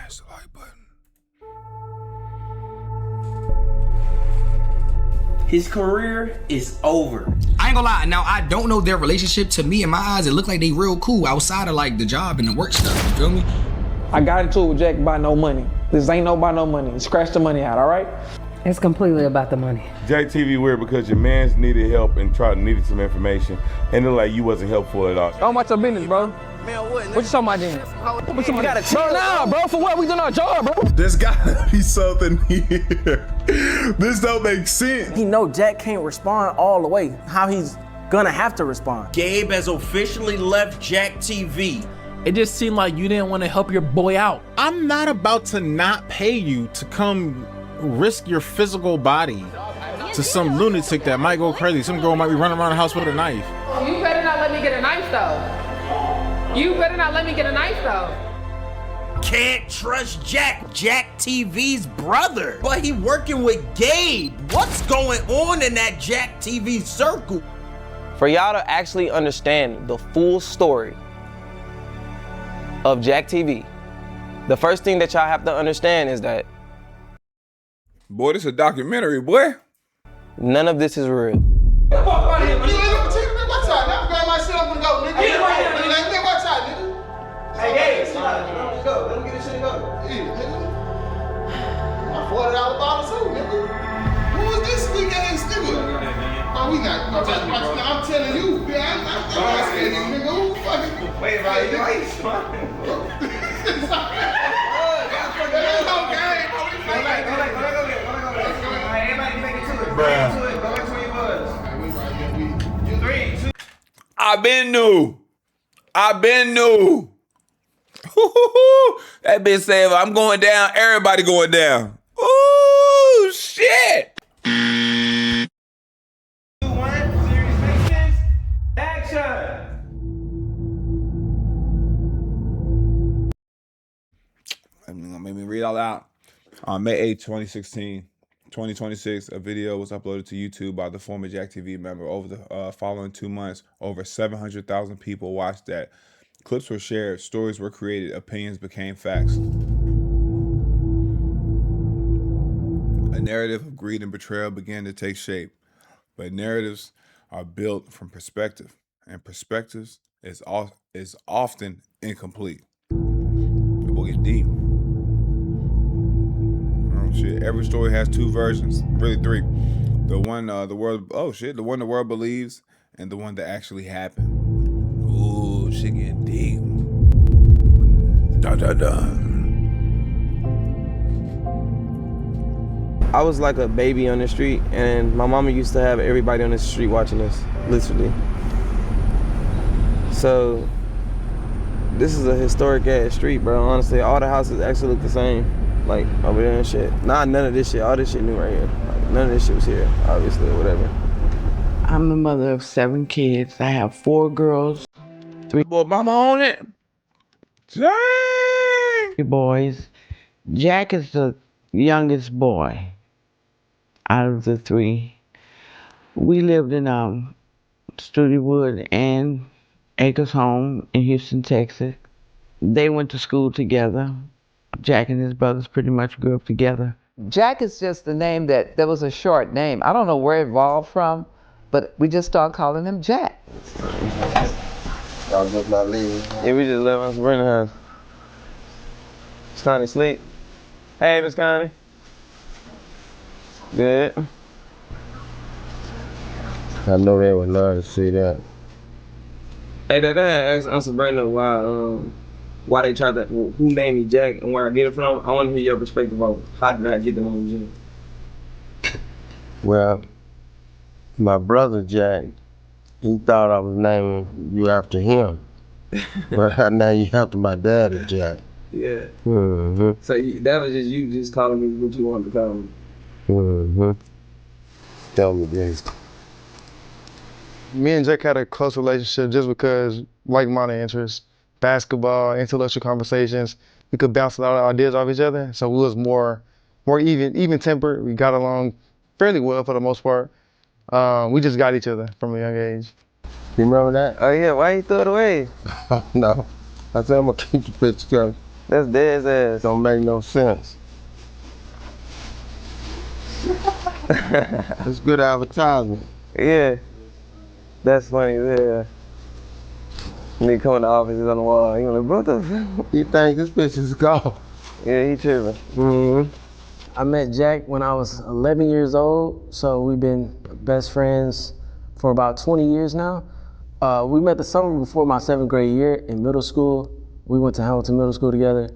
Smash the like button. His career is over. I ain't gonna lie, now I don't know their relationship. To me, in my eyes, it looked like they real cool outside of like the job and the work stuff, you feel me? I got into it with Jack by no money. This ain't no by no money. Scratch the money out, all right? It's completely about the money. JackTV weird because your mans needed help and needed some information, and it like you wasn't helpful at all. How much your business, bro? Man, what? What you talking about then? What you gotta chill now, bro. For what? We doing our job, bro. There's gotta be something here. This don't make sense. He know Jack can't respond all the way. How he's gonna have to respond. Gabe has officially left JackTV. It just seemed like you didn't want to help your boy out. I'm not about to not pay you to come risk your physical body to some lunatic that might go crazy. Some girl might be running around the house with a knife. You better not let me get a knife though. You better not let me get a knife though. Can't trust Jack, JackTV's brother. But he working with Gabe. What's going on in that JackTV circle? For y'all to actually understand the full story of JackTV, the first thing that y'all have to understand is that Boy, this is a documentary, boy. none of this is real. Hey, Gabe, let's go. Let him get this shit go. Yeah, nigga. My $40 bottle too, nigga. Who is this weak ass nigga? Oh, we not. I'm telling you, man. I'm not scared, nigga. Who fucking? Wait, right? It's fine. I been new. That bitch said, if I'm going down, everybody going down. Ooh, shit. Made me read all out. On May 8, 2026, a video was uploaded to YouTube by the former JackTV member. Over the following 2 months, over 700,000 people watched that. Clips were shared, stories were created, opinions became facts. A narrative of greed and betrayal began to take shape. But narratives are built from perspective, and perspectives is often incomplete. The book is deep. Shit. Every story has two versions, really three. The one the one the world believes, and the one that actually happened. Ooh, shit getting deep. Dun dun dun. I was like a baby on the street, and my mama used to have everybody on the street watching us, literally. So this is a historic ass street, bro. Honestly, all the houses actually look the same. Like over there and shit. Nah, none of this shit. All this shit new right here. Like, none of this shit was here, obviously, or whatever. I'm the mother of 7 kids. I have 4 girls, 3 boy, mama on it. Dang. boys. Jack is the youngest boy out of the 3. We lived in Studewood and Acres Home in Houston, Texas. They went to school together. Jack and his brothers pretty much grew up together. Jack is just the name that was a short name. I don't know where it evolved from, but we just started calling him Jack. Y'all just not leaving. Yeah, we just left on Sabrina's house. Miss Connie sleep. Hey, Miss Connie. Good. I know they would love to see that. Hey, that asked Aunt Sabrina why they tried to, who named me Jack and where I get it from. I want to hear your perspective on how did I get the name Jack? Well, my brother Jack, he thought I was naming you after him. But now you after my daddy, Jack. Yeah. Mm-hmm. So that was just you just calling me what you wanted to call me. Mm-hmm. Tell me this. Me and Jack had a close relationship just because like-minded interests. Basketball, intellectual conversations. We could bounce a lot of ideas off each other. So we was more even-tempered. We got along fairly well for the most part. We just got each other from a young age. You remember that? Oh yeah, why you throw it away? No. I said I'm gonna keep the picture That's dead ass. Don't make no sense. It's good advertisement. Yeah. That's funny as hell. Nigga come in the office, he's on the wall. He like, what the fuck? You think this bitch is gone? Yeah, he tripping. Mm-hmm. I met Jack when I was 11 years old, so we've been best friends for about 20 years now. We met the summer before my 7th grade year in middle school. We went to Hamilton Middle School together.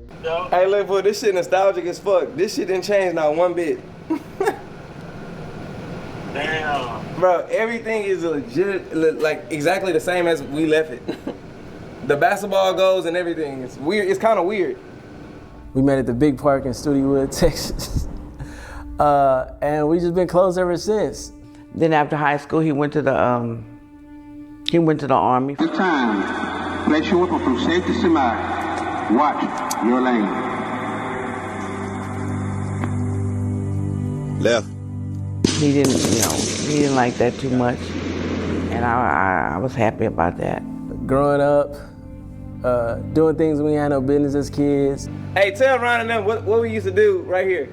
Hey, look, boy, this shit nostalgic as fuck. This shit didn't change not one bit. Damn. Bro, everything is legit, like exactly the same as we left it. The basketball goals and everything. It's weird. It's kind of weird. We met at the big park in Studewood, Texas. And we just been close ever since. Then after high school, he went to the Army. This time, place your weapon from safe to semi. Watch your lane. Left. He didn't like that too much, and I was happy about that. Growing up, doing things we had no business as kids. Hey, tell Ron and them what we used to do right here.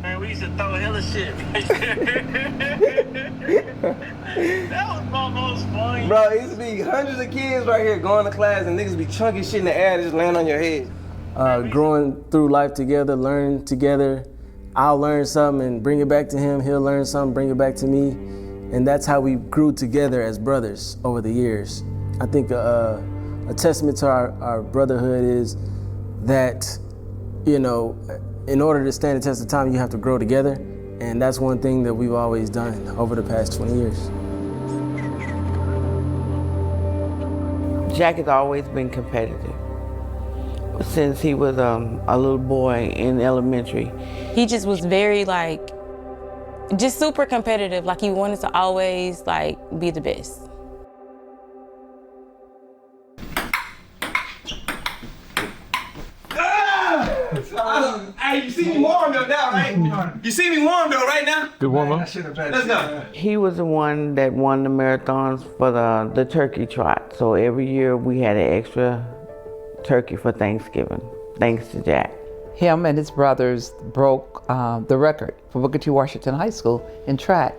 Man, we used to throw hella shit. That was almost funny. Bro, it used to be hundreds of kids right here going to class and niggas be chunking shit in the air and just land on your head. Growing through life together, learning together. I'll learn something and bring it back to him. He'll learn something, bring it back to me. And that's how we grew together as brothers over the years. I think a testament to our brotherhood is that, you know, in order to stand the test of time, you have to grow together. And that's one thing that we've always done over the past 20 years. Jack has always been competitive. Since he was a little boy in elementary. He just was very just super competitive. Like he wanted to always be the best. Hey, you see me warm though now, right? You see me warm though right now? Good warm up. Let's go. He was the one that won the marathons for the turkey trot. So every year we had an extra turkey for Thanksgiving, thanks to Jack. Him and his brothers broke the record for Booker T. Washington High School in track.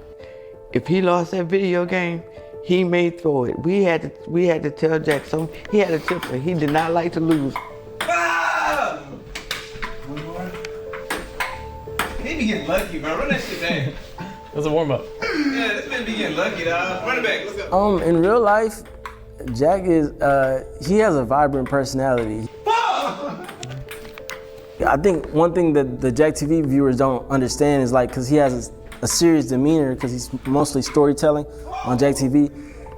If he lost that video game, he may throw it. We had to tell Jack so he had a chipper. He did not like to lose. Ah! He be getting lucky, bro. Run that shit back. That's a warm up. Yeah, this man be getting lucky, dog. Run it back. Let's go. In real life, Jack is, he has a vibrant personality. I think one thing that the JackTV viewers don't understand is because he has a serious demeanor because he's mostly storytelling on JackTV.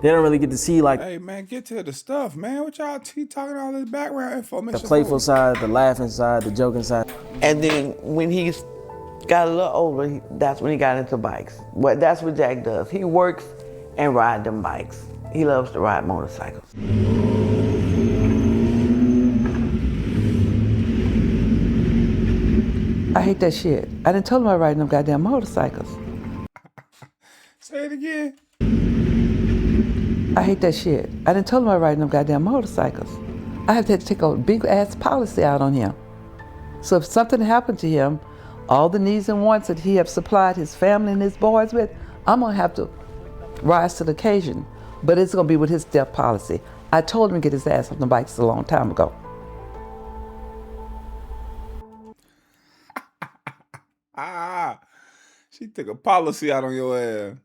They don't really get to see hey man, get to the stuff, man. What y'all talking all this background info? the playful side, the laughing side, the joking side. And then when he got a little older, that's when he got into bikes. That's what Jack does. He works and rides them bikes. He loves to ride motorcycles. I hate that shit. I done told him I ride them goddamn motorcycles. Say it again. I hate that shit. I done told him I ride them goddamn motorcycles. I have to take a big ass policy out on him. So if something happened to him, all the needs and wants that he have supplied his family and his boys with, I'm gonna have to rise to the occasion. But it's gonna be with his death policy. I told him to get his ass on the bikes a long time ago. She took a policy out on your ass.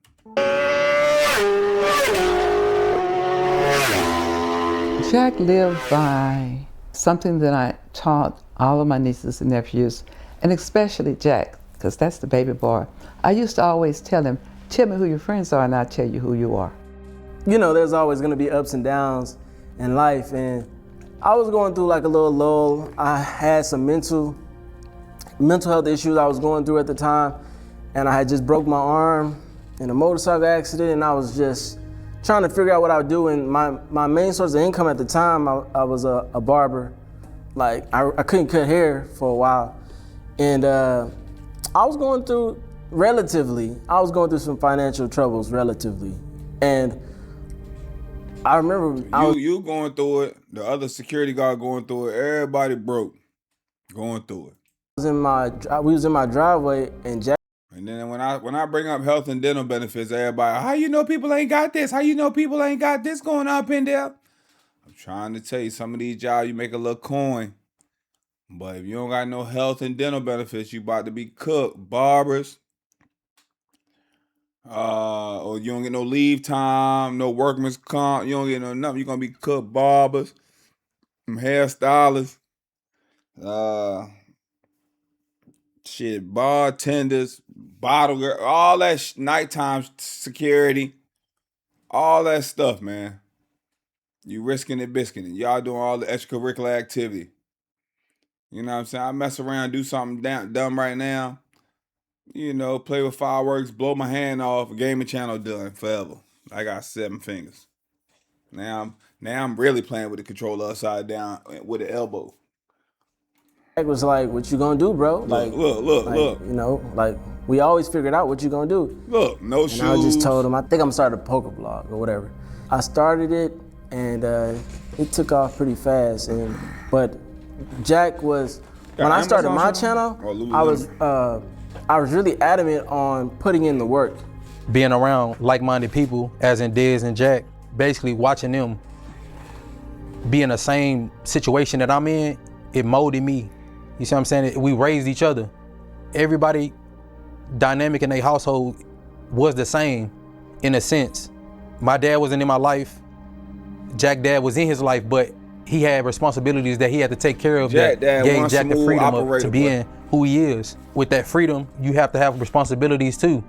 Jack lived by something that I taught all of my nieces and nephews, and especially Jack, because that's the baby boy. I used to always tell him, tell me who your friends are and I'll tell you who you are. You know, there's always gonna be ups and downs in life, and I was going through a little lull. I had some mental health issues I was going through at the time, and I had just broke my arm in a motorcycle accident, and I was just trying to figure out what I would do. And my main source of income at the time, I was a barber. I couldn't cut hair for a while. And I was going through some financial troubles relatively. And I remember you going through it, the other security guard going through it, everybody broke. Going through it. We was in my driveway, and Jack. And then when I bring up health and dental benefits, everybody, how you know people ain't got this? How you know people ain't got this going on, Pindell? I'm trying to tell you, some of these jobs you make a little coin, but if you don't got no health and dental benefits, you about to be cooked. Barbers, or you don't get no leave time, no workman's comp, you don't get no nothing. You're gonna be cooked. Barbers, hairstylists, bartenders, bottle girl, all that nighttime security, all that stuff, man. You risking it, biscuing it. Y'all doing all the extracurricular activity. You know what I'm saying? I mess around, do something dumb right now. You know, play with fireworks, blow my hand off, gaming channel done forever. I got 7 fingers. Now I'm really playing with the controller upside down with the elbow. Jack was like, "What you gonna do, bro?" Look. You know, like we always figured out what you gonna do. Look, no shoes. And I just told him, I think I'm gonna start a poker blog or whatever. I started it, and it took off pretty fast. But Jack was, when I started my channel, I was really adamant on putting in the work. Being around like-minded people, as in Dez and Jack, basically watching them be in the same situation that I'm in, it molded me. You see what I'm saying? We raised each other. Everybody dynamic in their household was the same in a sense. My dad wasn't in my life. Jack dad was in his life, but he had responsibilities that he had to take care of that gave Jack the freedom to being who he is. With that freedom, you have to have responsibilities too.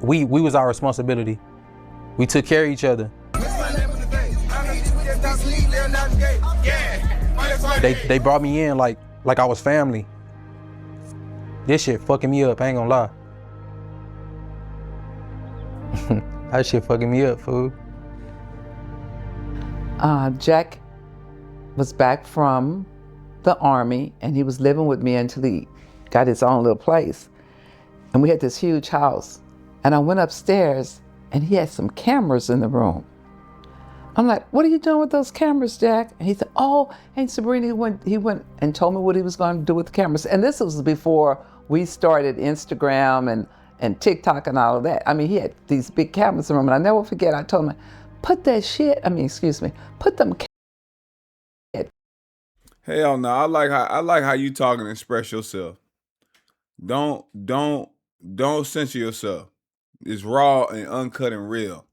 We was our responsibility. We took care of each other. They brought me in like I was family. This shit fucking me up, I ain't gonna lie. That shit fucking me up, fool. Jack was back from the Army, and he was living with me until he got his own little place. And we had this huge house. And I went upstairs, and he had some cameras in the room. I'm like, "What are you doing with those cameras, Jack?" And he said, "Oh," and Sabrina, he went and told me what he was going to do with the cameras. And this was before we started Instagram and TikTok and all of that. I mean, he had these big cameras in the room, and I never forget, I told him, put them Hell no, I like how you talk and express yourself. Don't censor yourself. It's raw and uncut and real.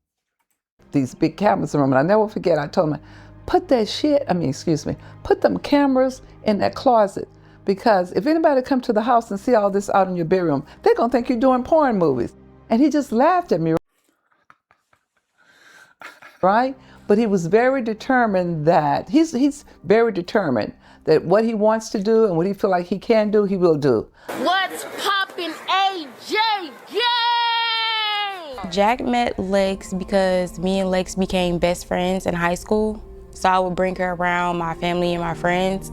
These big cameras in the room, and I never forget, I told him, put them cameras in that closet, because if anybody come to the house and see all this out in your bedroom, they're gonna think you're doing porn movies. And he just laughed at me, right? But he was very determined that, he's very determined that what he wants to do and what he feel like he can do, he will do. What's poppin', AJ? Jack met Lex because me and Lex became best friends in high school. So I would bring her around my family and my friends.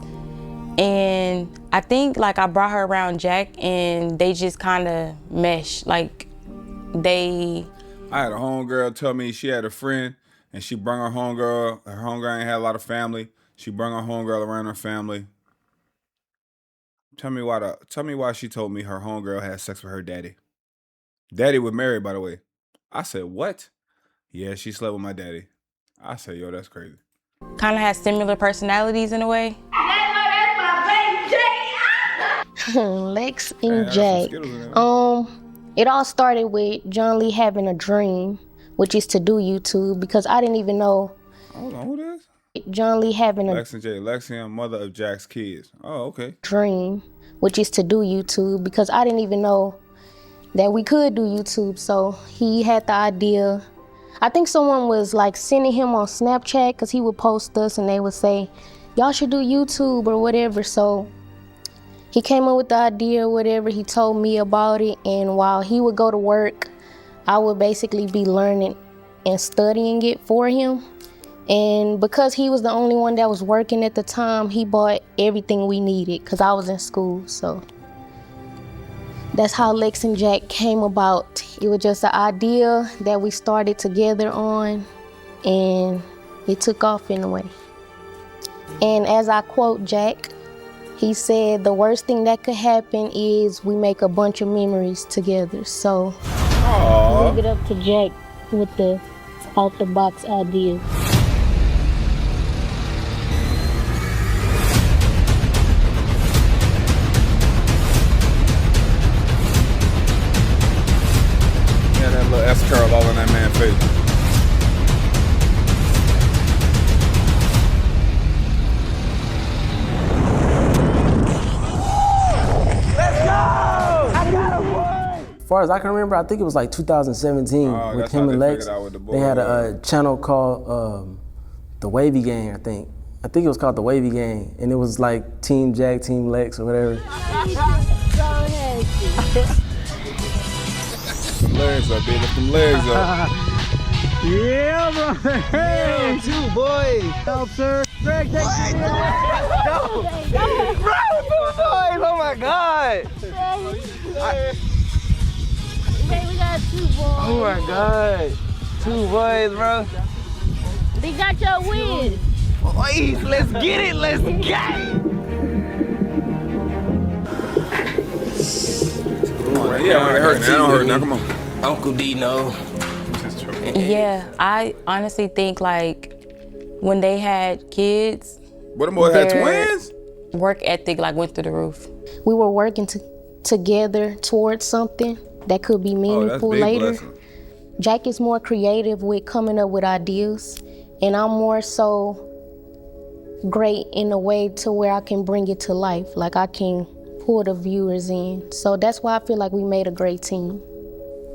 And I think like I brought her around Jack and they just kind of meshed. Like I had a homegirl tell me she had a friend and she brought her homegirl. Her homegirl ain't had a lot of family. She brought her homegirl around her family. Tell me why she told me her homegirl had sex with her daddy. Daddy was married, by the way. I said, what? Yeah, she slept with my daddy. I said, yo, that's crazy. kind of has similar personalities in a way. Lex and Jack. It all started with John Lee having a dream, which is to do YouTube, because I didn't even know. Hold on, who this? John Lee having a Lex and Jay. Lexian, mother of Jack's kids. Oh, okay. Dream, which is to do YouTube, because I didn't even know that we could do YouTube. So he had the idea. I think someone was like sending him on Snapchat, because he would post us and they would say, y'all should do YouTube or whatever. So he came up with the idea or whatever. He told me about it, and while he would go to work, I would basically be learning and studying it for him. And because he was the only one that was working at the time, he bought everything we needed because I was in school. So that's how Lex and Jack came about. It was just an idea that we started together on, and it took off in a way. And as I quote Jack, He said the worst thing that could happen is we make a bunch of memories together. So leave it up to Jack with the out-the-box ideas. Yeah, that little S curl all in that man's face. As far as I can remember, I think it was like 2017 with him and Lex. They had a channel called The Wavy Gang, I think. I think it was called The Wavy Gang, and it was like Team Jack, Team Lex, or whatever. Some legs up, baby. Some legs up. Yeah, brother. Hey, two boys. Help, sir. Greg, take it. Go. Bro, two boys. Oh my God. We got two boys. Oh my God. Two boys, bro. They got your win. Boys, let's get it. Let's get it. Yeah, it hurt. That don't hurt now. Come on. Uncle Dino. Yeah, I honestly think like when they had kids, what them boys had twins? Work ethic like went through the roof. We were working together towards something that could be meaningful later. Blessing. Jack is more creative with coming up with ideas, and I'm more so great in a way to where I can bring it to life. Like I can pull the viewers in. So that's why I feel like we made a great team.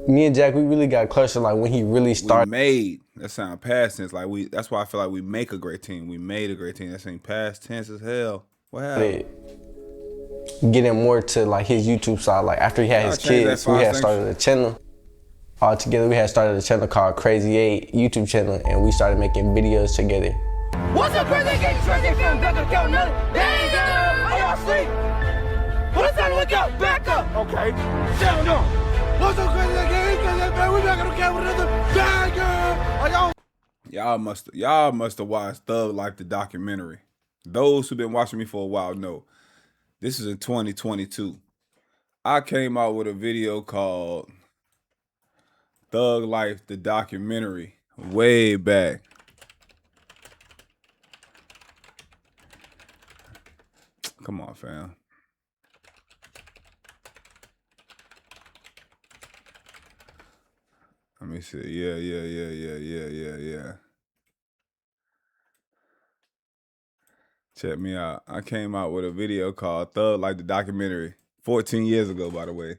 Me and Jack, we really got closer like when he really started. That sound past tense. Like that's why I feel like we make a great team. We made a great team. That ain't past tense as hell. What happened? Getting more to like his YouTube side. Like after he had his kids, we had started a channel. All together, we had started a channel called Crazy 8 YouTube channel, and we started making videos together. What's up, crazy? Get crazy from back up, count another. Danger! Are y'all asleep? Well, it's time to wake up. Back up. Okay. Settle down. What's up, crazy? We back on the camera with another banger. Are y'all? Y'all must have watched Thug Life the documentary. Those who've been watching me for a while know. This is in 2022. I came out with a video called Thug Life the documentary way back. Come on, fam. Let me see. Yeah. Check me out. I came out with a video called Thug Life the documentary 14 years ago, by the way.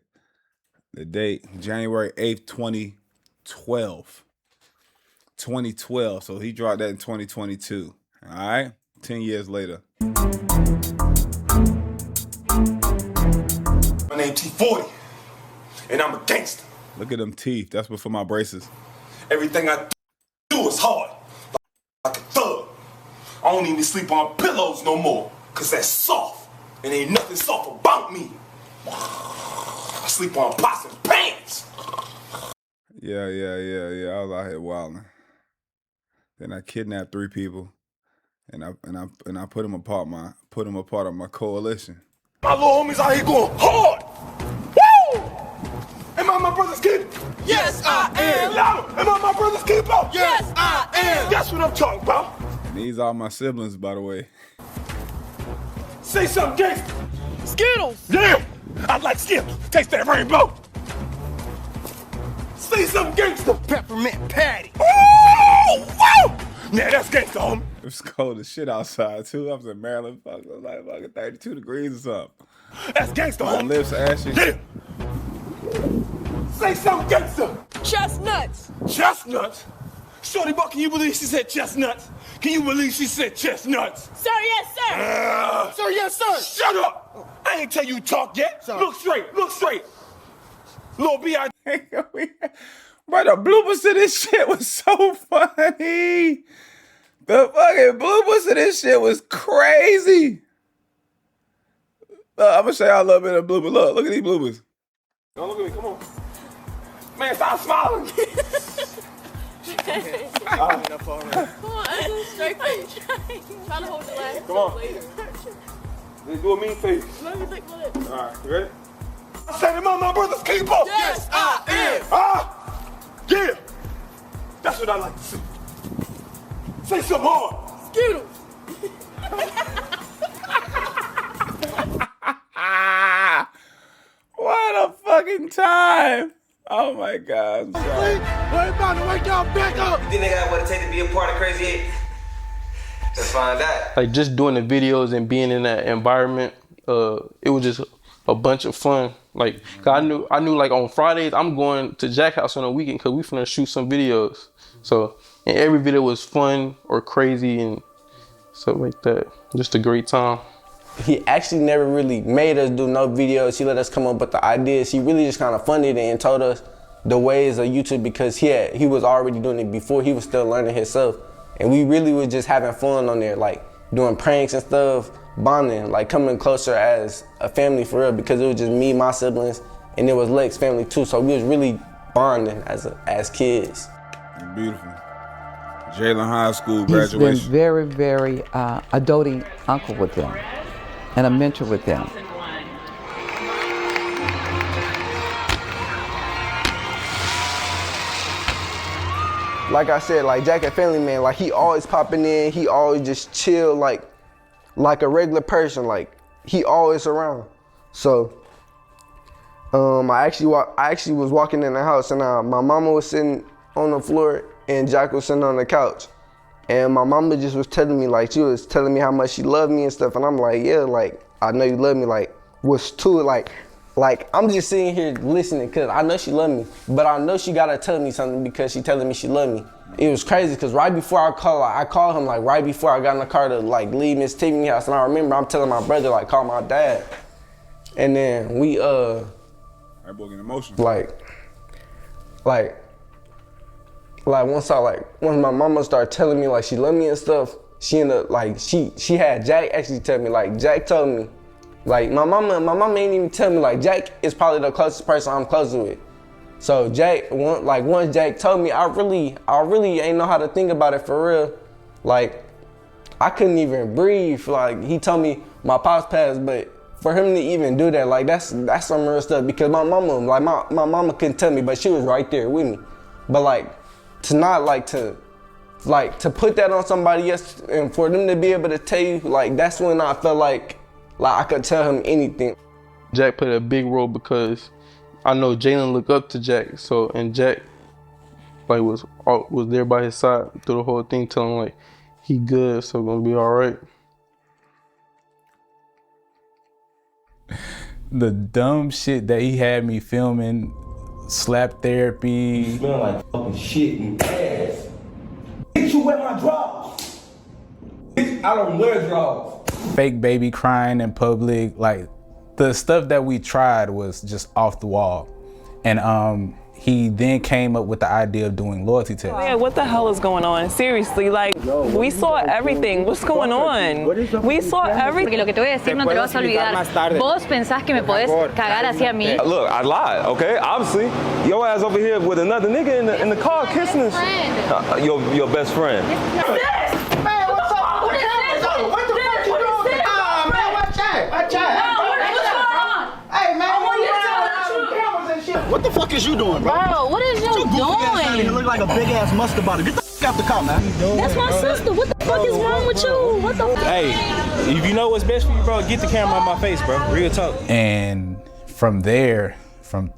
The date, January 8th, 2012. 2012. So he dropped that in 2022. All right? 10 years later. My name T40, and I'm a gangster. Look at them teeth. That's for my braces. Everything I do is hard, like a thug. I don't even sleep on pillows no more, cause that's soft, and ain't nothing soft about me. I sleep on pots and pans. Yeah. I was out here wilding. Then I kidnapped 3 people, and I put them a part of my coalition. My little homies out here going hard. Woo! Am I my brother's keeper? Yes, I am. Louder. Am I my brother's keeper? Yes, I am. That's what I'm talking about. And these are my siblings, by the way. Say something, gangster. Skittles. Yeah, I like Skittles. Taste that rainbow. Say something, gangster. Peppermint patty. Ooh, woo! Now that's gangster, homie. It was cold as shit outside too. I was in Maryland. It was like fucking 32 degrees or something. That's gangster, my homie. lips ashy. Yeah. Say something, gangster. Chestnuts. Chestnuts? Shorty Buck, can you believe she said chestnuts? Can you believe she said chestnuts? Sir, yes, sir. Sir, yes, sir. Shut up. I ain't tell you to talk yet. Sorry. Look straight. Look straight. Lil B.I. Bro, the bloopers to this shit was so funny. The fucking bloopers to this shit was crazy. I'm gonna show y'all a little bit of bloopers. Look at these bloopers. Don't look at me, come on. Man, stop smiling. Come on, straight face. Trying to hold the last. Come on. Let's do a mean face. Let me think for this. All right, you ready? I said, am I my brother's keeper? Yes, I am. Ah, yeah. That's what I like to see. Say something hard. Skittles. What a fucking time. Oh my God. I'm sorry. We're about to wake y'all back up. You think they got what it takes to be a part of Crazy 8? Let's find out. Like just doing the videos and being in that environment, it was just a bunch of fun. Like, 'cause I knew like on Fridays I'm going to Jack house on a weekend because we finna shoot some videos. So, and every video was fun or crazy and stuff like that. Just a great time. He actually never really made us do no videos. He let us come up with the ideas. He really just kind of funded it and told us the ways of YouTube because he was already doing it before. He was still learning himself. And we really was just having fun on there, like doing pranks and stuff, bonding, like coming closer as a family for real because it was just me, my siblings, and it was Lex's family too. So we was really bonding as kids. Beautiful. Jalen High School graduation. He's been very, very a doting uncle with them and a mentor with them. Like I said, like Jack a family man, like he always popping in, he always just chill like a regular person, like he always around. So I actually was walking in the house and my mama was sitting on the floor and Jack was sitting on the couch. And my mama just was telling me, like, she was telling me how much she loved me and stuff. And I'm like, yeah, like, I know you love me. Like, what's to it? Like, I'm just sitting here listening because I know she loved me. But I know she got to tell me something because she telling me she loved me. It was crazy because right before I called him, like, right before I got in the car to, like, leave Miss Tiffany's house. And I remember I'm telling my brother, like, call my dad. And then we, That boy getting emotional. Once my mama started telling me like she loved me and stuff, she ended up like she had Jack actually tell me, like Jack told me, like my mama ain't even tell me, like Jack is probably the closest person I'm close with. So once Jack told me, I really ain't know how to think about it for real. Like I couldn't even breathe. Like he told me my pops passed, but for him to even do that, like that's some real stuff because my mama couldn't tell me, but she was right there with me. But like to not to put that on somebody else and for them to be able to tell you, like that's when I felt like I could tell him anything. Jack played a big role because I know Jalen looked up to Jack, so and Jack like was there by his side through the whole thing, telling him like he good, so gonna be all right. The dumb shit that he had me filming, slap therapy. You smell like fucking shit and ass. Bitch, you wear my drawers. Bitch, I don't wear drawers. Fake baby crying in public, like the stuff that we tried was just off the wall. And he then came up with the idea of doing loyalty tests. Man, what the hell is going on? Seriously, like, we saw everything. What's going on? We saw everything. Porque lo que te voy a decir no te lo vas a olvidar. Vos pensás que me podés cagar hacia mí. Look, I lied, okay? Obviously, your ass over here with another nigga in the car kissing us. Your best friend. Man, what's up? What the fuck you doing? Man, watch out. Watch out. Hey, man, what the fuck is you doing, bro? Bro, what is you doing? You look like a big ass mustard bottle. Get the fuck out the car, man. That's my sister. What the fuck is wrong with you? What the fuck? Hey, if you know what's best for you, bro, get the camera on my face, bro. Real talk. And from there, from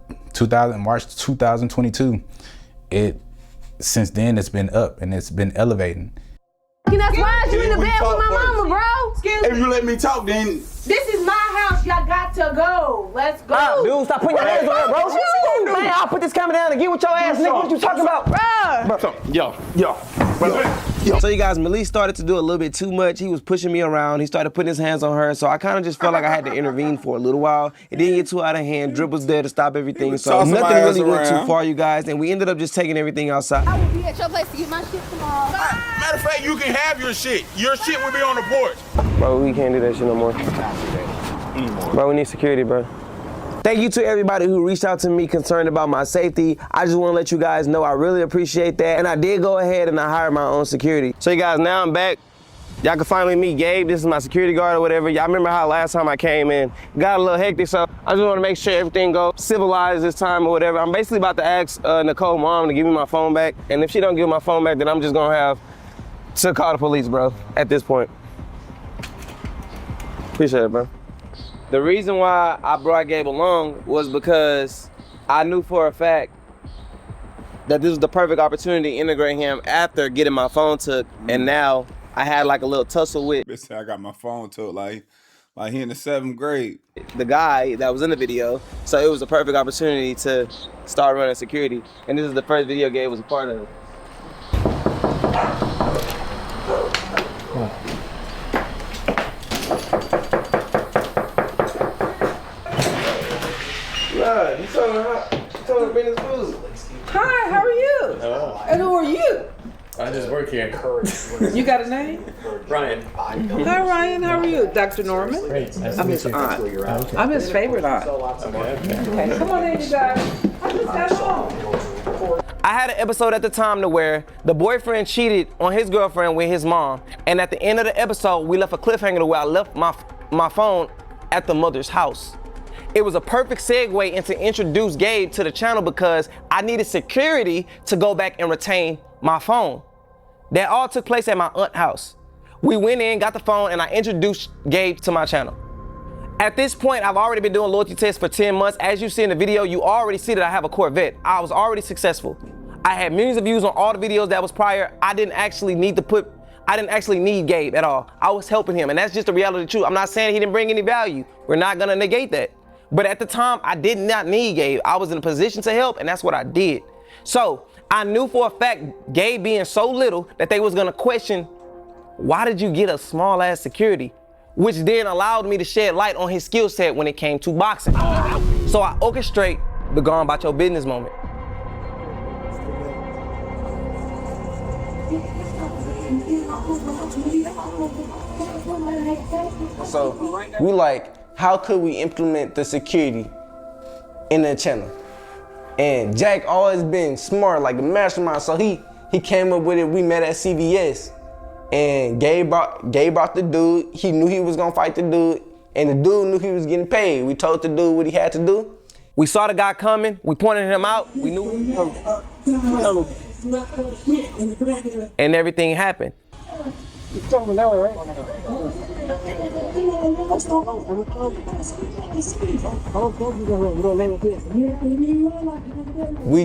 March 2022, since then it's been up and it's been elevating. That's why you in the bed with my mama, bro. Excuse me. If you let me talk, then. This is my house. Y'all got to go. Let's go. Dude, stop putting your hands on her, bro. What you gonna do? Man, I'll put this camera down and get with your ass, nigga. What you talking about? Yo. So you guys, Malik started to do a little bit too much. He was pushing me around. He started putting his hands on her. So I kind of just felt like I had to intervene for a little while. It didn't get too out of hand. Drip was there to stop everything. So nothing really went too far, you guys. And we ended up just taking everything outside. I will be at your place to get my shit tomorrow. Matter of fact, you can have your shit. Your shit will be on the porch. Bro, we can't do that shit no more. Bro, we need security, bro. Thank you to everybody who reached out to me concerned about my safety. I just want to let you guys know I really appreciate that. And I did go ahead and I hired my own security. So you guys, now I'm back. Y'all can finally meet Gabe. This is my security guard or whatever. Y'all remember how last time I came in, got a little hectic, so I just want to make sure everything goes civilized this time or whatever. I'm basically about to ask Nicole's mom to give me my phone back, and if she don't give my phone back, then I'm just gonna have to call the police, bro, at this point. Appreciate it, bro. The reason why I brought Gabe along was because I knew for a fact that this was the perfect opportunity to integrate him after getting my phone took, and now I had like a little tussle with. Bitch said I got my phone took like he in the 7th grade. The guy that was in the video, so it was a perfect opportunity to start running security, and this is the first video Gabe was a part of. Nah, you told her to bring his food. Hi, how are you? And who are you? I just work here. You got a name? Ryan. Hi, Ryan. How are you? Dr. Norman? I'm his aunt. I'm his favorite aunt. Okay, come on in, you guys. I just got home. I had an episode at the time to where the boyfriend cheated on his girlfriend with his mom, and at the end of the episode, we left a cliffhanger to where I left my phone at the mother's house. It was a perfect segue into introduce Gabe to the channel because I needed security to go back and retain my phone. That all took place at my aunt's house. We went in, got the phone, and I introduced Gabe to my channel. At this point, I've already been doing loyalty tests for 10 months. As you see in the video, you already see that I have a Corvette. I was already successful. I had millions of views on all the videos that was prior. I didn't actually need Gabe at all. I was helping him, and that's just the reality of the truth. I'm not saying he didn't bring any value. We're not gonna negate that. But at the time, I did not need Gabe. I was in a position to help, and that's what I did. So I knew for a fact, Gabe being so little, that they was gonna question, why did you get a small ass security? Which then allowed me to shed light on his skill set when it came to boxing. So I orchestrate the go about your business moment. So we like, how could we implement the security in the channel? And Jack always been smart, like the mastermind, so he came up with it. We met at CVS, and Gabe brought the dude. He knew he was gonna fight the dude, and the dude knew he was getting paid. We told the dude what he had to do. We saw the guy coming, we pointed him out, we knew and everything happened. We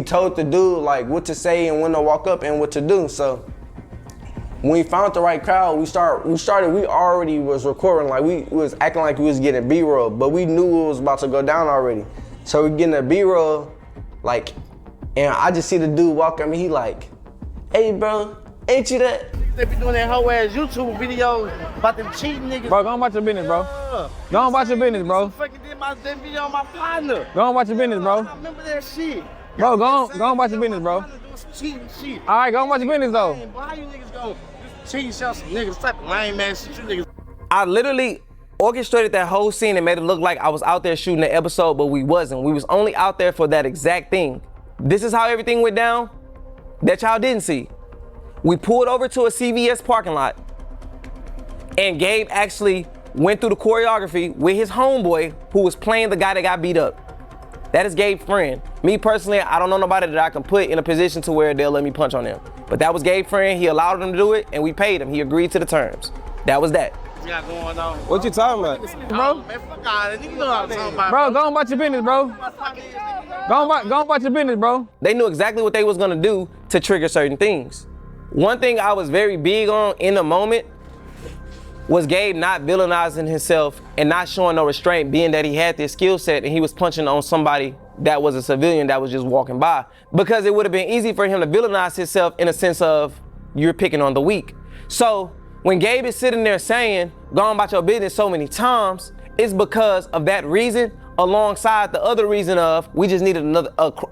told the dude like what to say and when to walk up and what to do. So when we found the right crowd, we already was recording, like we was acting like we was getting B-roll, but we knew it was about to go down already. So we getting a B-roll, like, and I just see the dude walk at me, he like, hey bro, ain't you that? They be doing that whole ass YouTube video about them cheating niggas. Bro, go on about your business, bro. Go on about your business, bro. Fucking did my video on my partner. Go on about your business, bro. I remember that shit. Bro, go on about your business, bro. Cheating shit. All right, go on about your business, though. How you niggas go cheating some niggas, type of lame ass shit you niggas. I literally orchestrated that whole scene and made it look like I was out there shooting the episode, but we wasn't. We was only out there for that exact thing. This is how everything went down that y'all didn't see. We pulled over to a CVS parking lot, and Gabe actually went through the choreography with his homeboy who was playing the guy that got beat up. That is Gabe's friend. Me personally, I don't know nobody that I can put in a position to where they'll let me punch on them. But that was Gabe's friend. He allowed him to do it, and we paid him. He agreed to the terms. That was that. Going on. What you talking about? Bro? Man, fuck all that. You know what I'm talking about. Bro, go on about your business, bro. Go on about your business, bro. They knew exactly what they was gonna do to trigger certain things. One thing I was very big on in the moment was Gabe not villainizing himself and not showing no restraint, being that he had this skill set and he was punching on somebody that was a civilian that was just walking by. Because it would have been easy for him to villainize himself in a sense of you're picking on the weak. So when Gabe is sitting there saying, go on about your business so many times, it's because of that reason, alongside the other reason of we just needed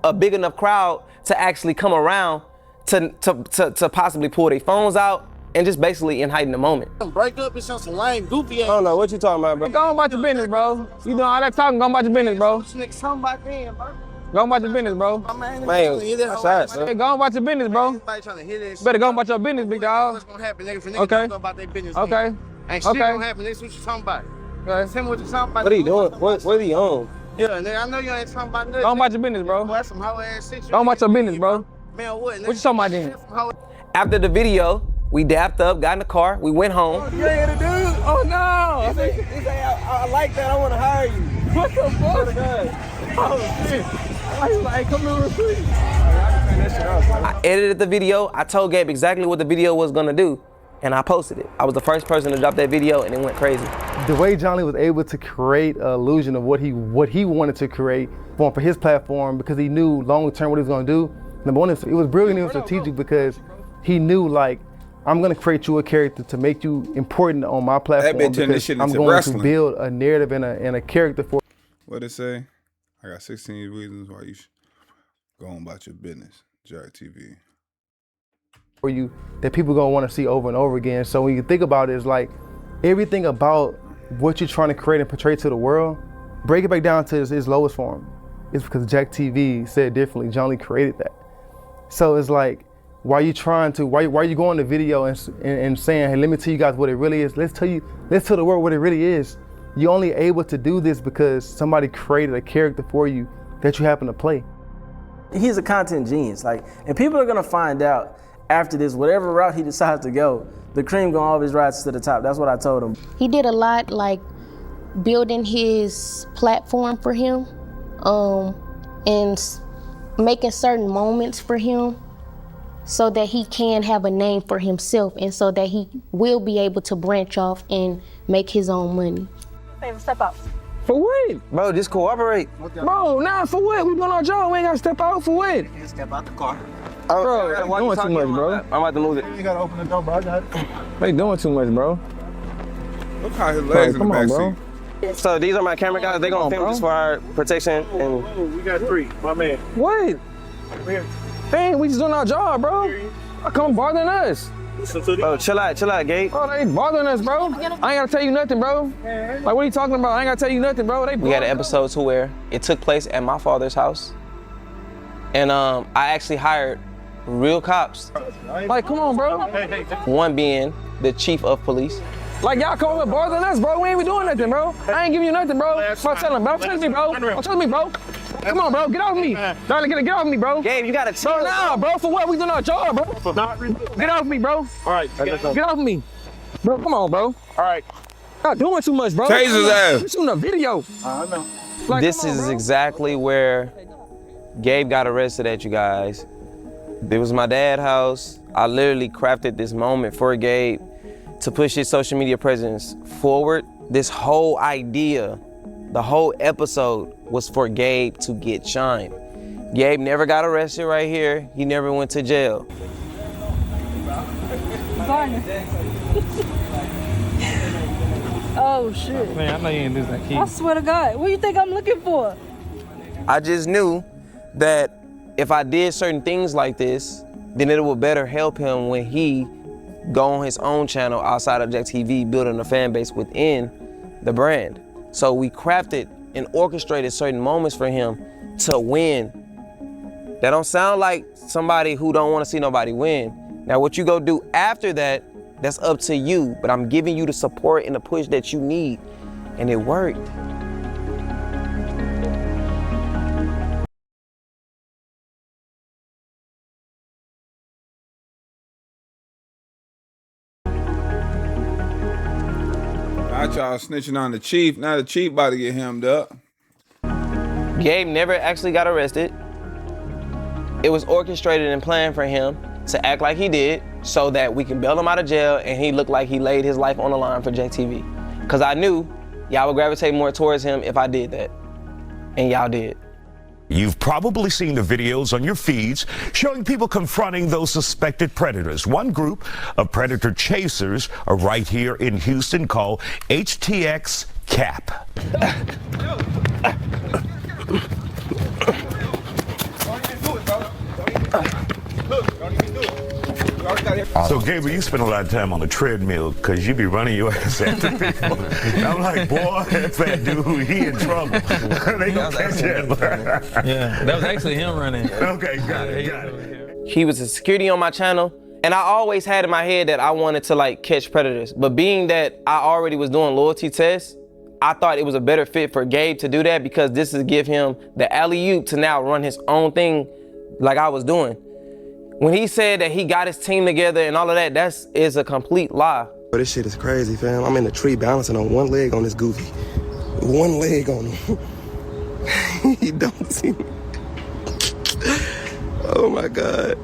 a big enough crowd to actually come around to possibly pull their phones out and just basically heighten the moment. Break up and show some lame goofy ass. I don't know what you talking about, bro. Go on about your business, bro. You doing all that talking, go on about your business, bro. This nigga talking about them, bro. Go about your business, bro. Man, outside, son. Hey, go about your business, bro. Everybody trying to hear this. Better go about your business, big dog. What's gonna happen, nigga? If niggas Okay. don't go about their business. Okay. Ain't shit gonna happen. This what you talking about. Okay. Tell me what you talking about. What are you doing? What are you on? Yeah, nigga, I know you ain't talking about nothing. Go about your business, bro. Boy, that's some hoe ass shit. Go about your business, bro. Man, what? What you talking about then? After the video, we dapped up, got in the car, we went home. You ain't the dude? Oh no! I like that. I want to hire you. What the fuck? Oh shit! Why you like, come here real quick? I edited the video. I told Gabe exactly what the video was gonna do, and I posted it. I was the first person to drop that video, and it went crazy. The way Johnny was able to create an illusion of what he wanted to create for his platform, because he knew long term what he was gonna do. Number one, it was brilliant. It was strategic because he knew, like, I'm gonna create you a character to make you important on my platform because I'm going to build a narrative and a character for. What it say? I got 16 reasons why you should go on about your business. JackTV. For you that people gonna want to see over and over again. So when you think about it, it's like everything about what you're trying to create and portray to the world, break it back down to its lowest form. It's because JackTV said differently. Johnny created that. So it's like, why are you going to video and saying, hey, let me tell you guys what it really is. Let's tell the world what it really is. You're only able to do this because somebody created a character for you that you happen to play. He's a content genius, and people are gonna find out after this, whatever route he decides to go, the cream gonna always rise to the top. That's what I told him. He did a lot, like building his platform for him, and making certain moments for him so that he can have a name for himself and so that he will be able to branch off and make his own money. Step out. For what? Bro, just cooperate. Bro, nah, for what? We doing our job. We ain't gotta step out for what? Step out the car. Bro, they doing too much, bro. I'm about to move it. You gotta open the door, bro. I got it. They doing too much, bro. Look how his legs in the back seat. So these are my camera guys. They gonna film just for our protection. And We got 3, my man. What? Dang, we just doing our job, bro. Come bothering us. Bro, chill out, Gabe. Bro, they bothering us, bro. I ain't gotta tell you nothing, bro. Like, what are you talking about? I ain't gotta tell you nothing, bro. We had an episode to where it took place at my father's house. And I actually hired real cops. Like, come on, bro. One being the chief of police. Like, y'all come over bothering us, bro. We ain't doing nothing, bro. I ain't giving you nothing, bro. I'm telling bro. Trust me, bro. Trust me, bro. Come on, bro. Get off me. Darling, get off me, bro. Gabe, you gotta chill. Nah, bro. For what? We doing our job, bro. Get off me, bro. All right. Get off me. Bro, come on, bro. All right. Y'all doing too much, bro. Tase his ass. We shooting a video. I know. Like, this is exactly where Gabe got arrested at, you guys. It was my dad's house. I literally crafted this moment for Gabe to push his social media presence forward. This whole idea, the whole episode was for Gabe to get shine. Gabe never got arrested right here. He never went to jail. Oh shit. Man, I know you ain't lose that key. I swear to God, what do you think I'm looking for? I just knew that if I did certain things like this, then it would better help him when he go on his own channel outside of JackTV, building a fan base within the brand. So we crafted and orchestrated certain moments for him to win. That don't sound like somebody who don't want to see nobody win. Now what you go do after that, that's up to you, but I'm giving you the support and the push that you need, and it worked. Not y'all snitching on the chief. Now the chief about to get hemmed up. Gabe never actually got arrested. It was orchestrated and planned for him to act like he did so that we can bail him out of jail and he looked like he laid his life on the line for JackTV. Because I knew y'all would gravitate more towards him if I did that. And y'all did. You've probably seen the videos on your feeds showing people confronting those suspected predators. One group of predator chasers are right here in Houston called HTX CAP. Look, don't even do it. So, Gabriel, you spend a lot of time on the treadmill because you be running your ass after people. I'm like, boy, that fat dude, he in trouble. They gonna catch him. Yeah, that was actually him running. Okay, got it. He was a security on my channel, and I always had in my head that I wanted to like catch predators. But being that I already was doing loyalty tests, I thought it was a better fit for Gabe to do that because this is give him the alley-oop to now run his own thing like I was doing. When he said that he got his team together and all of that, is a complete lie. But this shit is crazy, fam. I'm in the tree balancing on one leg on this goofy. One leg on him. He don't see me. Oh my God.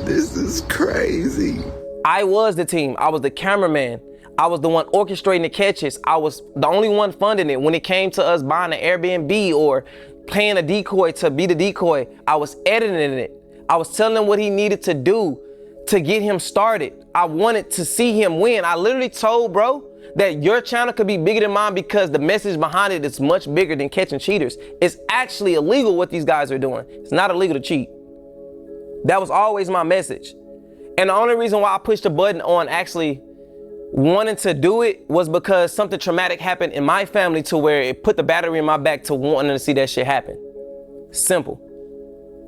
This is crazy. I was the team. I was the cameraman. I was the one orchestrating the catches. I was the only one funding it. When it came to us buying an Airbnb or paying a decoy to be the decoy, I was editing it. I was telling him what he needed to do to get him started. I wanted to see him win. I literally told bro that your channel could be bigger than mine because the message behind it is much bigger than catching cheaters. It's actually illegal what these guys are doing. It's not illegal to cheat. That was always my message. And the only reason why I pushed the button on actually wanting to do it was because something traumatic happened in my family to where it put the battery in my back to wanting to see that shit happen. Simple.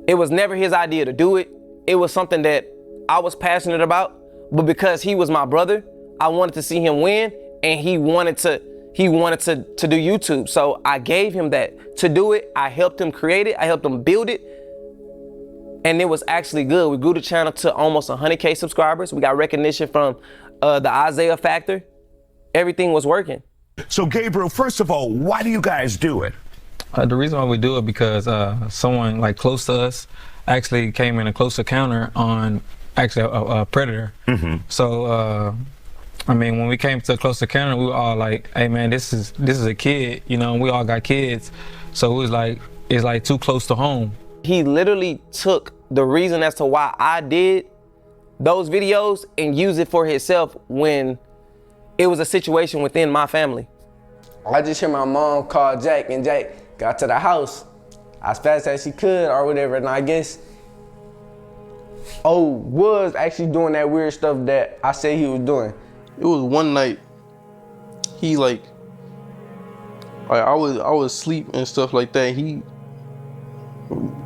It was never his idea to do it. It was something that I was passionate about, but because he was my brother, I wanted to see him win, and he wanted to do YouTube. So I gave him that to do it. I helped him create it. I helped him build it. And it was actually good. We grew the channel to almost 100K subscribers. We got recognition from the Isaiah Factor. Everything was working. So Gabriel, first of all, why do you guys do it? The reason why we do it because someone like close to us actually came in a close encounter on actually a predator. Mm-hmm. So I mean, when we came to a close encounter, we were all like, "Hey man, this is a kid," you know. We all got kids, so it was like it's like too close to home. He literally took the reason as to why I did those videos and used it for himself when it was a situation within my family. I just hear my mom call Jack, and Jack got to the house as fast as she could or whatever, and I guess was actually doing that weird stuff that I said he was doing. It was one night, he like I was asleep and stuff like that. He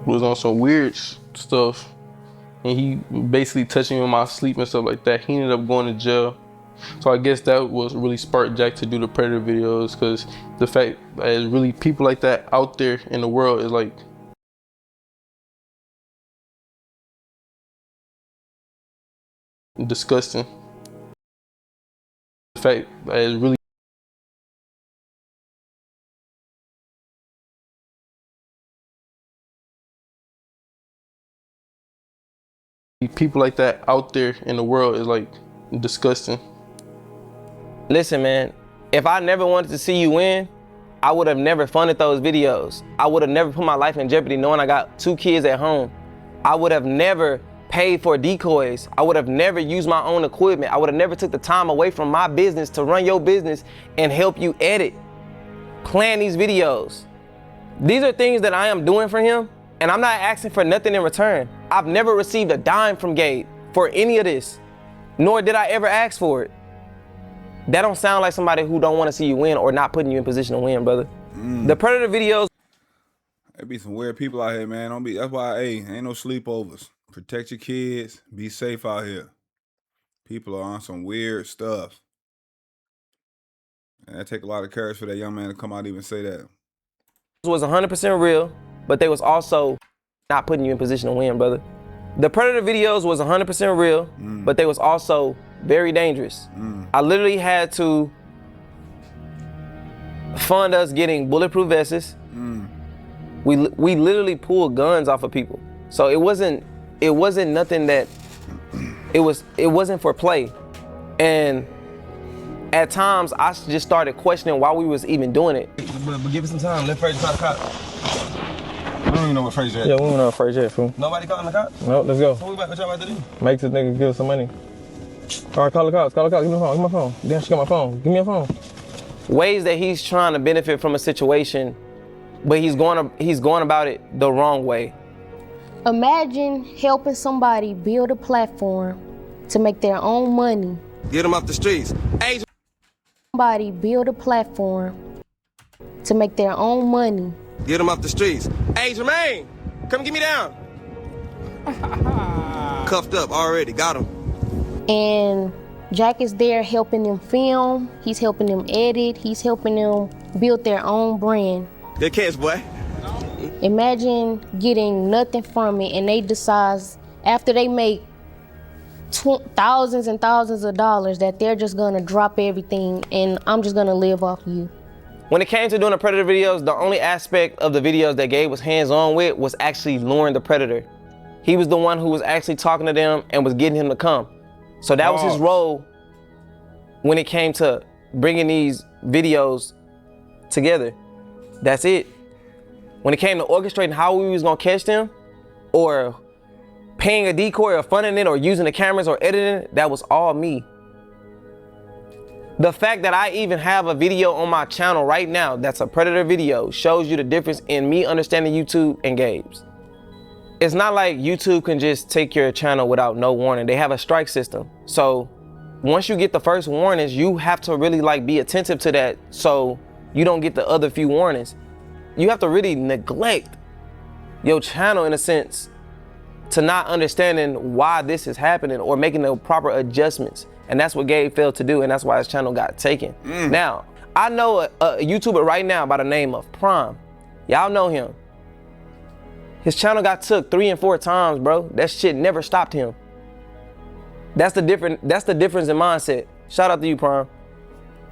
was on some weird stuff, and he basically touching me in my sleep and stuff like that. He ended up going to jail. So I guess that was really sparked Jack to do the Predator videos, because the fact that there's really people like that out there in the world is like disgusting. The fact that there's really people like that out there in the world is like disgusting. Listen, man, if I never wanted to see you win, I would have never funded those videos. I would have never put my life in jeopardy knowing I got 2 kids at home. I would have never paid for decoys. I would have never used my own equipment. I would have never took the time away from my business to run your business and help you edit, plan these videos. These are things that I am doing for him, and I'm not asking for nothing in return. I've never received a dime from Gabe for any of this, nor did I ever ask for it. That don't sound like somebody who don't want to see you win or not putting you in position to win, brother. The Predator videos. There be some weird people out here, man. Don't be. That's why, hey, ain't no sleepovers. Protect your kids. Be safe out here. People are on some weird stuff. And that take a lot of courage for that young man to come out and even say that. Was 100% real, but they was also not putting you in position to win, brother. The Predator videos was 100% real, but they was also very dangerous. I literally had to fund us getting bulletproof vests. We literally pulled guns off of people. So it wasn't nothing that it wasn't for play. And at times I just started questioning why we was even doing it. But give us some time. Let Frazier call the cops. I don't even know what Frazier at. Yeah, we don't know what Frazier at, fool. Nobody calling the cops? No, let's go. What y'all about to do? Make this nigga give us some money. All right, call the cops. Call the cops. Give me my phone. Damn, she got my phone. Give me your phone. Ways that he's trying to benefit from a situation, but he's going about it the wrong way. Imagine helping somebody build a platform to make their own money. Get them off the streets. Hey, Somebody build a platform to make their own money. get them off the streets. Hey, Jermaine, come get me down. Cuffed up already, got him. And Jack is there helping them film, he's helping them edit, he's helping them build their own brand. Good catch, boy. Imagine getting nothing from it and they decide after they make thousands and thousands of dollars that they're just gonna drop everything and I'm just gonna live off you. When it came to doing the Predator videos, the only aspect of the videos that Gabe was hands-on with was actually luring the Predator. He was the one who was actually talking to them and was getting him to come. So that was his role when it came to bringing these videos together. That's it. When it came to orchestrating how we was gonna catch them, or paying a decoy or funding it or using the cameras or editing it, that was all me. The fact that I even have a video on my channel right now that's a Predator video shows you the difference in me understanding YouTube and Gabe's. It's not like YouTube can just take your channel without no warning. They have a strike system. So once you get the first warnings, you have to really be attentive to that so you don't get the other few warnings. You have to really neglect your channel in a sense to not understanding why this is happening or making the proper adjustments. And that's what Gabe failed to do, and that's why his channel got taken. Now, I know a YouTuber right now by the name of Prime. Y'all know him. His channel got took 3 and 4 times, bro. That shit never stopped him. That's the difference in mindset. Shout out to you, Prime.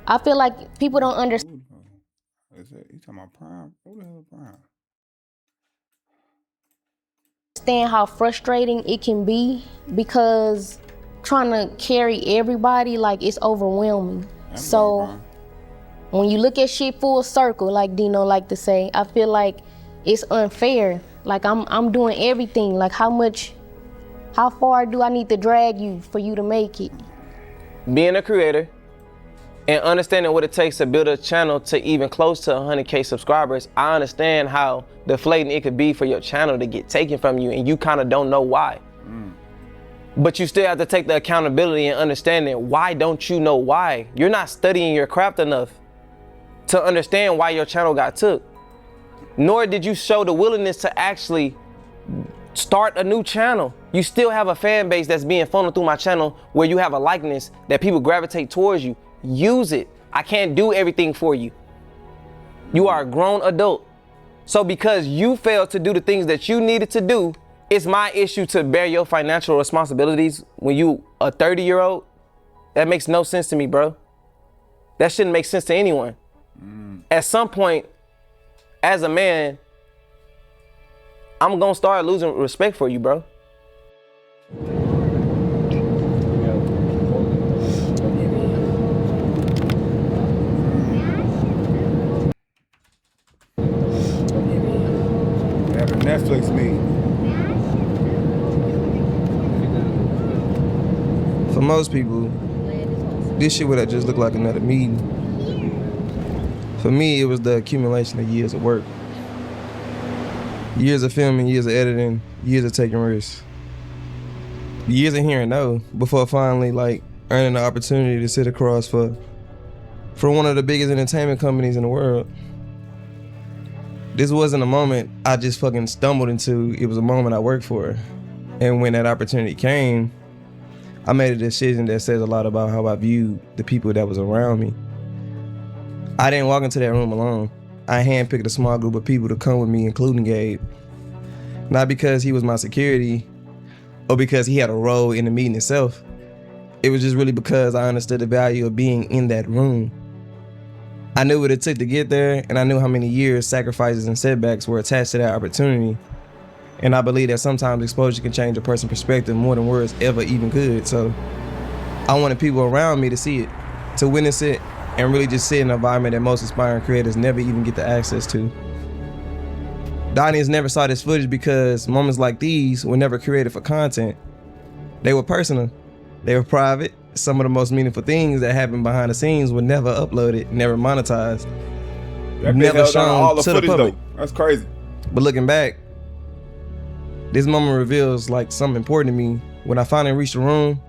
I feel like people don't understand. You talking about Prime? Who the hell is Prime? Understand how frustrating it can be because trying to carry everybody, it's overwhelming. So when you look at shit full circle, like Dino like to say, I feel like it's unfair. Like I'm doing everything. Like how far do I need to drag you for you to make it? Being a creator and understanding what it takes to build a channel to even close to 100K subscribers, I understand how deflating it could be for your channel to get taken from you and you kind of don't know why. But you still have to take the accountability and understanding why don't you know why? You're not studying your craft enough to understand why your channel got took. Nor did you show the willingness to actually start a new channel. You still have a fan base that's being funneled through my channel where you have a likeness that people gravitate towards you. Use it. I can't do everything for you. You are a grown adult. So because you failed to do the things that you needed to do, it's my issue to bear your financial responsibilities when you a 30-year-old. That makes no sense to me, bro. That shouldn't make sense to anyone. At some point, as a man, I'm gonna start losing respect for you, bro. Netflix me. For most people, this shit would have just looked like another meeting. For me, it was the accumulation of years of work. Years of filming, years of editing, years of taking risks. Years of hearing no before finally earning the opportunity to sit across for one of the biggest entertainment companies in the world. This wasn't a moment I just fucking stumbled into. It was a moment I worked for. And when that opportunity came, I made a decision that says a lot about how I viewed the people that was around me. I didn't walk into that room alone. I handpicked a small group of people to come with me, including Gabe. Not because he was my security or because he had a role in the meeting itself. It was just really because I understood the value of being in that room. I knew what it took to get there, and I knew how many years, sacrifices, and setbacks were attached to that opportunity. And I believe that sometimes exposure can change a person's perspective more than words ever even could. So I wanted people around me to see it, to witness it, and really just sit in an environment that most aspiring creators never even get the access to. The audience never saw this footage because moments like these were never created for content. They were personal, they were private. Some of the most meaningful things that happened behind the scenes were never uploaded, never monetized, never shown all the to footage the public. though. That's crazy. But looking back, This moment reveals like something important to me. When I finally reached the room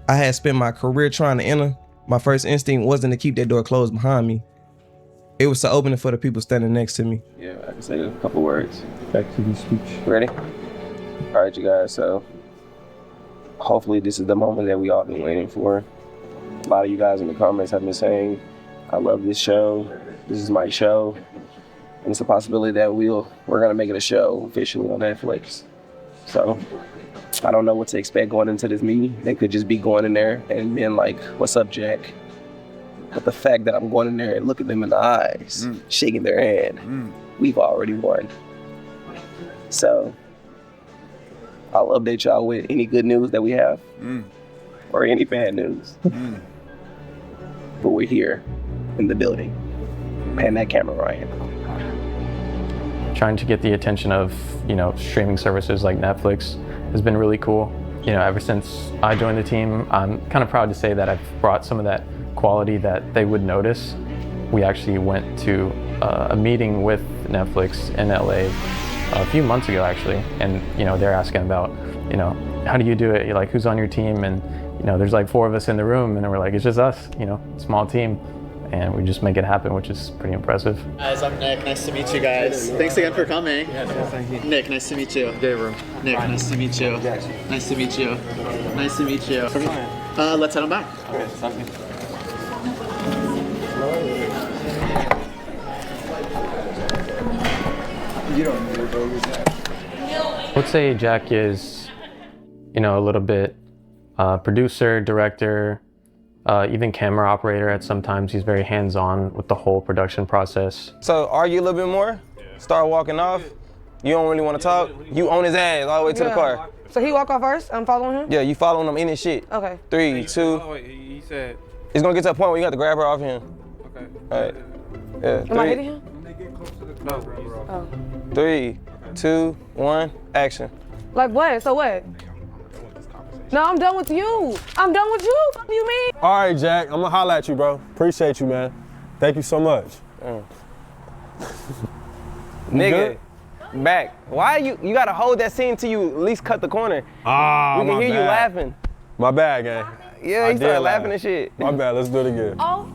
I had spent my career trying to enter, my first instinct wasn't to keep that door closed behind me. It was to open it for the people standing next to me. Yeah, I can say a couple words. JackTV speech. Ready? All right, you guys, so hopefully this is the moment that we all been waiting for. A lot of you guys in the comments have been saying, I love this show, this is my show. And it's a possibility that we're gonna make it a show officially on Netflix. So I don't know what to expect going into this meeting. They could just be going in there and being like, what's up, Jack? But the fact that I'm going in there and looking them in the eyes, shaking their hand, we've already won. So I'll update y'all with any good news that we have or any bad news. But we're here in the building. Pan that camera, Ryan. Trying to get the attention of, streaming services like Netflix has been really cool. Ever since I joined the team, I'm kind of proud to say that I've brought some of that quality that they would notice. We actually went to a meeting with Netflix in LA a few months ago actually, and they're asking about, how do you do it? Like, who's on your team? And there's like 4 of us in the room, and we're like, it's just us, small team. And we just make it happen, which is pretty impressive. Guys, I'm Nick. Nice to meet you guys. Thanks again for coming. Yeah, no, thank you. Nick, nice to meet you. Gabriel. Nick, nice to meet you. Nice to meet you. Nice to meet you. Let's head on back. Okay, sounds good. You don't need to go with that. I would say Jack is, a little bit producer, director, even camera operator at sometimes. He's very hands-on with the whole production process. So argue a little bit more, start walking off. You don't really want to talk, you own his ass all the way to the car. So he walk off first, I'm following him? Yeah, you following him in his shit. Okay. 3, 2. Oh, wait, he said. It's gonna get to a point where you have to grab her off him. Okay. All right. Yeah. Am I hitting him? No. Oh. 3, 2, 1, action. Like what? So what? No, I'm done with you. I'm done with you. What do you mean? All right, Jack, I'm gonna holler at you, bro. Appreciate you, man. Thank you so much. Nigga, back. Why you gotta hold that scene till you at least cut the corner? Ah, we can hear you laughing. My bad, gang. Yeah, he started laughing and shit. My bad, let's do it again. Oh.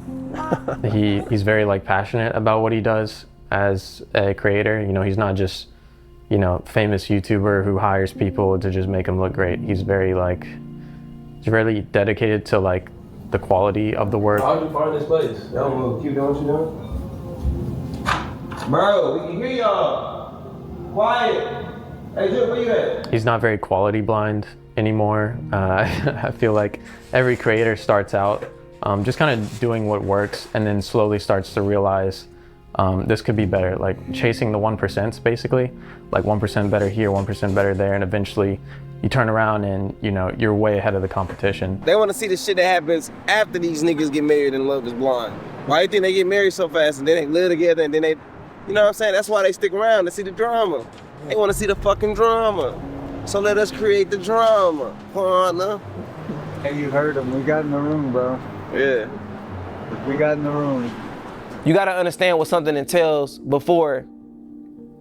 He's very passionate about what he does as a creator. He's not just, famous YouTuber who hires people to just make him look great. He's very really dedicated to the quality of the work. How'd you find this place? Y'all move. Keep doing what you're doing. Bro, we can hear y'all. Quiet. Hey, Jim, where you at? He's not very quality blind anymore. I feel like every creator starts out just kind of doing what works and then slowly starts to realize this could be better, chasing the 1% basically, 1% better here, 1% better there, and eventually you turn around and you're way ahead of the competition. They want to see the shit that happens after these niggas get married and Love is Blind. Why do you think they get married so fast and then they live together and then they, you know what I'm saying? That's why they stick around, to see the drama. They want to see the fucking drama. So let us create the drama, partner. Hey, you heard him. We got in the room, bro. Yeah. We got in the room. You gotta understand what something entails before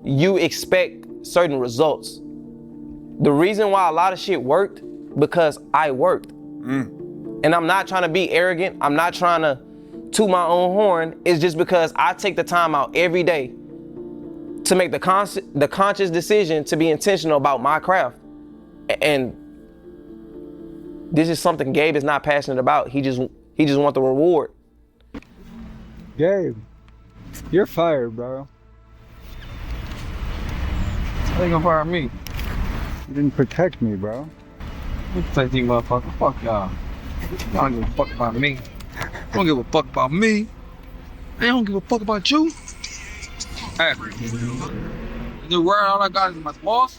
you expect certain results. The reason why a lot of shit worked, because I worked. And I'm not trying to be arrogant. I'm not trying to toot my own horn. It's just because I take the time out every day to make the conscious decision to be intentional about my craft. And this is something Gabe is not passionate about. He just wants the reward. Gabe, you're fired, bro. How you gonna fire me? You didn't protect me, bro. You protect you, motherfucker. Fuck y'all. Y'all don't give a fuck about me. I don't give a fuck about me. I don't give a fuck about you. Hey, the word all I got is my boss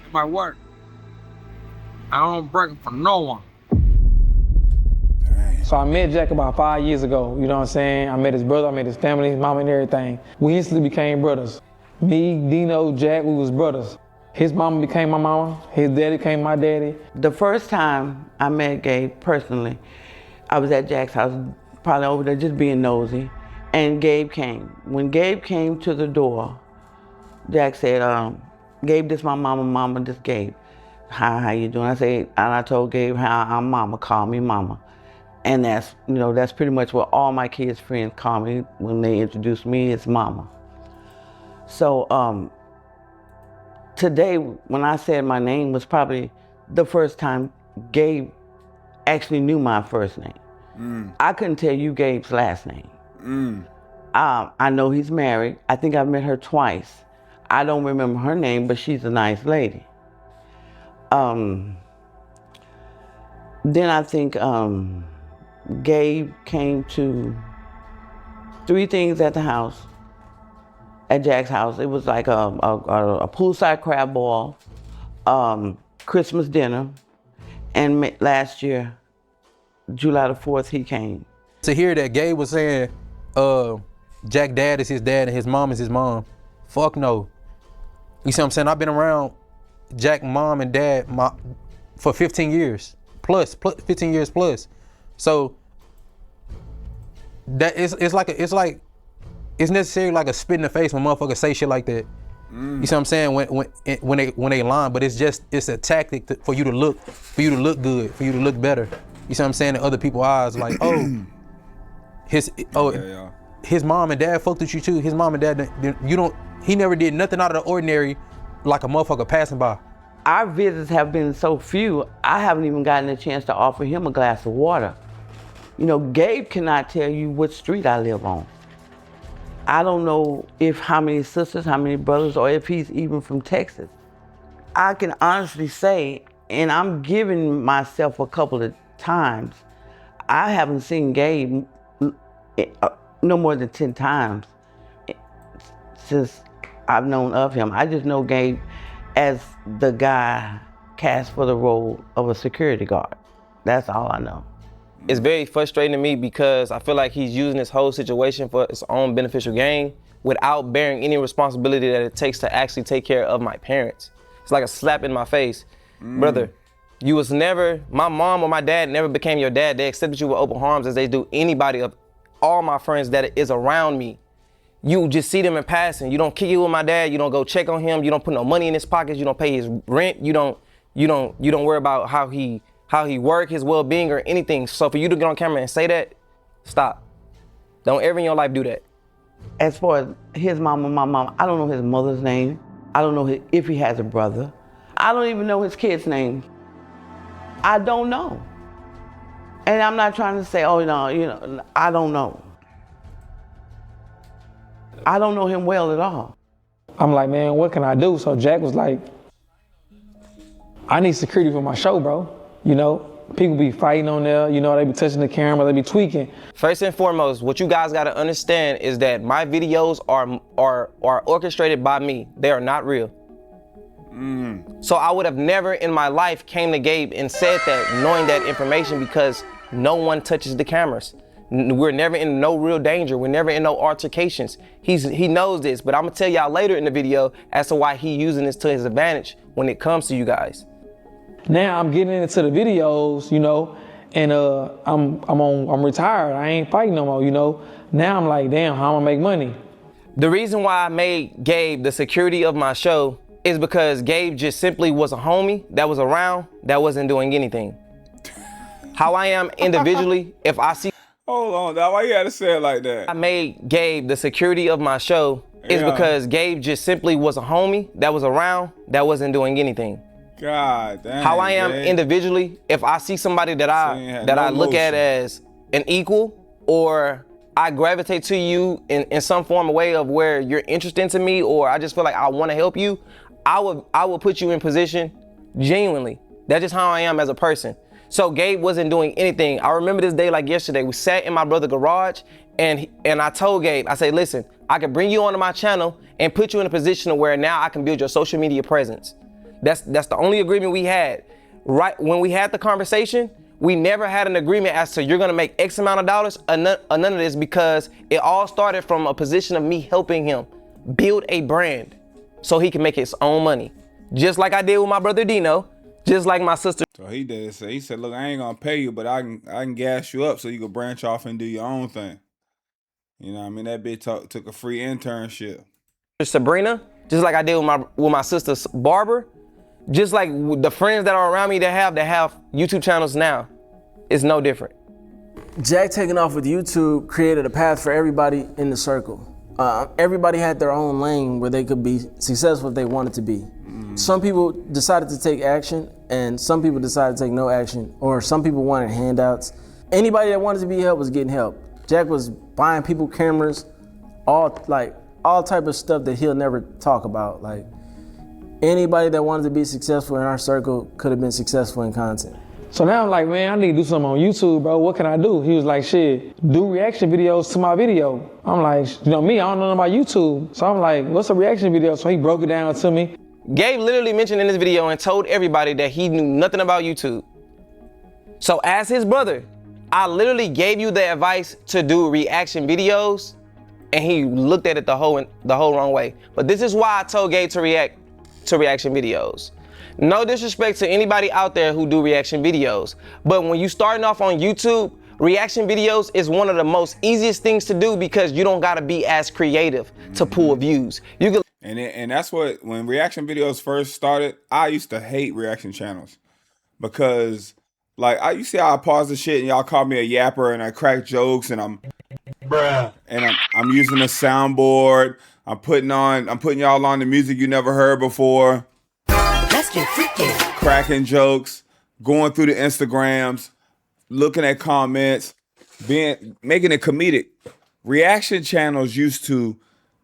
and my work. I don't break it for no one. So I met Jack about 5 years ago, you know what I'm saying? I met his brother, I met his family, his mama and everything. We instantly became brothers. Me, Dino, Jack, we was brothers. His mama became my mama, his daddy became my daddy. The first time I met Gabe personally, I was at Jack's house, probably over there just being nosy, and Gabe came. When Gabe came to the door, Jack said, Gabe, this my mama, mama, this Gabe. How you doing? And I told Gabe how I'm mama, call me mama. And that's, you know, that's pretty much what all my kids' friends call me when they introduce me as mama. So today, when I said my name was probably the first time Gabe actually knew my first name. I couldn't tell you Gabe's last name. I know he's married. I think I've met her twice. I don't remember her name, but she's a nice lady. Then I think Gabe came to 3 things at the house, at Jack's house. It was like a poolside crab ball, Christmas dinner, and last year, July the 4th, he came. To hear that Gabe was saying, Jack dad is his dad and his mom is his mom. Fuck no. You see what I'm saying? I've been around Jack mom and dad for 15 years plus 15 years plus. So that it's necessarily like a spit in the face when motherfuckers say shit like that. You see what I'm saying? When they lying, but it's a tactic for you to look good, for you to look better. You see what I'm saying? In other people's eyes, like, his mom and dad fucked with you too. His mom and dad, he never did nothing out of the ordinary like a motherfucker passing by. Our visits have been so few, I haven't even gotten a chance to offer him a glass of water. You know, Gabe cannot tell you what street I live on. I don't know how many sisters, how many brothers, or if he's even from Texas. I can honestly say, and I'm giving myself a couple of times, I haven't seen Gabe no more than 10 times since I've known of him. I just know Gabe as the guy cast for the role of a security guard. That's all I know. It's very frustrating to me because I feel like he's using this whole situation for his own beneficial gain without bearing any responsibility that it takes to actually take care of my parents. It's like a slap in my face. Brother, you was never, my mom or my dad never became your dad. They accepted you with open arms as they do anybody of all my friends that is around me. You just see them in passing. You don't kick it with my dad. You don't go check on him. You don't put no money in his pockets. You don't pay his rent. You don't worry about how he work, his well-being or anything. So for you to get on camera and say that, stop. Don't ever in your life do that. As far as his mama, my mom, I don't know his mother's name. I don't know if he has a brother. I don't even know his kid's name. I don't know. And I'm not trying to say, oh no, you know, I don't know. I don't know him well at all. I'm like, man, what can I do? So Jack was like, I need security for my show, bro. You know, people be fighting on there, you know, they be touching the camera, they be tweaking. First and foremost, what you guys gotta understand is that my videos are orchestrated by me. They are not real. So I would have never in my life came to Gabe and said that knowing that information because no one touches the cameras. We're never in no real danger. We're never in no altercations. He knows this, but I'm gonna tell y'all later in the video as to why he using this to his advantage when it comes to you guys. Now I'm getting into the videos, you know, and I'm retired. I ain't fighting no more, you know. Now I'm like, damn, how am I make money? The reason why I made Gabe the security of my show is because Gabe just simply was a homie that was around that wasn't doing anything. How I am individually, if I see. Hold on, dog. Why you had to say it like that? I made Gabe the security of my show is because Gabe just simply was a homie that was around that wasn't doing anything. God damn. How I am individually, if I see somebody that I look at as an equal, or I gravitate to you in some form of way of where you're interested to me, or I just feel like I want to help you, I will put you in position genuinely. That's just how I am as a person. So Gabe wasn't doing anything. I remember this day like yesterday. We sat in my brother's garage and I told Gabe, I said, listen, I can bring you onto my channel and put you in a position where now I can build your social media presence. That's the only agreement we had. Right when we had the conversation, we never had an agreement as to you're gonna make X amount of dollars or none of this, because it all started from a position of me helping him build a brand so he can make his own money. Just like I did with my brother Dino, just like my sister. So he did. So he said, look, I ain't gonna pay you, but I can gas you up so you can branch off and do your own thing. You know what I mean? That bitch took a free internship. Sabrina just like I did with my sister's barber, just like the friends that are around me that have YouTube channels now, it's no different. Jack taking off with YouTube created a path for everybody in the circle. Everybody had their own lane where they could be successful if they wanted to be. Some people decided to take action, and some people decided to take no action, or some people wanted handouts. Anybody that wanted to be helped was getting help. Jack was buying people cameras, all type of stuff that he'll never talk about. Like, anybody that wanted to be successful in our circle could have been successful in content. So now I'm like, man, I need to do something on YouTube, bro. What can I do? He was like, shit, do reaction videos to my video. I'm like, you know me, I don't know about YouTube. So I'm like, what's a reaction video? So he broke it down to me. Gabe literally mentioned in this video and told everybody that he knew nothing about YouTube. So as his brother, I literally gave you the advice to do reaction videos, and he looked at it the whole wrong way. But this is why I told Gabe to react to reaction videos. No disrespect to anybody out there who do reaction videos, but when you starting off on YouTube, reaction videos is one of the most easiest things to do because you don't gotta be as creative to pull views. You can. And that's what, when reaction videos first started, I used to hate reaction channels because, like, you see how I pause the shit and y'all call me a yapper and I crack jokes and I'm using a soundboard. I'm putting y'all on the music you never heard before. Let's get freaky. Cracking jokes, going through the Instagrams, looking at comments, making it comedic. Reaction channels used to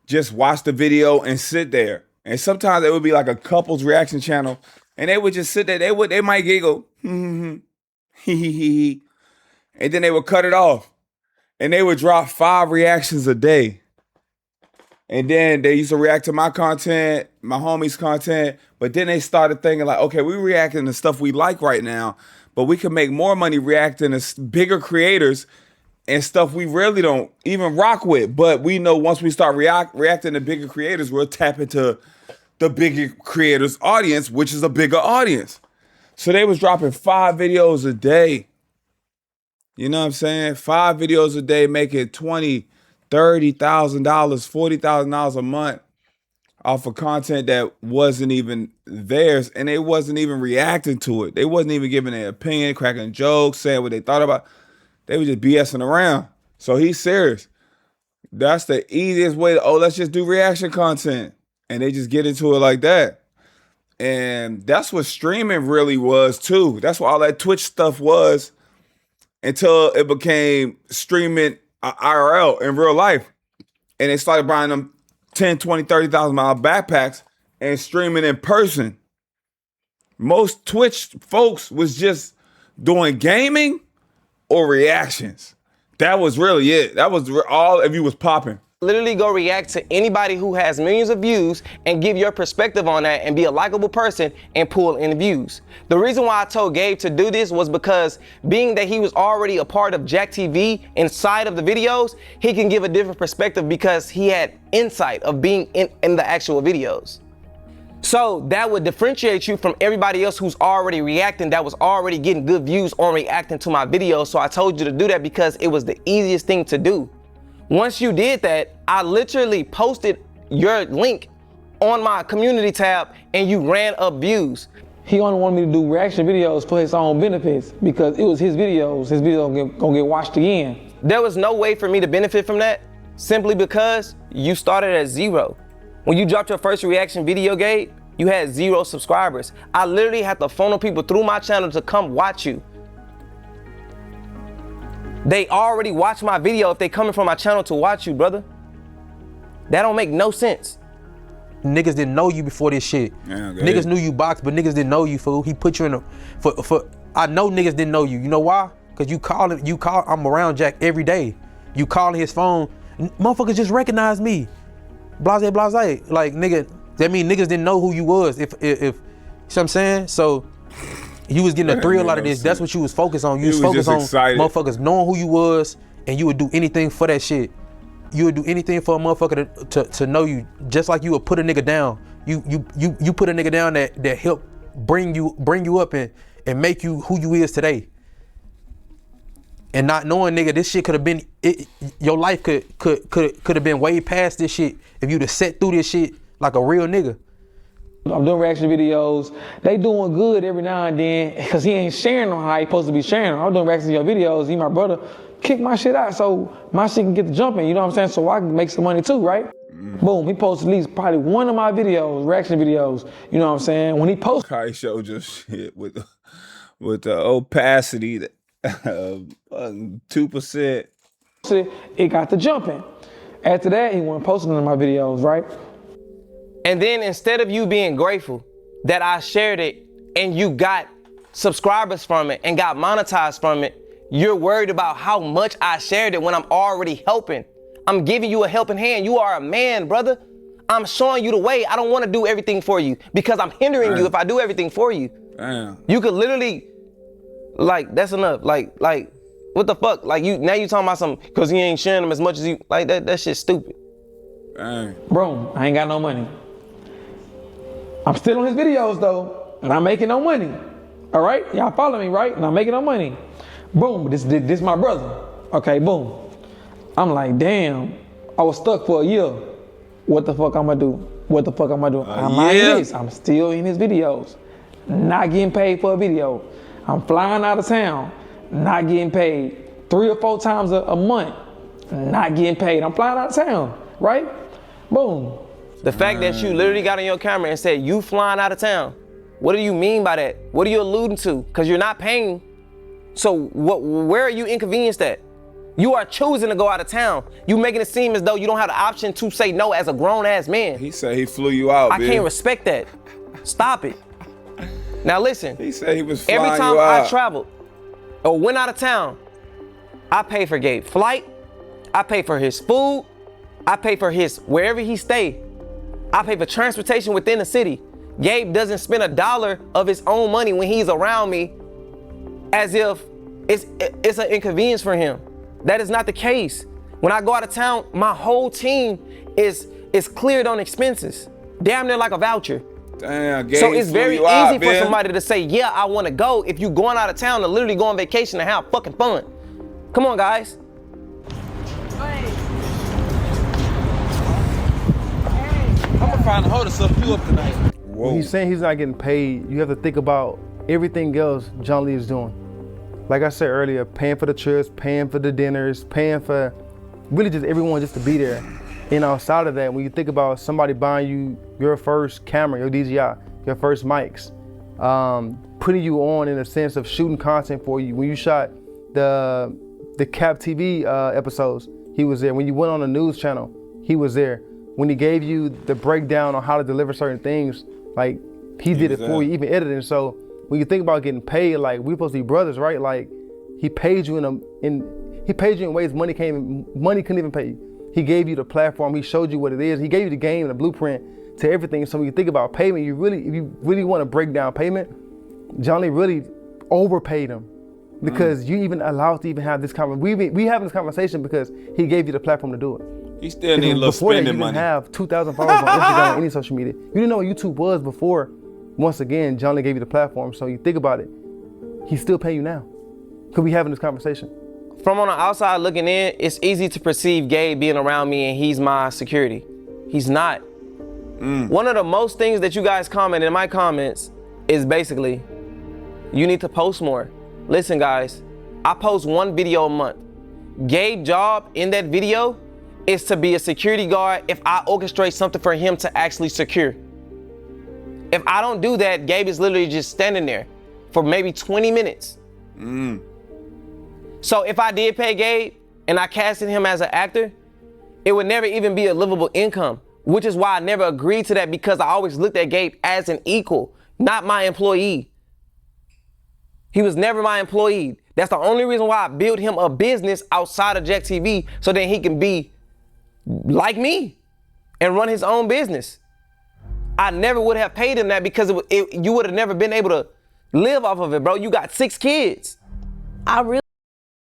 just watch the video and sit there. And sometimes it would be like a couple's reaction channel, and they would just sit there. They might giggle, and then they would cut it off. And they would drop 5 reactions a day. And then they used to react to my content, my homies' content, but then they started thinking like, okay, we're reacting to stuff we like right now, but we can make more money reacting to bigger creators and stuff we really don't even rock with. But we know once we start reacting to bigger creators, we'll tap into the bigger creators' audience, which is a bigger audience. So they was dropping 5 videos a day. You know what I'm saying? 5 videos a day, making $20,000, $30,000, $40,000 a month off of content that wasn't even theirs, and they wasn't even reacting to it. They wasn't even giving their opinion, cracking jokes, saying what they thought about. They were just BSing around. So he's serious. That's the easiest way to, let's just do reaction content. And they just get into it like that. And that's what streaming really was too. That's what all that Twitch stuff was until it became streaming IRL in real life. And they started buying them $10, $20, $30,000 backpacks and streaming in person. Most Twitch folks was just doing gaming or reactions. That was really it. That was all if you was popping. Literally go react to anybody who has millions of views and give your perspective on that and be a likable person and pull in views. The reason why I told Gabe to do this was because being that he was already a part of JackTV inside of the videos, he can give a different perspective because he had insight of being in the actual videos. So that would differentiate you from everybody else who's already reacting, that was already getting good views on reacting to my videos. So I told you to do that because it was the easiest thing to do. Once you did that, I literally posted your link on my community tab and you ran up views. He only wanted me to do reaction videos for his own benefits because it was his videos. His videos gonna get watched again. There was no way for me to benefit from that simply because you started at 0. When you dropped your first reaction video, Gabe, you had 0 subscribers. I literally had to funnel people through my channel to come watch you. They already watch my video if they coming from my channel to watch you, brother. That don't make no sense. Niggas didn't know you before this shit. Yeah, niggas knew you boxed, but niggas didn't know you, fool. He put you in I know niggas didn't know you. You know why? Cause I'm around Jack every day. You calling his phone, motherfuckers just recognize me. Blase, blase. Like, nigga, that mean niggas didn't know who you was. If you know what I'm saying? So you was getting a thrill out of this. That's what you was focused on. You was focused on motherfuckers knowing who you was, and you would do anything for that shit. You would do anything for a motherfucker to know you, just like you would put a nigga down. You put a nigga down that helped bring you up and make you who you is today. And not knowing, nigga, this shit could have been your life could have been way past this shit if you'd have sat through this shit like a real nigga. I'm doing reaction videos. They doing good every now and then because he ain't sharing them how he supposed to be sharing them. I'm doing reaction to your videos. He my brother. Kick my shit out so my shit can get the jumping. You know what I'm saying? So I can make some money too, right? Boom. He posted at least probably one of my videos, reaction videos. You know what I'm saying? When he posted, Kai showed your shit with the opacity of 2%. It got the jumping. After that, he wasn't posting in my videos, right? And then instead of you being grateful that I shared it and you got subscribers from it and got monetized from it, you're worried about how much I shared it when I'm already helping. I'm giving you a helping hand. You are a man, brother. I'm showing you the way. I don't want to do everything for you because I'm hindering you if I do everything for you. Damn. You could literally, like, that's enough. Like, what the fuck? Like, now you talking about something because you ain't sharing them as much as you, like, that shit's stupid. Dang. Bro, I ain't got no money. I'm still on his videos though, and I'm making no money. All right, y'all follow me, right? And I'm making no money. Boom, this my brother. Okay, boom. I'm like, damn, I was stuck for a year. What the fuck I'm gonna do? What the fuck I'm gonna do? I'm like this, I'm still in his videos. Not getting paid for a video. I'm flying out of town, not getting paid. 3 or 4 times a month, not getting paid. I'm flying out of town, right? Boom. The fact that you literally got on your camera and said you flying out of town, what do you mean by that? What are you alluding to? Because you're not paying. So where are you inconvenienced at? You are choosing to go out of town. You making it seem as though you don't have the option to say no as a grown ass man. He said he flew you out, I can't respect that. Stop it. Now listen. He said he was flying every time you out. I traveled or went out of town, I pay for Gabe flight, I pay for his food, I pay for his wherever he stayed. I pay for transportation within the city. Gabe doesn't spend $1 of his own money when he's around me as if it's an inconvenience for him. That is not the case. When I go out of town, my whole team is cleared on expenses. Damn near like a voucher. Damn, Gabe so it's very flew you out, easy for man. somebody to say, yeah, I want to go if you going out of town to literally go on vacation and have fucking fun. Come on, guys. I'm gonna find a hoe to suck you up tonight. When he's saying he's not getting paid, you have to think about everything else John Lee is doing. Like I said earlier, paying for the trips, paying for the dinners, paying for really just everyone just to be there. And outside of that, when you think about somebody buying you your first camera, your DJI, your first mics, putting you on in a sense of shooting content for you. When you shot the GabeTV episodes, he was there. When you went on a news channel, he was there. When he gave you the breakdown on how to deliver certain things, like he did it for you, even editing. So when you think about getting paid, like we're supposed to be brothers, right? Like he paid you in ways money couldn't even pay you. He gave you the platform. He showed you what it is. He gave you the game and the blueprint to everything. So when you think about payment, if you really want to break down payment, Johnny really overpaid him because you even allowed to even have this conversation. We having this conversation because he gave you the platform to do it. He still need a little before that, spending you money. didn't have 2,000 followers on Instagram or any social media. You didn't know what YouTube was before. Once again, Johnny gave you the platform. So you think about it, he's still paying you now. Could we having this conversation? From on the outside looking in, it's easy to perceive Gabe being around me and he's my security. He's not. One of the most things that you guys comment in my comments is basically, you need to post more. Listen guys, I post 1 video a month. Gabe's job in that video is to be a security guard if I orchestrate something for him to actually secure. If I don't do that, Gabe is literally just standing there for maybe 20 minutes. So if I did pay Gabe and I casted him as an actor, it would never even be a livable income, which is why I never agreed to that because I always looked at Gabe as an equal, not my employee. He was never my employee. That's the only reason why I built him a business outside of JackTV so that he can be like me and run his own business. I never would have paid him that because you would have never been able to live off of it, bro. You got 6 kids.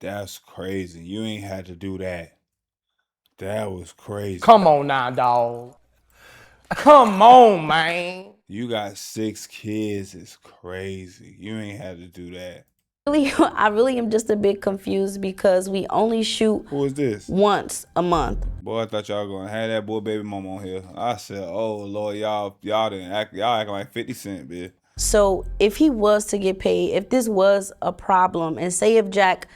That's crazy. You ain't had to do that. That was crazy. Come on now, dog. Come on, man. You got 6 kids. It's crazy. You ain't had to do that. I really am just a bit confused because we only shoot Who is this? once a month. Boy, I thought y'all gonna have that boy baby mama on here. I said, oh Lord, y'all didn't act, y'all acting like 50 Cent, bitch. So if he was to get paid, if this was a problem, and say if Jack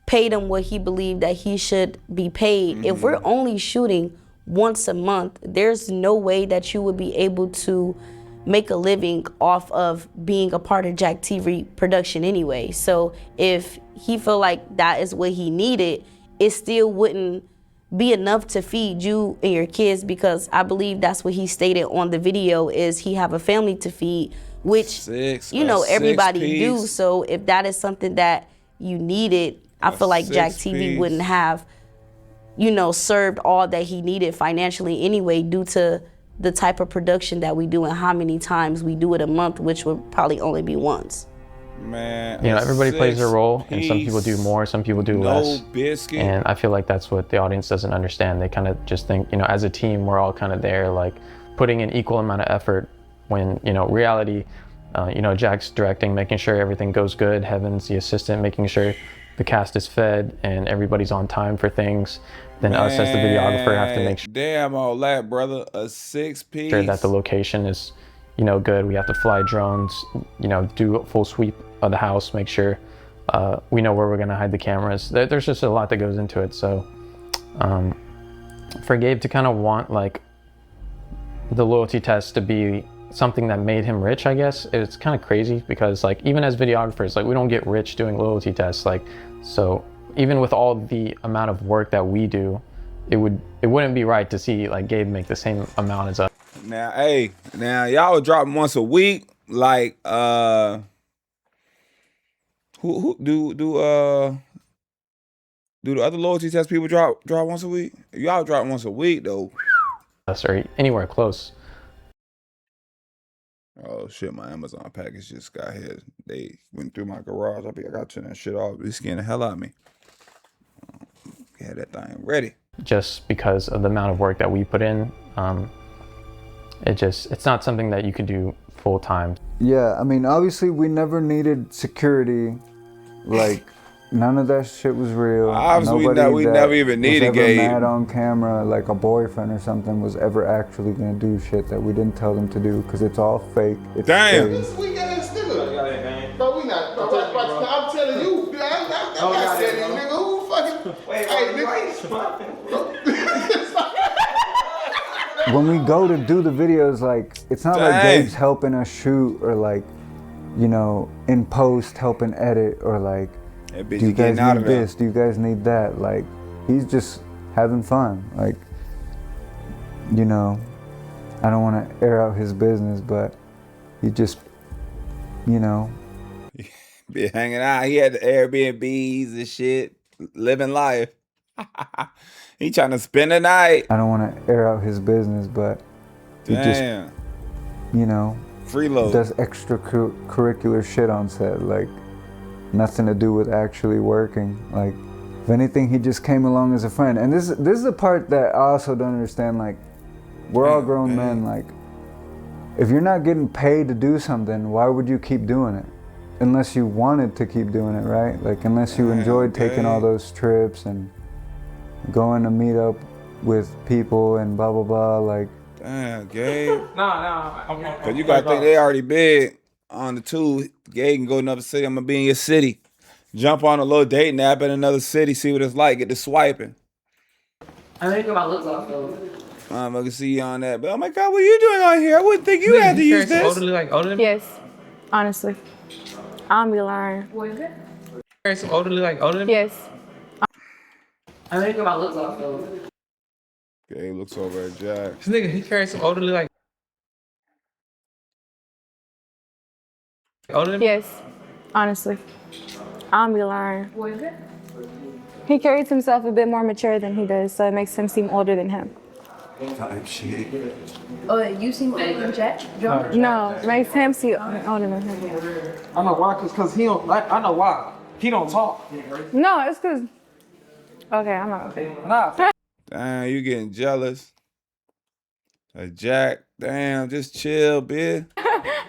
paid him what he believed that he should be paid, if we're only shooting once a month, there's no way that you would be able to make a living off of being a part of JackTV production anyway. So if he felt like that is what he needed, it still wouldn't be enough to feed you and your kids, because I believe that's what he stated on the video, is he have a family to feed, which you know everybody do. So if that is something that you needed, I feel like JackTV wouldn't have, you know, served all that he needed financially anyway, due to the type of production that we do and how many times we do it a month, which would probably only be once. Man, you know, everybody plays their role, and some people do more, some people do less. Biscuit. And I feel like that's what the audience doesn't understand. They kind of just think, you know, as a team, we're all kind of there, like putting an equal amount of effort. When, you know, reality, you know, Jack's directing, making sure everything goes good. Heaven's the assistant, making sure the cast is fed and everybody's on time for things. Then us as the videographer have to make sure. Damn all that, brother. A 6-piece. Sure that the location is, you know, good. We have to fly drones, you know, do a full sweep of the house, make sure we know where we're gonna hide the cameras. There's just a lot that goes into it. So for Gabe to kind of want like the loyalty test to be something that made him rich, I guess, it's kind of crazy, because like even as videographers, like we don't get rich doing loyalty tests. Like, so even with all the amount of work that we do, it wouldn't be right to see like Gabe make the same amount as us. Now, hey, now y'all would drop once a week, like who do the other loyalty test people drop once a week? Y'all drop once a week though. Or anywhere close. Oh shit, my Amazon package just got here. They went through my garage. I got to turn that shit off. They scaring the hell out of me. Had that thing ready. Just because of the amount of work that we put in, it's not something that you could do full time. Yeah, I mean, obviously we never needed security. Like, none of that shit was real. Obviously, we never even needed Gabe. Gabe. Mad on camera, like a boyfriend or something, was ever actually gonna do shit that we didn't tell them to do, because it's all fake. It's damn. Staged. We got it still. Bro, we not. I'm telling you, I'm not saying it, nigga. Who fucking? When we go to do the videos, like, it's not like Gabe's helping us shoot, or like, you know, in post helping edit, or like, do you guys need this? Do you guys need that? Like, he's just having fun. Like, you know, I don't want to air out his business, but he just, you know. Be hanging out. He had the Airbnbs and shit, living life. He trying to spend the night. I don't want to air out his business, but he just, you know, freeload. Does extracurricular shit on set, like nothing to do with actually working. Like, if anything, he just came along as a friend. And this is the part that I also don't understand. Like, we're all grown men. Like, if you're not getting paid to do something, why would you keep doing it? Unless you wanted to keep doing it, right? Like, unless you enjoyed taking all those trips and going to meet up with people and blah, blah, blah. Like, damn, Gabe. Nah. Cause you gotta think they already big on the two. Gabe can go to another city. I'm gonna be in your city. Jump on a little dating app in another city, see what it's like, get to swiping. I think about looks off though. I'm gonna see you on that. But oh my God, what are you doing on here? I wouldn't think you had to use this. Older than me? Yes, honestly. I'm be lying. What is it? Older than me? Yes. I think about looks off though. Gabe looks over at Jack. This nigga, he carries some older than me? Yes, honestly. I'm be lying. What is it? He carries himself a bit more mature than he does, so it makes him seem older than him. Type shit. Oh, you seem older than Jack? No, it makes him seem older than him. I know why, cause he don't. I know why. He don't talk. No, it's because. Okay, I'm not okay. Nah. Damn, you getting jealous? Jack, damn, just chill, bitch.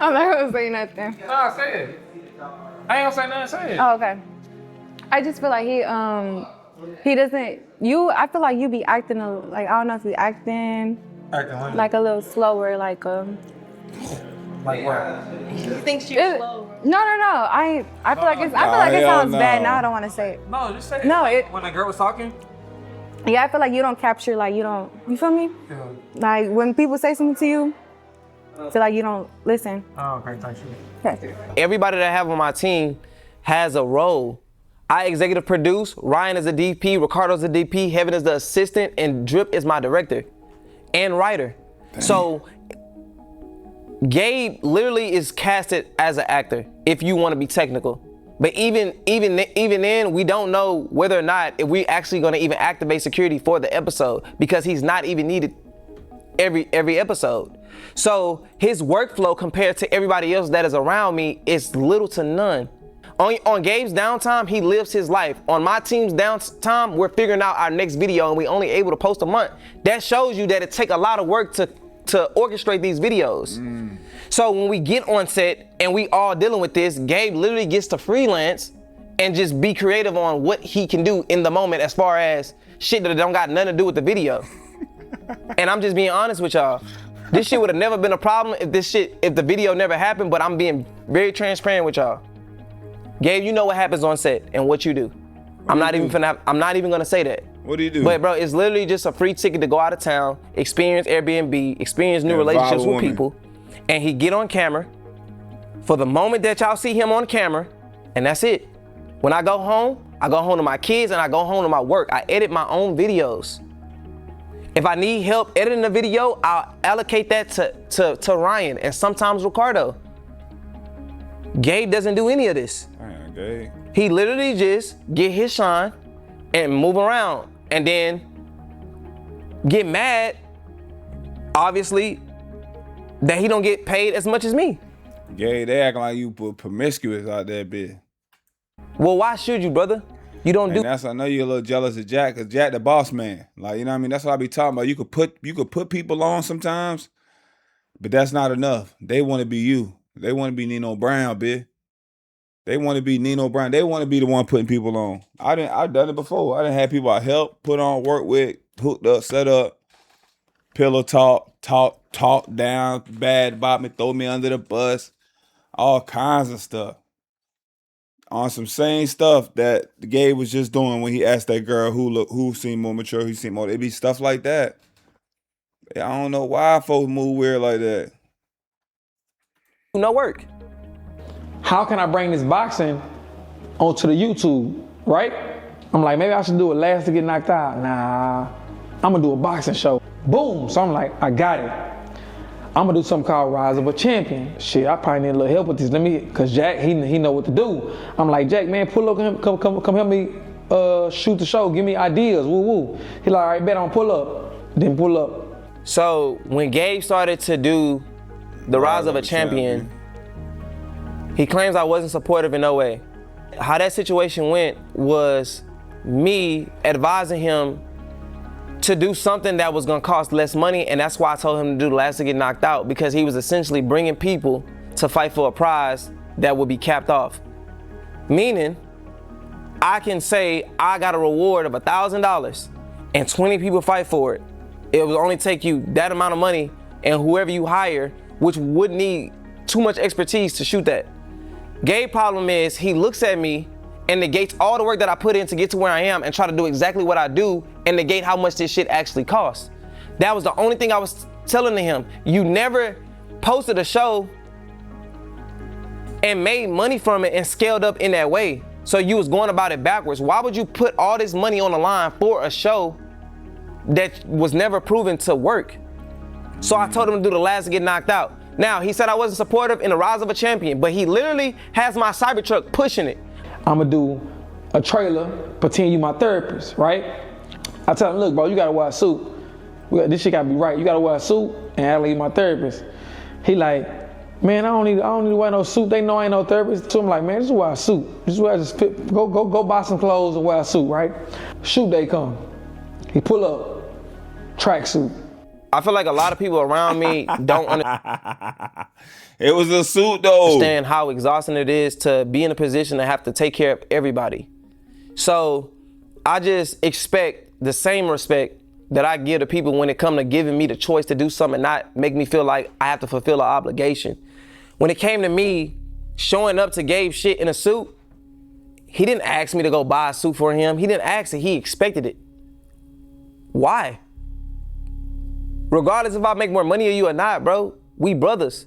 I'm not gonna say nothing. Nah, say it. I ain't gonna say nothing, say it. Oh, okay. I just feel like he doesn't, I feel like you be acting, like, I don't know if you acting like a little slower, like Like what? He thinks you're slow. No. I feel like it sounds bad. Now I don't want to say it. No, just say it. No, when a girl was talking? Yeah, I feel like you don't capture, like, you feel me? Yeah. Like, when people say something to you, I feel like you don't listen. Oh, okay, thank you. Okay. Everybody that I have on my team has a role. I executive produce, Ryan is a DP, Ricardo's a DP, Heaven is the assistant, and Drip is my director and writer. Dang. So Gabe literally is casted as an actor if you want to be technical. But even then, we don't know whether or not if we actually going to even activate security for the episode because he's not even needed every episode. So his workflow compared to everybody else that is around me is little to none. On Gabe's downtime, he lives his life. On my team's downtime, we're figuring out our next video and we only able to post a month. That shows you that it take a lot of work to orchestrate these videos. So when we get on set and we all dealing with this, Gabe literally gets to freelance and just be creative on what he can do in the moment as far as shit that don't got nothing to do with the video. And I'm just being honest with y'all. This shit would have never been a problem if the video never happened, but I'm being very transparent with y'all. Gabe, you know what happens on set and what you do. I'm not even gonna say that. What do you do? But bro, it's literally just a free ticket to go out of town, experience Airbnb, experience new relationships with people, and he get on camera for the moment that y'all see him on camera, and that's it. When I go home to my kids and I go home to my work. I edit my own videos. If I need help editing a video, I'll allocate that to Ryan and sometimes Ricardo. Gabe doesn't do any of this. Gabe. He literally just get his shine and move around and then get mad, obviously, that he don't get paid as much as me. Gabe, they acting like you promiscuous out there, bitch. Well, why should you, brother? You don't do. I know you're a little jealous of Jack, cause Jack the boss man. Like, you know what I mean? That's what I be talking about. You could put people on sometimes, but that's not enough. They want to be you. They want to be Nino Brown, bitch. They want to be Nino Brown. They want to be the one putting people on. I've done it before. I done had people I help, put on, work with, hooked up, set up, pillow talk down, bad about me, throw me under the bus, all kinds of stuff. On some same stuff that Gabe was just doing when he asked that girl who seemed more mature, who seemed more. It be stuff like that. I don't know why folks move weird like that. No work. How can I bring this boxing onto the YouTube, right? I'm like, maybe I should do it last to get knocked out. Nah, I'm gonna do a boxing show. Boom, so I'm like, I got it. I'm gonna do something called Rise of a Champion. Shit, I probably need a little help with this. Cause Jack, he know what to do. I'm like, Jack, man, pull up, come help me shoot the show. Give me ideas, woo woo. He like, all right, bet I'm pull up. Then pull up. So when Gabe started to do the Rise of a Champion, he claims I wasn't supportive in no way. How that situation went was me advising him to do something that was gonna cost less money, and that's why I told him to do the last to get knocked out, because he was essentially bringing people to fight for a prize that would be capped off. Meaning, I can say I got a reward of $1,000 and 20 people fight for it. It will only take you that amount of money and whoever you hire, which would need too much expertise to shoot that. Gabe's problem is he looks at me and negates all the work that I put in to get to where I am and try to do exactly what I do and negate how much this shit actually costs. That was the only thing I was telling to him. You never posted a show and made money from it and scaled up in that way. So you was going about it backwards. Why would you put all this money on the line for a show that was never proven to work? So I told him to do the last to get knocked out. Now, he said I wasn't supportive in the Rise of a Champion, but he literally has my Cybertruck pushing it. I'm gonna do a trailer, pretend you my therapist, right? I tell him, look, bro, you gotta wear a suit. This shit gotta be right. You gotta wear a suit and act like you my therapist. He like, man, I don't need to wear no suit. They know I ain't no therapist. So I'm like, man, just wear a suit. Just fit. Go buy some clothes and wear a suit, right? Shoot day come. He pull up, tracksuit. I feel like a lot of people around me don't understand. It was a suit though. Understand how exhausting it is to be in a position to have to take care of everybody. So I just expect the same respect that I give to people when it comes to giving me the choice to do something and not make me feel like I have to fulfill an obligation. When it came to me showing up to Gabe shit in a suit, he didn't ask me to go buy a suit for him. He didn't ask it, he expected it. Why? Regardless if I make more money than you or not, bro, we brothers.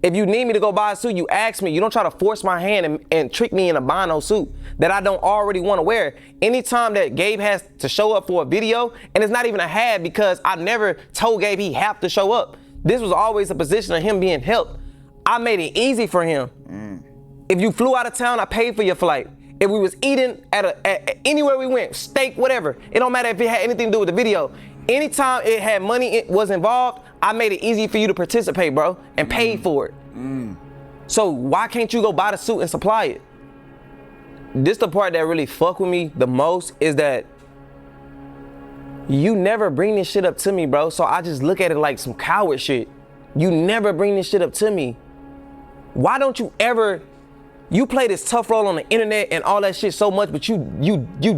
If you need me to go buy a suit, you ask me. You don't try to force my hand and trick me into buying no suit that I don't already want to wear. Anytime that Gabe has to show up for a video, and it's not even a had because I never told Gabe he have to show up. This was always a position of him being helped. I made it easy for him. If you flew out of town, I paid for your flight. If we was eating at anywhere we went, steak, whatever, it don't matter if it had anything to do with the video. Anytime it had money it was involved, I made it easy for you to participate, bro, and paid for it. So why can't you go buy the suit and supply it? This the part that really fuck with me the most is that you never bring this shit up to me, bro. So I just look at it like some coward shit. You never bring this shit up to me. Why don't you ever, you play this tough role on the internet and all that shit so much, but you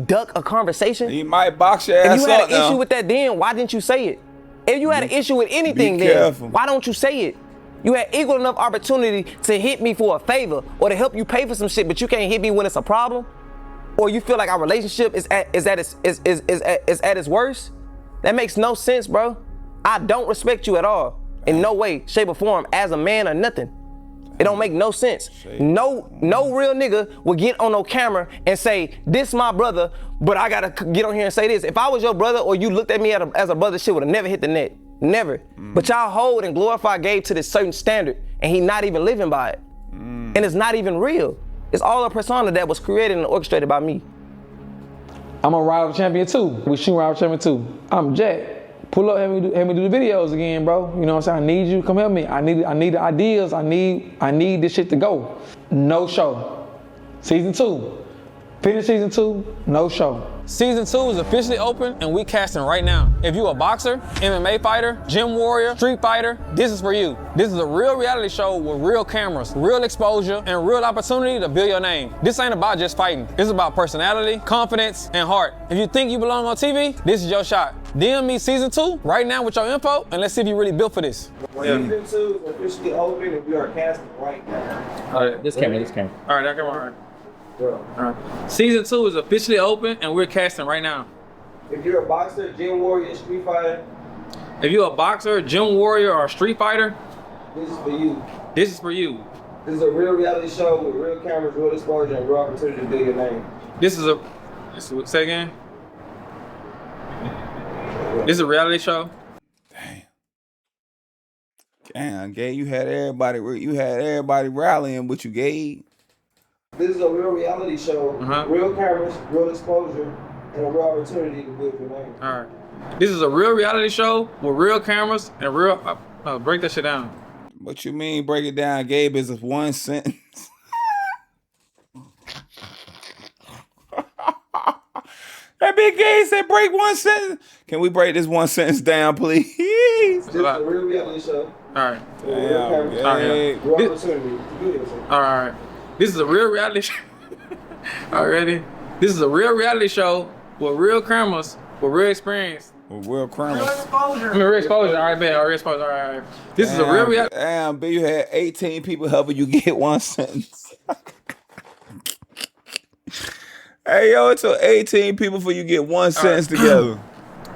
duck a conversation? He might box your ass up. If you had an issue with that then, why didn't you say it? If you had an issue with anything then, why don't you say it? You had equal enough opportunity to hit me for a favor or to help you pay for some shit, but you can't hit me when it's a problem? Or you feel like our relationship is at its worst? That makes no sense, bro. I don't respect you at all. In no way, shape, or form as a man or nothing. It don't make no sense. No real nigga would get on no camera and say, this my brother, but I gotta get on here and say this. If I was your brother or you looked at me as a brother, shit would have never hit the net. Never. But y'all hold and glorify Gabe to this certain standard and he not even living by it. And it's not even real. It's all a persona that was created and orchestrated by me. I'm a rival champion too. We shoot rival champion too. I'm Jack. Pull up, help me do the videos again, bro. You know what I'm saying? I need you to come help me. I need the ideas. I need this shit to go. No show. Season 2. Finish season 2, no show. Season 2 is officially open and we casting right now. If you a boxer, MMA fighter, gym warrior, street fighter, this is for you. This is a real reality show with real cameras, real exposure, and real opportunity to build your name. This ain't about just fighting. It's about personality, confidence, and heart. If you think you belong on TV, this is your shot. DM me season 2 right now with your info and let's see if you really built for this. Season 2 is officially open and we are casting right now. All right, this camera. All right, that camera, all right. Alright. Season 2 is officially open and we're casting right now. If you're a boxer, gym warrior, street fighter. If you're a boxer, gym warrior, or street fighter, this is for you. This is for you. This is a real reality show with real cameras, real exposure, and real opportunity to build your name. Say again? This is a reality show? Damn, Gabe, you had everybody rallying with you, Gabe. This is a real reality show, real cameras, real exposure, and a real opportunity to build your name. All right. This is a real reality show with real cameras and real, break that shit down. What you mean break it down? Gabe is one sentence. That big Gabe said break one sentence. Can we break this one sentence down, please? This is a real reality show. All right. Damn, real cameras, real opportunity to build yourself. All right. This is a real reality show. Already. This is a real reality show with real cameras, with real experience. With real cameras. Real exposure. Real exposure. All right, man. Real exposure. All right. This is a real reality. Damn, B, you had 18 people helping you get one sentence. Hey, yo, it took 18 people for you to get one sentence together.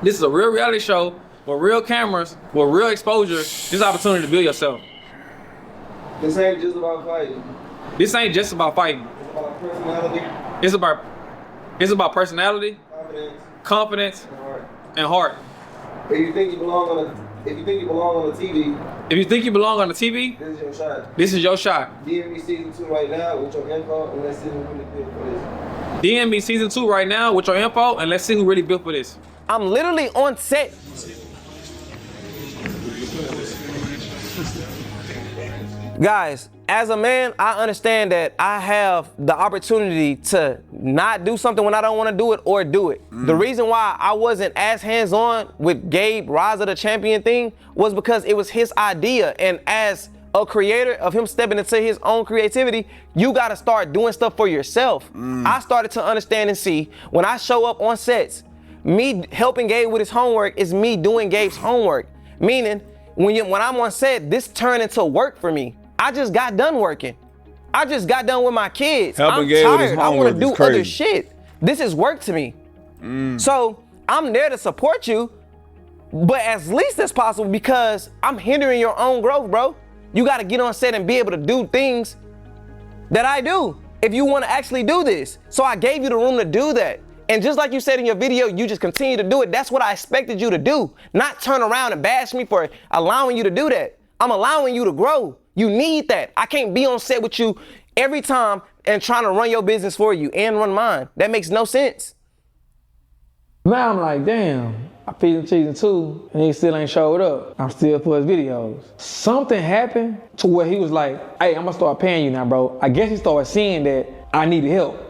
This is a real reality show with real cameras, with real exposure. This is an opportunity to build yourself. This ain't just about fighting. This ain't just about fighting. It's about personality. It's about personality, confidence, and heart. If you think you belong on the TV. If you think you belong on the TV, this is your shot. This is your shot. DM me season 2 right now with your info and let's see who really built for this. DM me season 2 right now with your info and let's see who really built for this. I'm literally on set. Guys, as a man, I understand that I have the opportunity to not do something when I don't want to do it or do it. The reason why I wasn't as hands-on with Gabe Rise of the Champion thing was because it was his idea. And as a creator of him stepping into his own creativity, you got to start doing stuff for yourself. I started to understand and see when I show up on sets, me helping Gabe with his homework is me doing Gabe's homework. Meaning, when I'm on set, this turned into work for me. I just got done working. I just got done with my kids. I'm tired. I want to do other shit. This is work to me. So I'm there to support you, but as least as possible because I'm hindering your own growth, bro. You got to get on set and be able to do things that I do if you want to actually do this. So I gave you the room to do that. And just like you said in your video, you just continue to do it. That's what I expected you to do. Not turn around and bash me for allowing you to do that. I'm allowing you to grow. You need that. I can't be on set with you every time and trying to run your business for you and run mine. That makes no sense. Now I'm like, damn, I feed him season 2 and he still ain't showed up. I'm still for his videos. Something happened to where he was like, hey, I'm gonna start paying you now, bro. I guess he started seeing that I needed help.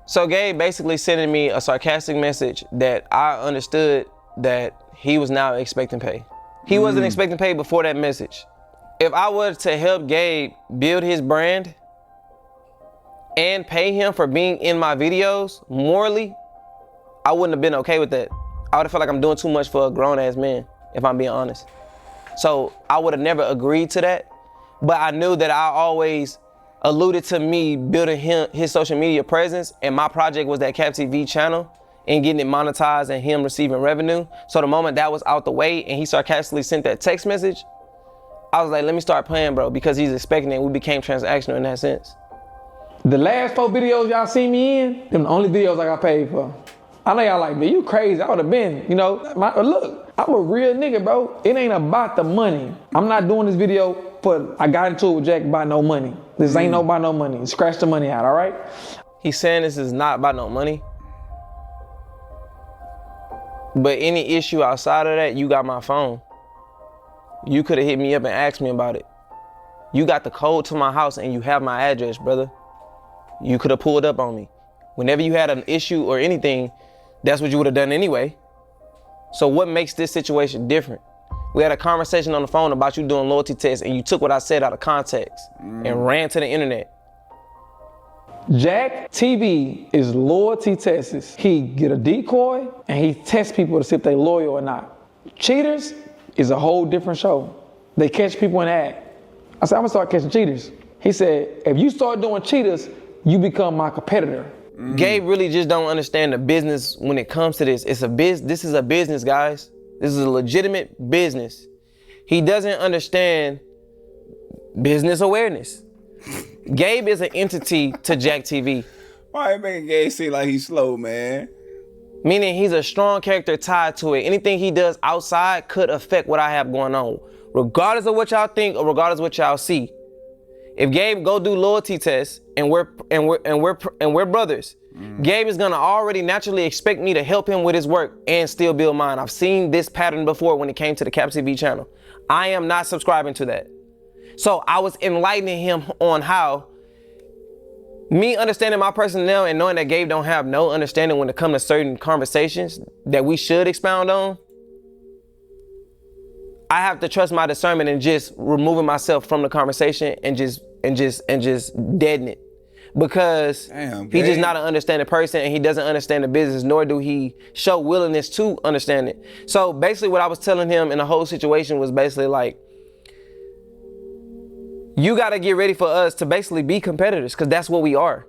So Gabe basically sending me a sarcastic message that I understood that he was now expecting pay. He wasn't expecting pay before that message. If I was to help Gabe build his brand and pay him for being in my videos morally, I wouldn't have been okay with that. I would have felt like I'm doing too much for a grown ass man, if I'm being honest. So I would have never agreed to that, but I knew that I always alluded to me building his social media presence, and my project was that JackTV channel and getting it monetized and him receiving revenue. So the moment that was out the way and he sarcastically sent that text message, I was like, let me start playing, bro, because he's expecting it. We became transactional in that sense. The last 4 videos y'all see me in, them the only videos I got paid for. I know y'all like, man, you crazy. I would have been, you know. Look, I'm a real nigga, bro. It ain't about the money. I'm not doing this video for, I got into it with Jack by no money. This ain't no about no money. Scratch the money out, all right? He's saying this is not about no money. But any issue outside of that, you got my phone. You could have hit me up and asked me about it. You got the code to my house and you have my address, brother. You could have pulled up on me. Whenever you had an issue or anything, that's what you would have done anyway. So what makes this situation different? We had a conversation on the phone about you doing loyalty tests and you took what I said out of context and ran to the internet. JackTV is loyalty tests. He get a decoy and he tests people to see if they loyal or not. Cheaters is a whole different show. They catch people in the act. I said, I'm gonna start catching cheaters. He said, if you start doing cheaters, you become my competitor. Gabe really just don't understand the business when it comes to this. This is a business, guys. This is a legitimate business. He doesn't understand business awareness. Gabe is an entity to JackTV. Why you making Gabe seem like he's slow, man? Meaning he's a strong character tied to it. Anything he does outside could affect what I have going on, regardless of what y'all think or regardless of what y'all see. If Gabe go do loyalty tests and we're brothers, Gabe is gonna already naturally expect me to help him with his work and still build mine. I've seen this pattern before when it came to the JackTV channel. I am not subscribing to that. So I was enlightening him on how me understanding my personnel and knowing that Gabe don't have no understanding when it comes to certain conversations that we should expound on. I have to trust my discernment and just removing myself from the conversation and just deaden it. Because he's just not an understanding person and he doesn't understand the business, nor do he show willingness to understand it. So basically what I was telling him in the whole situation was basically like, you gotta get ready for us to basically be competitors, because that's what we are.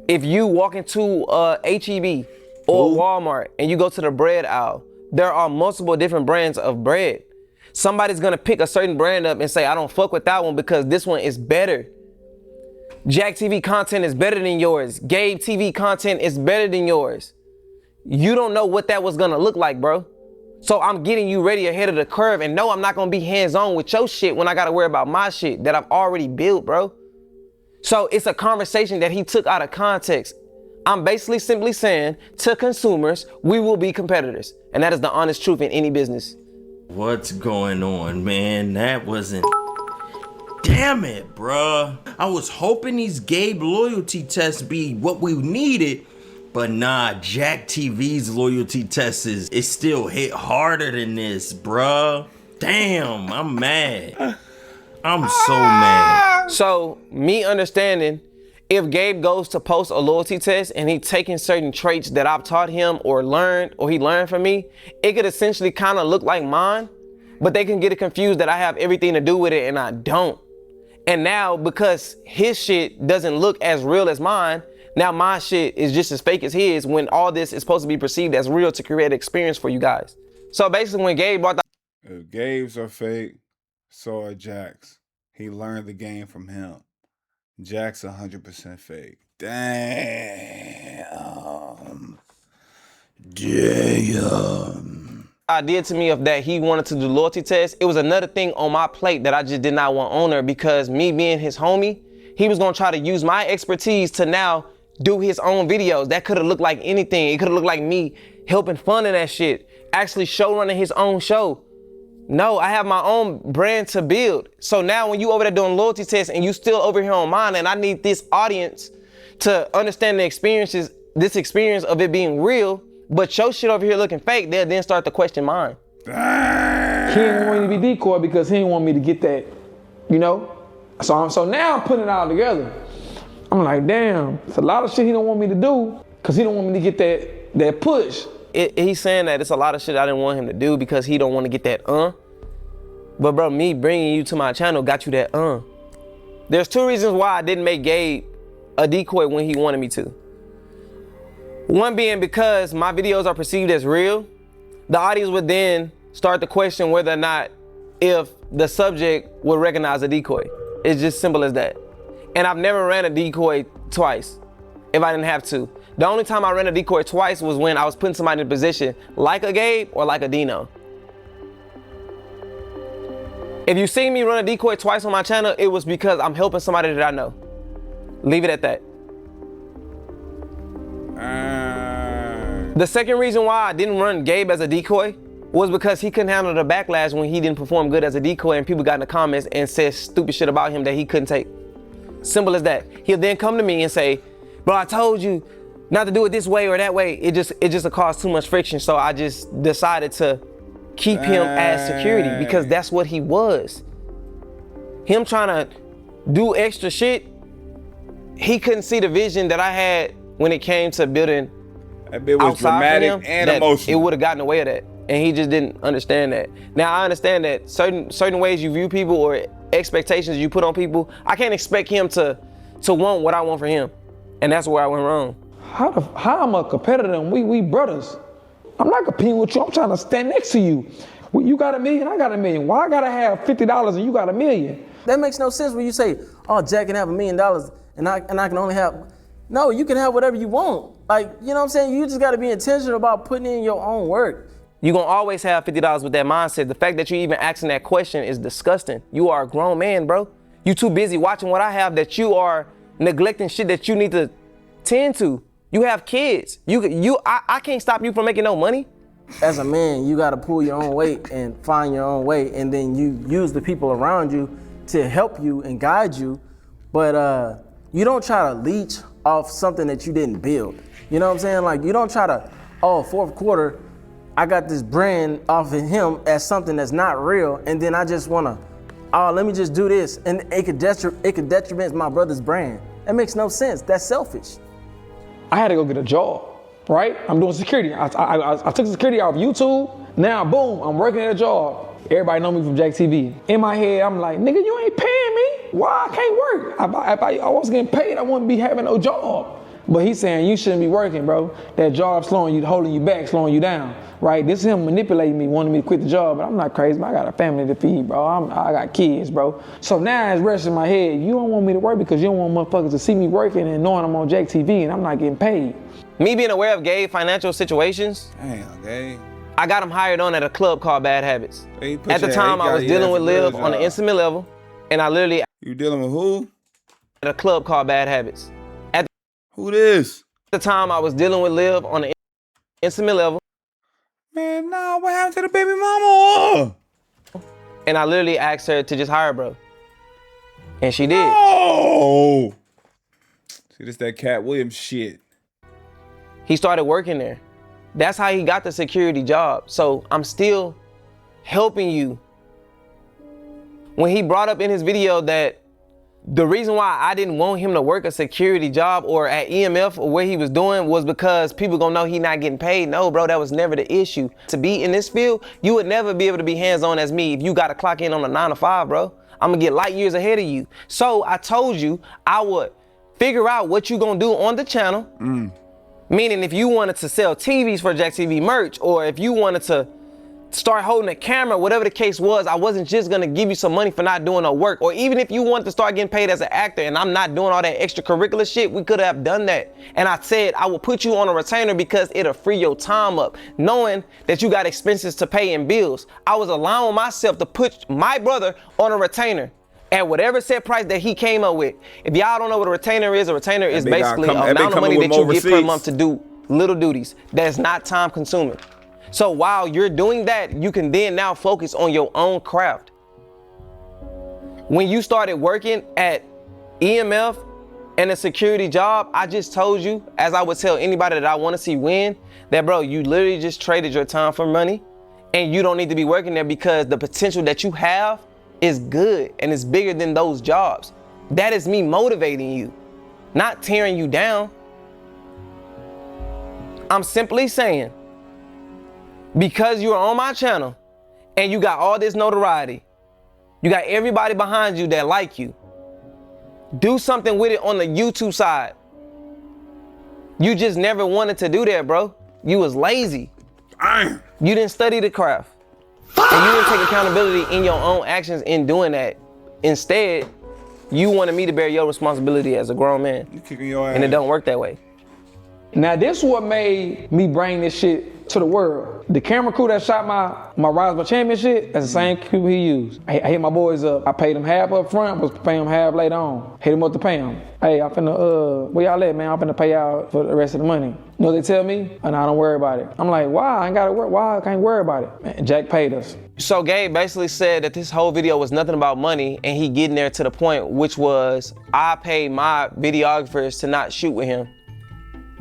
If you walk into HEB or Walmart and you go to the bread aisle, there are multiple different brands of bread. Somebody's gonna pick a certain brand up and say, I don't fuck with that one because this one is better. JackTV content is better than yours. GabeTV content is better than yours. You don't know what that was gonna look like, bro. So I'm getting you ready ahead of the curve, and no, I'm not gonna be hands-on with your shit when I gotta worry about my shit that I've already built, bro. So it's a conversation that he took out of context. I'm basically simply saying to consumers, we will be competitors. And that is the honest truth in any business. What's going on, man? That wasn't Damn it, bruh. I was hoping these Gabe loyalty tests be what we needed, but nah, JackTV's loyalty tests it still hit harder than this, bruh. Damn, I'm mad. I'm so mad. So, me understanding, if Gabe goes to post a loyalty test and he taking certain traits that I've taught him or he learned from me, it could essentially kind of look like mine, but they can get it confused that I have everything to do with it and I don't. And now, because his shit doesn't look as real as mine, now my shit is just as fake as his when all this is supposed to be perceived as real to create an experience for you guys. So basically when Gabe brought the... If Gabe's are fake, so are Jack's. He learned the game from him. Jack's 100% fake. Damn. Idea to me of that he wanted to do loyalty tests, it was another thing on my plate that I just did not want on there, because me being his homie, he was gonna try to use my expertise to now do his own videos. That could have looked like anything. It could have looked like me helping fund in that shit, actually show running his own show. No, I have my own brand to build. So now when you over there doing loyalty tests and you still over here on mine, and I need this audience to understand the experiences, this experience of it being real, but your shit over here looking fake, they'll then start to question mine. He didn't want me to be decoy because he didn't want me to get that, you know? So now I'm putting it all together. I'm like, damn, it's a lot of shit he don't want me to do because he don't want me to get that push. He's saying that it's a lot of shit I didn't want him to do because he don't want to get that But bro, me bringing you to my channel got you that There's two reasons why I didn't make Gabe a decoy when he wanted me to. One being because my videos are perceived as real. The audience would then start to question whether or not if the subject would recognize a decoy. It's just simple as that. And I've never ran a decoy twice if I didn't have to. The only time I ran a decoy twice was when I was putting somebody in a position like a Gabe or like a Dino. If you see me run a decoy twice on my channel, it was because I'm helping somebody that I know. Leave it at that. The second reason why I didn't run Gabe as a decoy was because he couldn't handle the backlash when he didn't perform good as a decoy and people got in the comments and said stupid shit about him that he couldn't take. Simple as that. He'll then come to me and say, bro, I told you not to do it this way or that way. It just caused too much friction. So I just decided to keep him as security because that's what he was. Him trying to do extra shit, he couldn't see the vision that I had when it came to building. That bit was dramatic and emotional. It would have gotten away with that, and he just didn't understand that. Now I understand that certain ways you view people or expectations you put on people, I can't expect him to want what I want for him, and that's where I went wrong. How I'm a competitor and we brothers? I'm not competing with you. I'm trying to stand next to you. You got $1 million, I got $1 million. Why I gotta have $50 and you got $1 million? That makes no sense when you say, oh, Jack can have $1 million and I can only have. No, you can have whatever you want. Like, you know what I'm saying? You just gotta be intentional about putting in your own work. You're gonna always have $50 with that mindset. The fact that you even asking that question is disgusting. You are a grown man, bro. You too busy watching what I have that you are neglecting shit that you need to tend to. You have kids. I can't stop you from making no money. As a man, you gotta pull your own weight and find your own way, and then you use the people around you to help you and guide you. But you don't try to leech off something that you didn't build. You know what I'm saying? Like, you don't try to, oh, fourth quarter, I got this brand off of him as something that's not real, and then I just wanna, oh, let me just do this, and it could detriment my brother's brand. That makes no sense. That's selfish. I had to go get a job, right? I'm doing security. I took security off YouTube. Now, boom, I'm working at a job. Everybody know me from JackTV. In my head, I'm like, nigga, you ain't paying me. Why I can't work? If I was getting paid, I wouldn't be having no job. But he's saying you shouldn't be working, bro. That job's slowing you, holding you back, slowing you down, right? This is him manipulating me, wanting me to quit the job, but I'm not crazy. I got a family to feed, bro. I got kids, bro. So now it's resting in my head. You don't want me to work because you don't want motherfuckers to see me working and knowing I'm on JackTV and I'm not getting paid. Me being aware of Gabe's financial situations, damn, Gabe. I got him hired on at a club called Bad Habits. At the time, I was dealing with Liv on an intimate level, and I literally... You dealing with who? At a club called Bad Habits. Who this? At the time, I was dealing with Liv on an intimate level. Man, nah, what happened to the baby mama? And I literally asked her to just hire bro. And she did. Oh! See, this that Cat Williams shit. He started working there. That's how he got the security job. So I'm still helping you. When he brought up in his video that the reason why I didn't want him to work a security job or at EMF or what he was doing was because people gonna know he not getting paid. No, bro, that was never the issue. To be in this field, you would never be able to be hands-on as me if you gotta clock in on a 9 to 5, bro. I'm gonna get light years ahead of you. So I told you I would figure out what you gonna do on the channel. Meaning if you wanted to sell TVs for JackTV merch, or if you wanted to start holding a camera, whatever the case was, I wasn't just gonna give you some money for not doing no work. Or even if you wanted to start getting paid as an actor and I'm not doing all that extracurricular shit, we could have done that. And I said I will put you on a retainer because it'll free your time up, knowing that you got expenses to pay and bills. I was allowing myself to put my brother on a retainer at whatever set price that he came up with. If y'all don't know what a retainer is basically the amount of money that you get per month to do little duties that's not time consuming. So while you're doing that, you can then now focus on your own craft. When you started working at EMF and a security job, I just told you, as I would tell anybody that I want to see win, that bro, you literally just traded your time for money and you don't need to be working there because the potential that you have is good and it's bigger than those jobs. That is me motivating you, not tearing you down. I'm simply saying, because you're on my channel and you got all this notoriety, you got everybody behind you that like you, do something with it on the YouTube side. You just never wanted to do that, bro. You was lazy. You didn't study the craft. And you didn't take accountability in your own actions in doing that. Instead, you wanted me to bear your responsibility as a grown man. You kicking your ass. And it don't work that way. Now this is what made me bring this shit to the world. The camera crew that shot my Rise of Champion shit, that's the same crew he used. I hit my boys up. I paid them half up front, was paying them half later on. Hit them up to pay them. Hey, I'm finna, where y'all at, man? I'm finna pay y'all for the rest of the money. You know what they tell me? Oh, no, don't worry about it. I'm like, why? I ain't gotta work. Why? I can't worry about it. Man, Jack paid us. So Gabe basically said that this whole video was nothing about money and he getting there to the point, which was I paid my videographers to not shoot with him.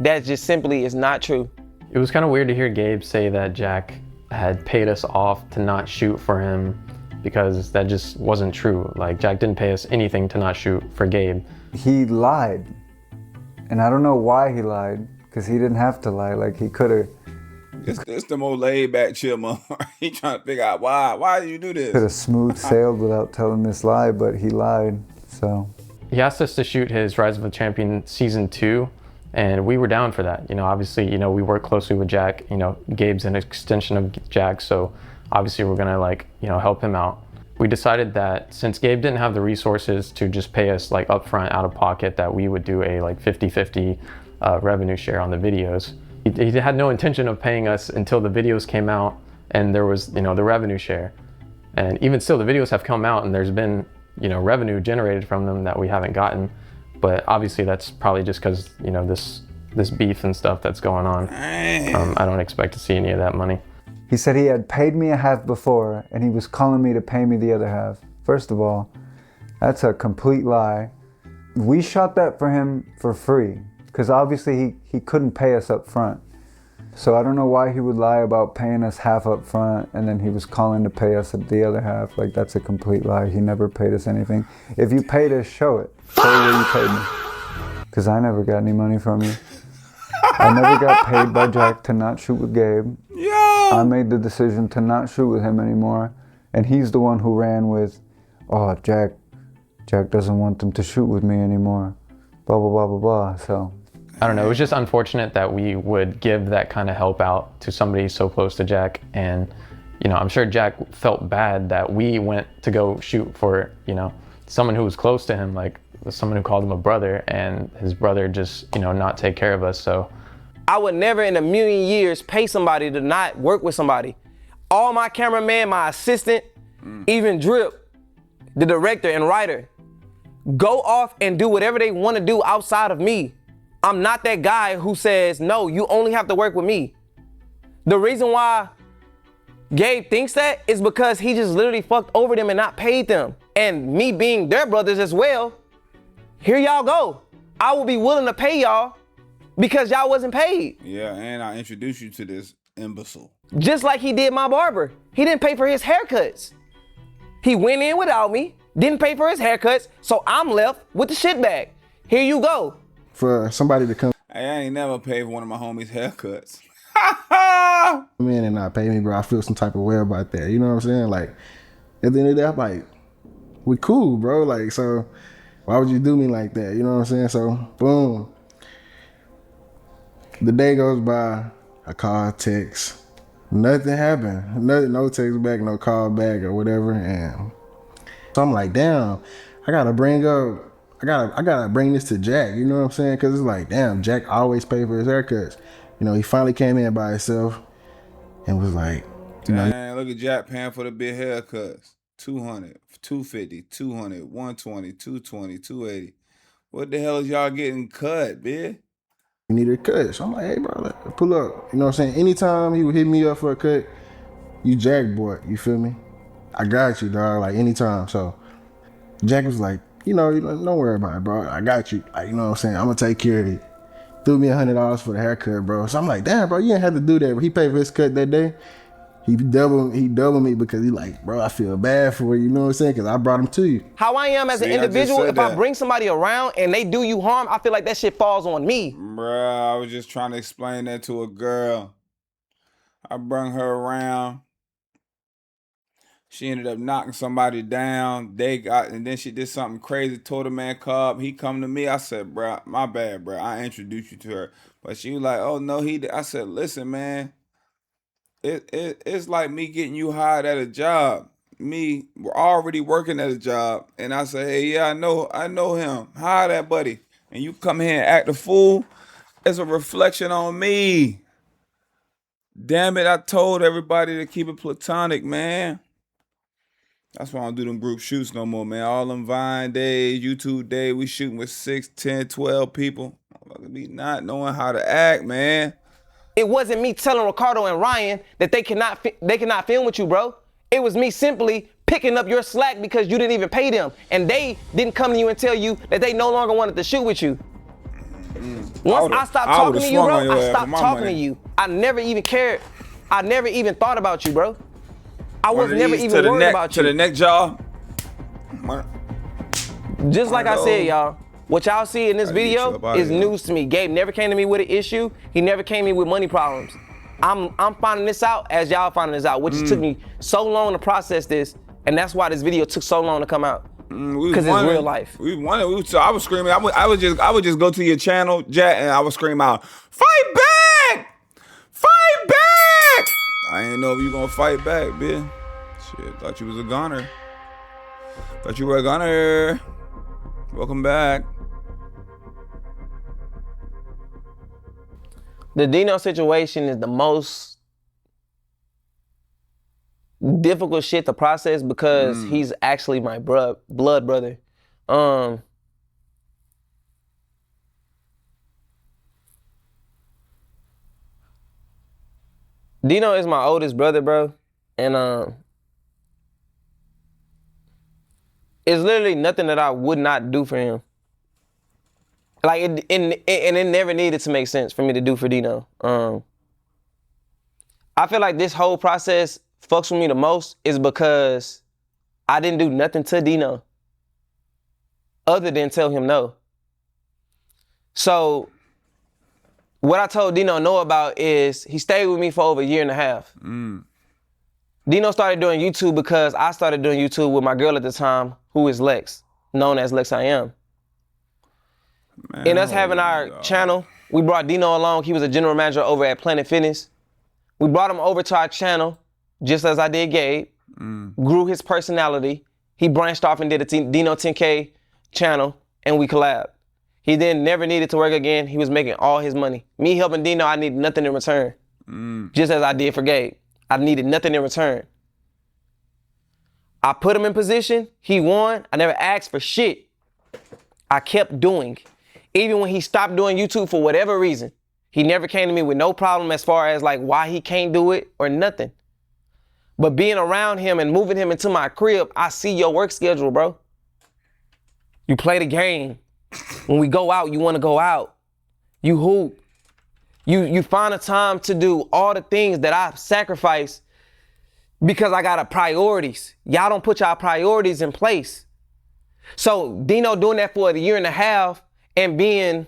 That just simply is not true. It was kind of weird to hear Gabe say that Jack had paid us off to not shoot for him because that just wasn't true. Like, Jack didn't pay us anything to not shoot for Gabe. He lied. And I don't know why he lied, because he didn't have to lie. Like, he could have. It's the more laid back chill motherfucker. He trying to figure out why do you do this? Could have smooth sailed without telling this lie, but he lied, so. He asked us to shoot his Rise of a Champion Season 2. And we were down for that. You know, obviously, you know, we work closely with Jack. You know, Gabe's an extension of Jack, so obviously we're gonna, like, you know, help him out. We decided that since Gabe didn't have the resources to just pay us like upfront out of pocket, that we would do a like 50-50 revenue share on the videos. He had no intention of paying us until the videos came out and there was, you know, the revenue share. And even still, the videos have come out and there's been, you know, revenue generated from them that we haven't gotten. But obviously that's probably just because, you know, this beef and stuff that's going on. I don't expect to see any of that money. He said he had paid me a half before and he was calling me to pay me the other half. First of all, that's a complete lie. We shot that for him for free because obviously he couldn't pay us up front. So I don't know why he would lie about paying us half up front and then he was calling to pay us the other half. Like, that's a complete lie. He never paid us anything. If you paid us, show it. Show where you paid me. Because I never got any money from you. I never got paid by Jack to not shoot with Gabe. Yo! I made the decision to not shoot with him anymore. And he's the one who ran with, oh, Jack doesn't want them to shoot with me anymore. Blah, blah, blah, blah, blah. So. I don't know, it was just unfortunate that we would give that kind of help out to somebody so close to Jack. And, you know, I'm sure Jack felt bad that we went to go shoot for, you know, someone who was close to him, like someone who called him a brother, and his brother just, you know, not take care of us, so. I would never in a million years pay somebody to not work with somebody. All my cameraman, my assistant, even Drip, the director and writer, go off and do whatever they want to do outside of me. I'm not that guy who says, no, you only have to work with me. The reason why Gabe thinks that is because he just literally fucked over them and not paid them. and me being their brothers as well, here y'all go. I will be willing to pay y'all because y'all wasn't paid. Yeah, and I introduced you to this imbecile. Just like he did my barber. He didn't pay for his haircuts. He went in without me, didn't pay for his haircuts, so I'm left with the shit bag. Here you go. For somebody to come Hey, I ain't never paid for one of my homies' haircuts. in and not pay me, bro, I feel some type of way about that. You know what I'm saying? Like, at the end of the day, I'm like, we cool, bro. Like, so why would you do me like that? You know what I'm saying? So, boom. The day goes by, I call, text. Nothing happened. No text back, no call back or whatever. And so I'm like, damn, I gotta bring this to Jack. You know what I'm saying? Cause it's like, damn, Jack always paid for his haircuts. You know, he finally came in by himself and was like, you know, Man, look at Jack paying for the big haircuts. 200, 250, 200, 120, 220, 280. What the hell is y'all getting cut, bitch? you need a cut. So I'm like, hey, bro, let's pull up. You know what I'm saying? Anytime he would hit me up for a cut, you Jack boy, you feel me? I got you, dog, like anytime. So Jack was like, you know, don't worry about it, bro. I got you. Like, you know what I'm saying? I'm gonna take care of it. Threw me $100 for the haircut, bro. So I'm like, damn, bro, you didn't have to do that. But he paid for his cut that day. He doubled me because he like, bro, I feel bad for you. You know what I'm saying? Because I brought him to you. How I am as an individual, if I bring somebody around and they do you harm, I feel like that shit falls on me. Bruh, I was just trying to explain that to a girl. I brung her around. She ended up knocking somebody down. And then she did something crazy, told the man call. He come to me. I said, bro, my bad, bro. I introduced you to her. But she was like, oh no, he did. I said, listen, man. It's like me getting you hired at a job. We're already working at a job. And I say, hey, yeah, I know him. Hire that buddy. And you come here and act a fool. It's a reflection on me. Damn it, I told everybody to keep it platonic, man. That's why I don't do them group shoots no more, man. All them Vine days, YouTube days, we shooting with 6, 10, 12 people. Me not knowing how to act, man. It wasn't me telling Ricardo and Ryan that they cannot film with you, bro. It was me simply picking up your slack because you didn't even pay them. And they didn't come to you and tell you that they no longer wanted to shoot with you. Once I stopped talking to you, bro, I stopped talking to you. I never even cared. I never even thought about you, bro. I was never even worried about you. To the neck jaw. Just like I said, y'all, what y'all see in this video is news to me. Gabe never came to me with an issue. He never came to me with money problems. I'm finding this out as y'all finding this out, which took me so long to process this, and that's why this video took so long to come out. Because it's real life. So I was screaming. I would just go to your channel, Jack, and I would scream out, "Fight back! Fight back!" I didn't know if you gonna fight back, bitch. Shit, thought you was a gunner. Thought you were a gunner. Welcome back. The Dino situation is the most difficult shit to process because he's actually my blood brother. Dino is my oldest brother, bro, and it's literally nothing that I would not do for him. Like it never needed to make sense for me to do for Dino. I feel like this whole process fucks with me the most is because I didn't do nothing to Dino other than tell him no. So what I told Dino no about is he stayed with me for over a year and a half. Dino started doing YouTube because I started doing YouTube with my girl at the time, who is Lex, known as Lex I Am. In us having our channel, we brought Dino along. He was a general manager over at Planet Fitness. We brought him over to our channel, just as I did Gabe, grew his personality. He branched off and did a Dino 10K channel, and we collabed. He then never needed to work again. He was making all his money. Me helping Dino, I needed nothing in return. Just as I did for Gabe. I needed nothing in return. I put him in position. He won. I never asked for shit. I kept doing. Even when he stopped doing YouTube for whatever reason, he never came to me with no problem as far as like why he can't do it or nothing. But being around him and moving him into my crib, I see your work schedule, bro. You play the game. When we go out, you want to go out. You hoop. You find a time to do all the things that I've sacrificed because I got priorities. Y'all don't put y'all priorities in place. So Dino doing that for a year and a half and being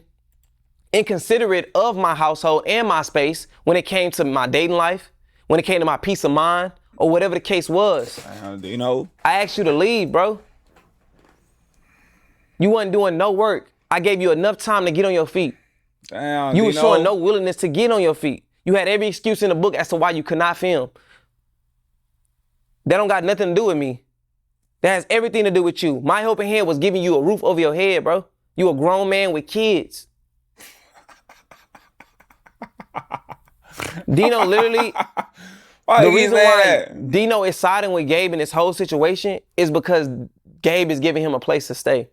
inconsiderate of my household and my space when it came to my dating life, when it came to my peace of mind, or whatever the case was. Dino, I asked you to leave, bro. You wasn't doing no work. I gave you enough time to get on your feet. Damn, you Dino. were showing no willingness to get on your feet. You had every excuse in the book as to why you could not film. That don't got nothing to do with me. That has everything to do with you. My helping hand was giving you a roof over your head, bro. You a grown man with kids. Dino literally, the reason why Dino is siding with Gabe in this whole situation is because Gabe is giving him a place to stay.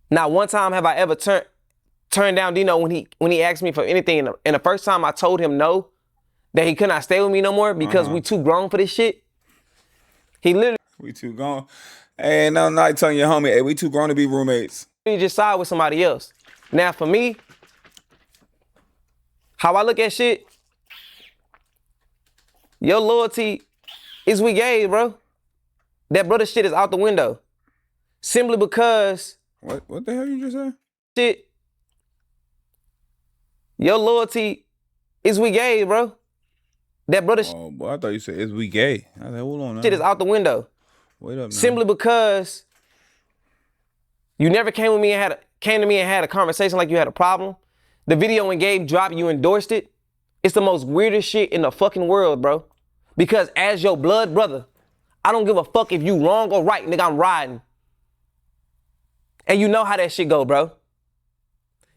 Not one time have I ever turned down Dino when he asked me for anything. And the first time I told him no, that he could not stay with me no more because we too grown for this shit. He literally, we too grown. Hey, no, not telling your homie, hey, we too grown to be roommates. He just side with somebody else. Now for me, how I look at shit, your loyalty is we gave, bro. That brother shit is out the window. Simply because. What the hell you just said? Shit. Your loyalty is we gave, bro. That brother shit. Oh, boy, I thought you said is we gay. I said, hold on now. Shit is out the window. Wait up now. Simply because you never came to me and had a conversation like you had a problem. The video when Gabe dropped, you endorsed it. It's the most weirdest shit in the fucking world, bro. Because as your blood brother, I don't give a fuck if you wrong or right, nigga, I'm riding. And you know how that shit go, bro.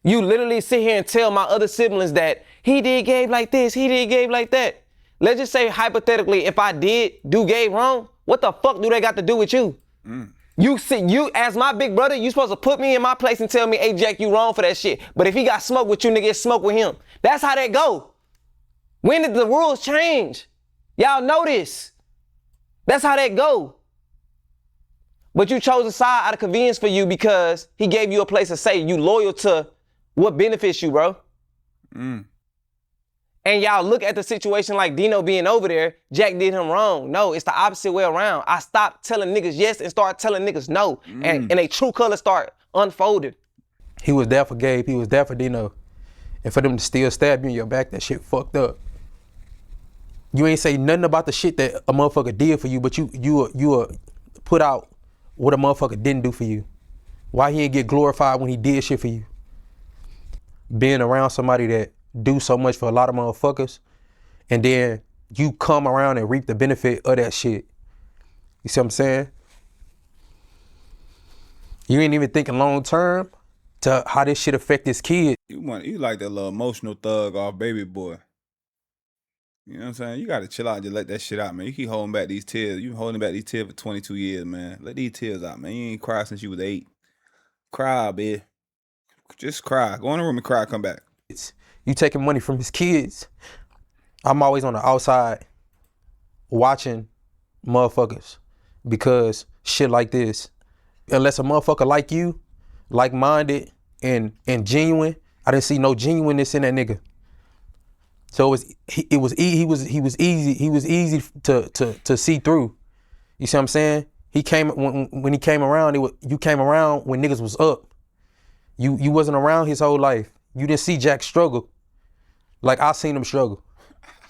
You literally sit here and tell my other siblings that he did Gabe like this, he did Gabe like that. Let's just say hypothetically, if I did do Gabe wrong, what the fuck do they got to do with you? You as my big brother, you supposed to put me in my place and tell me, hey Jack, you wrong for that shit. But if he got smoke with you, nigga, it's smoke with him. That's how that go. When did the rules change? Y'all know this. That's how that go. But you chose a side out of convenience for you because he gave you a place to stay. You loyal to what benefits you, bro. And y'all look at the situation like Dino being over there, Jack did him wrong. No, it's the opposite way around. I stopped telling niggas yes and started telling niggas no. And a true color start unfolding. He was there for Gabe, he was there for Dino. And for them to still stab you in your back, that shit fucked up. You ain't say nothing about the shit that a motherfucker did for you, but you put out what a motherfucker didn't do for you. Why he ain't get glorified when he did shit for you? Being around somebody that do so much for a lot of motherfuckers, and then you come around and reap the benefit of that shit. You see what I'm saying? You ain't even thinking long term to how this shit affect this kid. You like that little emotional thug off Baby Boy. You know what I'm saying? You gotta chill out and just let that shit out, man. You keep holding back these tears. You holding back these tears for 22 years, man. Let these tears out, man. You ain't cried since you was 8. Cry, bitch. Just cry. Go in the room and cry, come back. You taking money from his kids. I'm always on the outside watching motherfuckers because shit like this, unless a motherfucker like you, like-minded and genuine, I didn't see no genuineness in that nigga. So he was easy to see through. You see what I'm saying? He came when he came around. You came around when niggas was up. You wasn't around his whole life. You didn't see Jack struggle like I seen him struggle.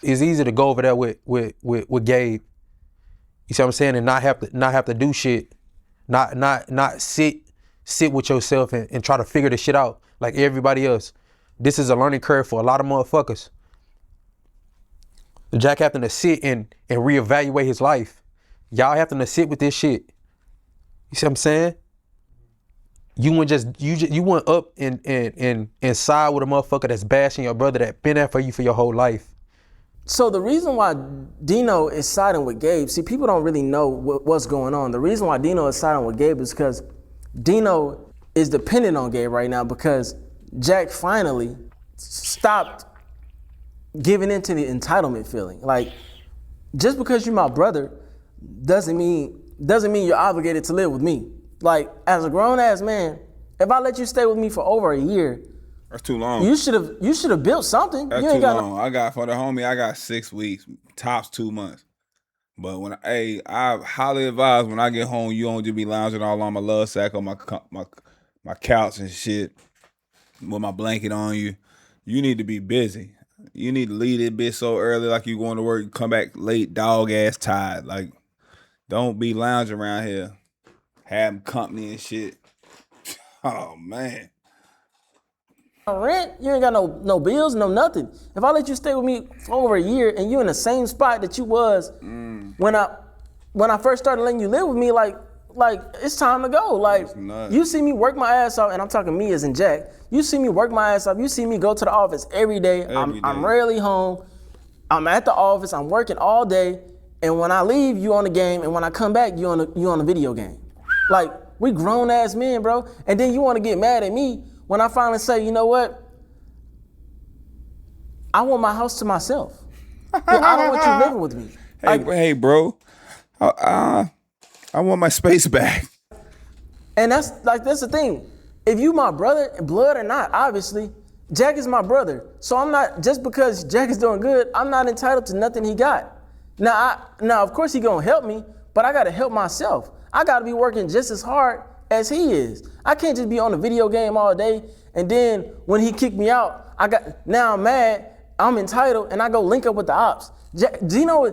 It's easy to go over there with Gabe. You see what I'm saying? And not have to do shit. Not sit with yourself and try to figure the shit out like everybody else. This is a learning curve for a lot of motherfuckers. Jack having to sit and reevaluate his life. Y'all having to sit with this shit. You see what I'm saying? You went up and side with a motherfucker that's bashing your brother that been there for you for your whole life. So the reason why Dino is siding with Gabe, see, people don't really know what's going on. The reason why Dino is siding with Gabe is because Dino is dependent on Gabe right now because Jack finally stopped giving into the entitlement feeling. Like, just because you're my brother doesn't mean you're obligated to live with me. Like, as a grown ass man, if I let you stay with me for over a year, that's too long. You should have built something. That's you ain't too got long. I got for the homie. I got 6 weeks, tops 2 months. But when I highly advise when I get home, you don't just be lounging all on my love sack on my couch and shit with my blanket on you. You need to be busy. You need to leave this bitch so early, like you going to work, come back late, dog ass tired. Like, don't be lounging around here, having company and shit. Oh man. Rent, you ain't got no bills, no nothing. If I let you stay with me for over a year and you in the same spot that you was when I first started letting you live with me, like it's time to go. Like, you see me work my ass off, and I'm talking me as in Jack. You see me work my ass off. You see me go to the office every day. I'm rarely home. I'm at the office. I'm working all day. And when I leave, you on the game. And when I come back, you on the video game. Like, we grown ass men, bro. And then you want to get mad at me when I finally say, you know what? I want my house to myself. I don't want you living with me. Hey, bro. I want my space back. And that's the thing. If you my brother, blood or not, obviously, Jack is my brother. So I'm not, just because Jack is doing good, I'm not entitled to nothing he got. Now, of course he gonna help me, but I gotta help myself. I gotta be working just as hard as he is. I can't just be on the video game all day, and then when he kicked me out, now I'm mad, I'm entitled, and I go link up with the ops. Dino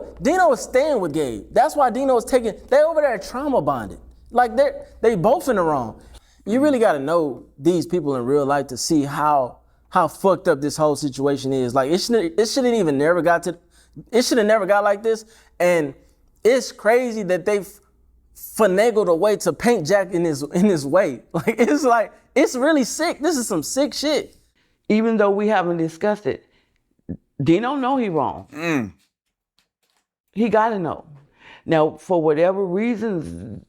is staying with Gabe. That's why Dino is they over there trauma bonded. Like, they both in the wrong. You really gotta know these people in real life to see how fucked up this whole situation is. Like, it should have never got like this. And it's crazy that they've finagled a way to paint Jack in his way. Like, it's really sick. This is some sick shit. Even though we haven't discussed it, Dino know he wrong. He gotta know. Now, for whatever reasons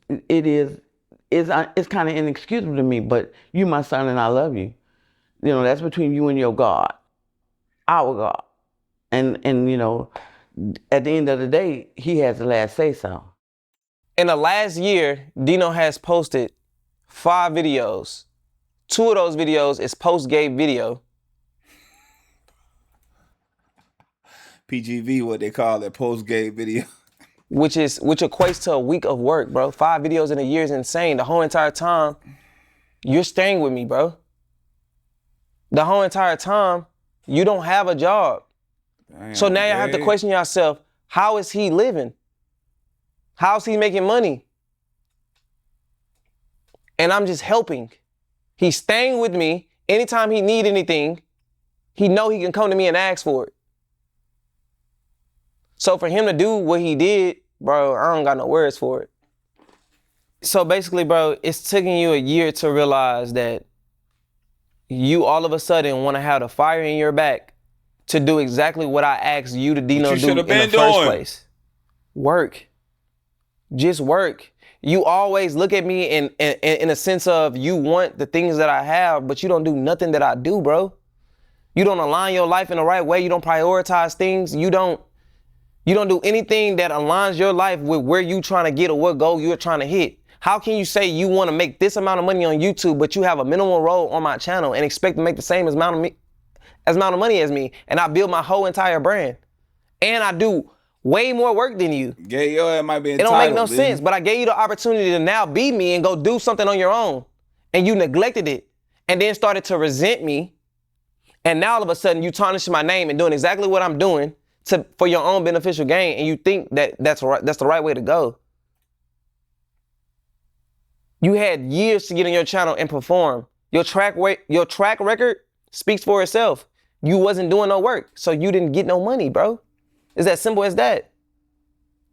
it's kind of inexcusable to me, but you my son and I love you. You know, that's between you and your God, our God. And you know, at the end of the day, he has the last say so. In the last year, Dino has posted 5 videos. 2 of those videos is post-Gabe video. PGV, what they call it, post-Gabe video. Which equates to a week of work, bro. 5 videos in a year is insane. The whole entire time, you're staying with me, bro. The whole entire time, you don't have a job. Damn, so now you have to question yourself, how is he living? How's he making money? And I'm just helping. He's staying with me. Anytime he need anything, he know he can come to me and ask for it. So for him to do what he did, bro, I don't got no words for it. So basically, bro, it's taking you a year to realize that you all of a sudden want to have the fire in your back to do exactly what I asked you to Dino do in the first place. Work. Just work. You always look at me in a sense of you want the things that I have, but you don't do nothing that I do, bro. You don't align your life in the right way. You don't prioritize things. You don't do anything that aligns your life with where you trying to get or what goal you're trying to hit. How can you say you want to make this amount of money on YouTube, but you have a minimal role on my channel and expect to make the same amount of money as me, and I build my whole entire brand, and I do way more work than you? It might be entitled, it don't make no sense, but I gave you the opportunity to now be me and go do something on your own, and you neglected it, and then started to resent me, and now all of a sudden you tarnishing my name and doing exactly what I'm doing for your own beneficial gain, and you think that that's the right way to go. You had years to get on your channel and perform. Your track record speaks for itself. You wasn't doing no work, so you didn't get no money, bro. It's as simple as that.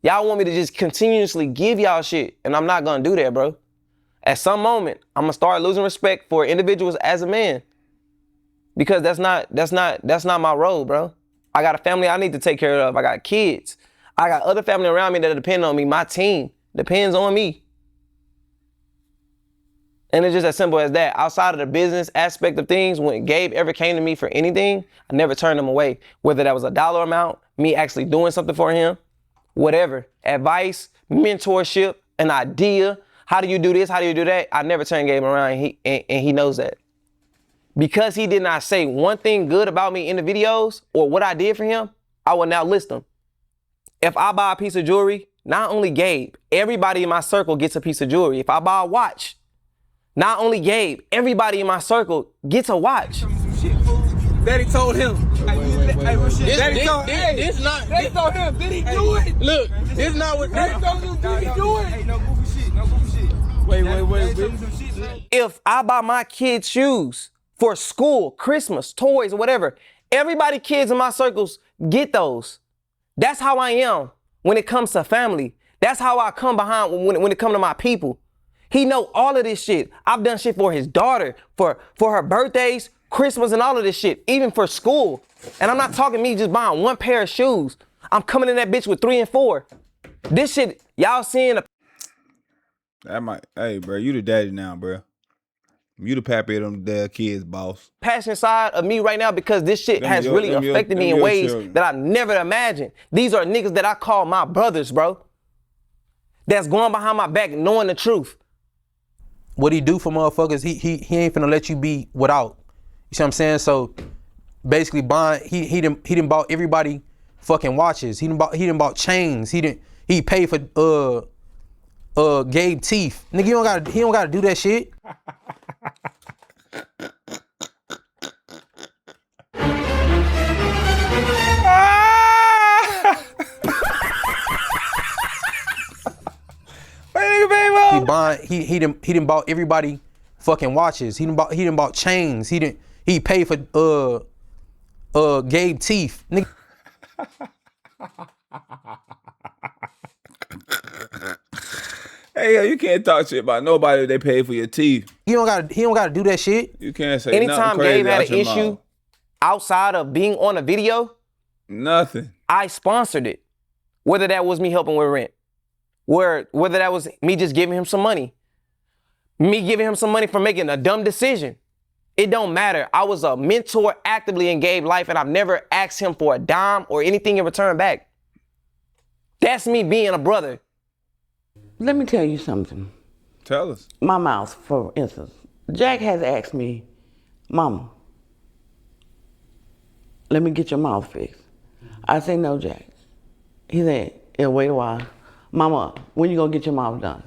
Y'all want me to just continuously give y'all shit, and I'm not gonna do that, bro. At some moment, I'm gonna start losing respect for individuals as a man, because that's not my role, bro. I got a family I need to take care of. I got kids. I got other family around me that depend on me. My team depends on me. And it's just as simple as that. Outside of the business aspect of things, when Gabe ever came to me for anything, I never turned him away. Whether that was a dollar amount, me actually doing something for him, whatever, advice, mentorship, an idea. How do you do this? How do you do that? I never turned Gabe around, and he knows that. Because he did not say one thing good about me in the videos or what I did for him, I will now list them. If I buy a piece of jewelry, not only Gabe, everybody in my circle gets a piece of jewelry. If I buy a watch, not only Gabe, everybody in my circle gets a watch. Daddy told him. Daddy told him. Daddy told him. Did he do it? Look, this is not what Daddy told him. Did he do it? Hey, no goofy shit. No goofy shit. Wait. If I buy my kids shoes for school, Christmas, toys, whatever, everybody kids in my circles get those. That's how I am when it comes to family. That's how I come behind when it comes to my people. He know all of this shit. I've done shit for his daughter, for her birthdays, Christmas, and all of this shit, even for school. And I'm not talking me just buying one pair of shoes. I'm coming in that bitch with 3 and 4. This shit, y'all seeing Hey, bro, you the daddy now, bro. You the pappy of them damn kids, boss. passionate side of me right now because this shit has really affected me in ways that I never imagined. These are niggas that I call my brothers, bro. That's going behind my back knowing the truth. What he do for motherfuckers, he ain't finna let you be without. You see what I'm saying? So basically he done bought everybody fucking watches. He done bought chains. He paid for Gabe teeth. Nigga, he don't gotta do that shit. He done bought everybody fucking watches. He done bought chains. He paid for Gabe teeth. Nigga. Hey, yo, you can't talk shit about nobody if they pay for your teeth. He don't gotta do that shit. You can't say anytime nothing crazy Gabe had out an your issue mouth. outside of being on a video, Nothing. I sponsored it. Whether that was me helping with rent, whether that was me just giving him some money, me giving him some money for making a dumb decision. It don't matter. I was a mentor actively in Gabe's life, and I've never asked him for a dime or anything in return back. That's me being a brother. Let me tell you something. Tell us. My mouth, for instance. Jack has asked me, Mama, let me get your mouth fixed. I say, no, Jack. He said, it'll wait a while. Mama, when you gonna get your mouth done?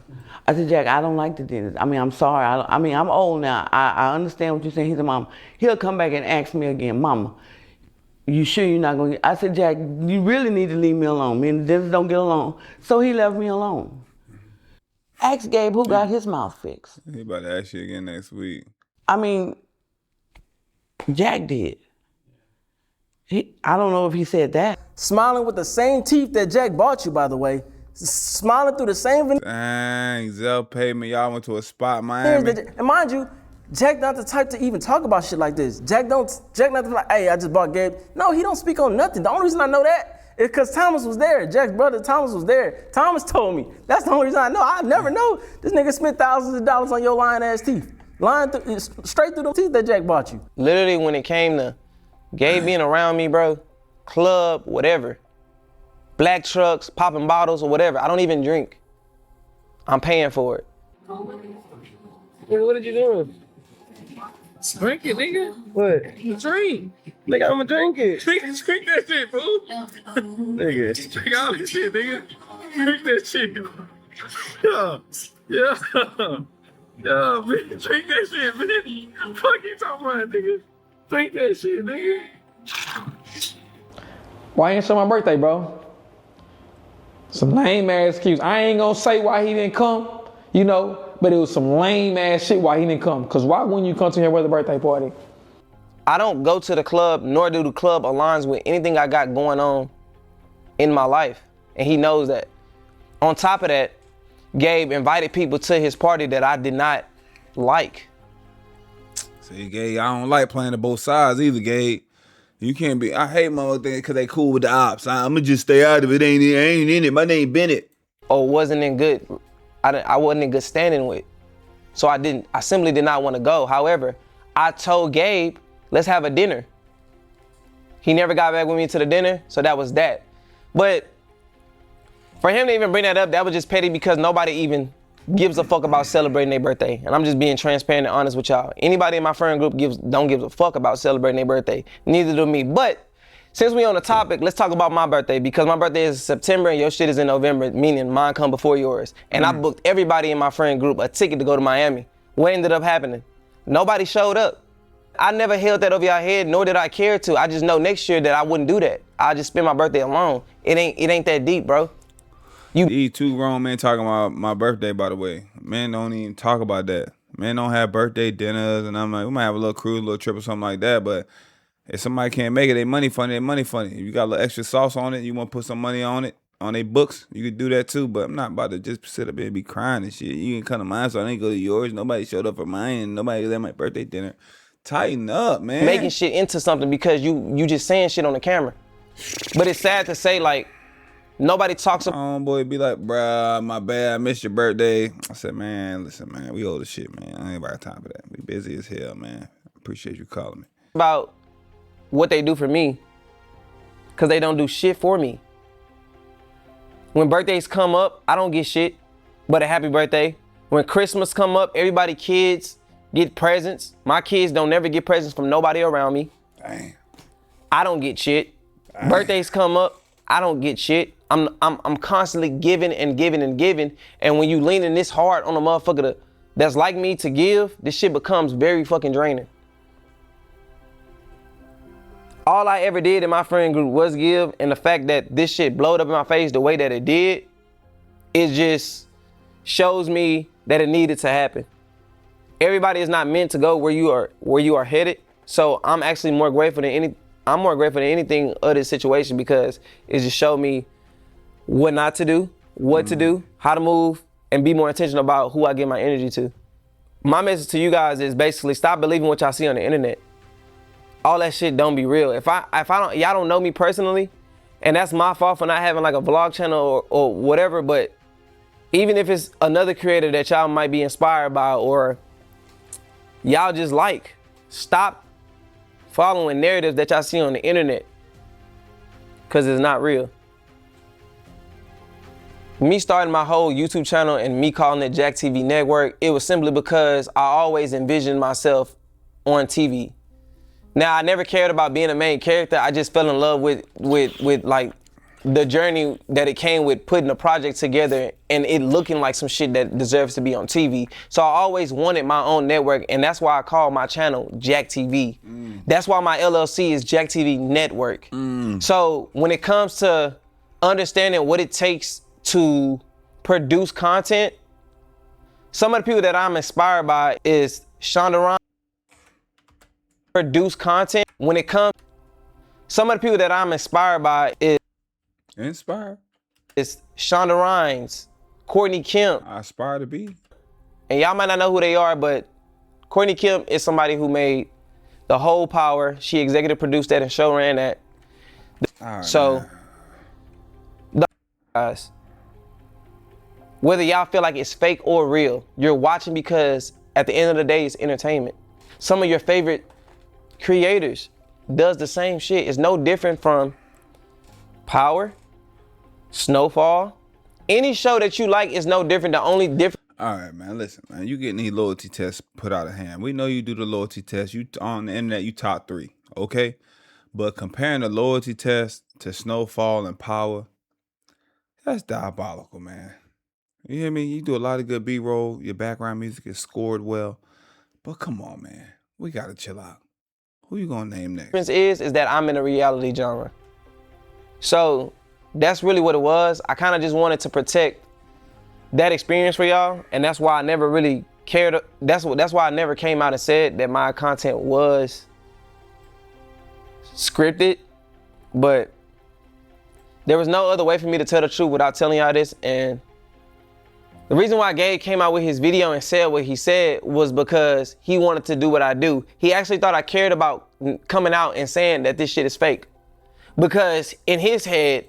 I said, Jack, I don't like the dentist. I mean, I'm sorry. I'm old now. I understand what you're saying. He said, Mama, he'll come back and ask me again, Mama, you sure you're not gonna get? I said, Jack, you really need to leave me alone. Me and the dentist don't get along. So he left me alone. Ask Gabe who got his mouth fixed. He about to ask you again next week. I mean, Jack did. I don't know if he said that. Smiling with the same teeth that Jack bought you, by the way. Smiling through the same Dang, Zell paid me. Y'all went to a spot in Miami. And mind you, Jack not the type to even talk about shit like this. Jack not the like, hey, I just bought Gabe. No, he don't speak on nothing. The only reason I know that is because Thomas was there. Jack's brother Thomas was there. Thomas told me. That's the only reason I know. I never know this nigga spent thousands of dollars on your lying ass teeth. Lying straight through the teeth that Jack bought you. Literally, when it came to Gabe being around me, bro, club, whatever, black trucks, popping bottles or whatever, I don't even drink. I'm paying for it. Nigga, what did you do? Drink it, nigga. What? Drink. Nigga, I'ma drink it. Drink that shit, fool. Nigga. Drink all this shit, nigga. Drink that shit. Yeah, man. Drink that shit, man. Fuck you talking about, nigga. Drink that shit, nigga. Why ain't show my birthday, bro? Some lame ass excuse. I ain't gonna say why he didn't come, you know, but it was some lame ass shit why he didn't come. Cause why wouldn't you come to your brother's birthday party? I don't go to the club, nor do the club aligns with anything I got going on in my life. And he knows that. On top of that, Gabe invited people to his party that I did not like. See, Gabe, I don't like playing to both sides either, Gabe. You can't be, I hate motherfuckers because they cool with the ops. I'm going to just stay out of it. I ain't in it. My name Bennett. Or wasn't in good, I wasn't in good standing with. So I simply did not want to go. However, I told Gabe, let's have a dinner. He never got back with me to the dinner, so that was that. But For him to even bring that up, that was just petty because nobody even gives a fuck about celebrating their birthday. And I'm just being transparent and honest with y'all. Anybody in my friend group don't give a fuck about celebrating their birthday. Neither do me. But since we on the topic, let's talk about my birthday because my birthday is in September and your shit is in November, meaning mine come before yours. And I booked everybody in my friend group a ticket to go to Miami. What ended up happening? Nobody showed up. I never held that over your head, nor did I care to. I just know next year that I wouldn't do that. I just spend my birthday alone. It ain't that deep, bro. These two grown men talking about my birthday, by the way. Men don't even talk about that. Men don't have birthday dinners, and I'm like, we might have a little cruise, a little trip or something like that, but if somebody can't make it, they money funny, If you got a little extra sauce on it, you want to put some money on it, on their books, you could do that too, but I'm not about to just sit up here and be crying and shit. You can come to mine, so I didn't go to yours. Nobody showed up for mine. Nobody was at my birthday dinner. Tighten up, man. Making shit into something because you just saying shit on the camera. But it's sad to say, like, nobody talks about. Homeboy be like, bruh, my bad, I missed your birthday. I said, man, listen, man, we old as shit, man. I ain't got time for that. We busy as hell, man. Appreciate you calling me. About what they do for me, because they don't do shit for me. When birthdays come up, I don't get shit but a happy birthday. When Christmas come up, everybody kids get presents. My kids don't never get presents from nobody around me. Dang. I don't get shit. Dang. Birthdays come up, I don't get shit. I'm constantly giving and giving and giving. And when you leaning this hard on a motherfucker that's like me to give, this shit becomes very fucking draining. All I ever did in my friend group was give, and the fact that this shit blowed up in my face the way that it did, it just shows me that it needed to happen. Everybody is not meant to go where you are headed. So I'm actually more grateful than anything of this situation because it just showed me what not to do, what to do, how to move, and be more intentional about who I give my energy to. My message to you guys is basically stop believing what y'all see on the internet. All that shit don't be real. If y'all don't know me personally, and that's my fault for not having like a vlog channel or whatever, but even if it's another creator that y'all might be inspired by or y'all just like, stop following narratives that y'all see on the internet because it's not real. Me starting my whole YouTube channel and me calling it JackTV Network, it was simply because I always envisioned myself on TV. Now, I never cared about being a main character. I just fell in love with like the journey that it came with putting a project together and it looking like some shit that deserves to be on TV. So I always wanted my own network, and that's why I call my channel JackTV. That's why my LLC is JackTV Network. So when it comes to understanding what it takes to produce content, some of the people that I'm inspired by is Shonda Rhimes. Produce content. When it comes, some of the people that I'm inspired by is Shonda Rhimes, Courtney Kemp. I aspire to be. And y'all might not know who they are, but Courtney Kemp is somebody who made The Whole Power. She executive produced that and show ran that. Right, so, guys, whether y'all feel like it's fake or real, you're watching because at the end of the day, it's entertainment. Some of your favorite creators does the same shit. It's no different from Power, Snowfall. Any show that you like is no different. The only difference. All right, man. Listen, man. You getting these loyalty tests put out of hand. We know you do the loyalty test. You on the internet, you top 3, okay? But comparing the loyalty test to Snowfall and Power, that's diabolical, man. You hear me? You do a lot of good B-roll. Your background music is scored well. But come on, man. We gotta chill out. Who you gonna name next? The difference is that I'm in a reality genre. So that's really what it was. I kind of just wanted to protect that experience for y'all, and that's why I never really cared. That's why I never came out and said that my content was scripted, but there was no other way for me to tell the truth without telling y'all this. And the reason why Gabe came out with his video and said what he said was because he wanted to do what I do. He actually thought I cared about coming out and saying that this shit is fake. Because in his head,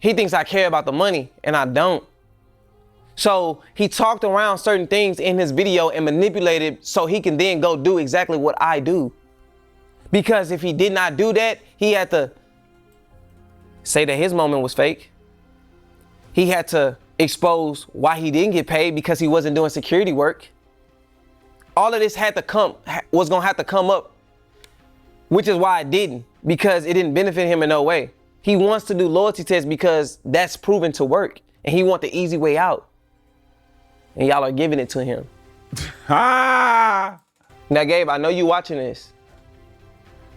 he thinks I care about the money, and I don't. So he talked around certain things in his video and manipulated so he can then go do exactly what I do. Because if he did not do that, he had to say that his moment was fake. he had to expose why he didn't get paid because he wasn't doing security work. All of this was gonna have to come up, which is why it didn't, because it didn't benefit him in no way. He wants to do loyalty tests because that's proven to work, and he wants the easy way out. And y'all are giving it to him. Now, Gabe, I know you watching this.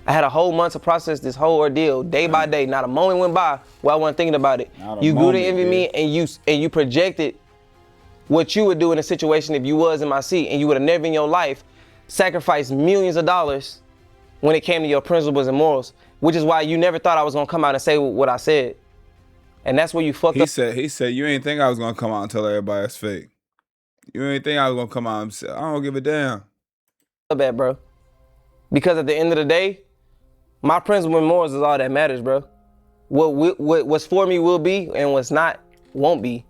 I had a whole month to process this whole ordeal, day by day. Not a moment went by where I wasn't thinking about it. You grew to envy me, and you projected what you would do in a situation if you was in my seat, and you would have never in your life sacrificed millions of dollars when it came to your principles and morals, which is why you never thought I was gonna come out and say what I said. And that's where you fucked up. He said, you ain't think I was gonna come out and tell everybody it's fake. You ain't think I was gonna come out and say, I don't give a damn. Bad, bro. Because at the end of the day, my principles and morals is all that matters, bro. What's for me will be, and what's not won't be.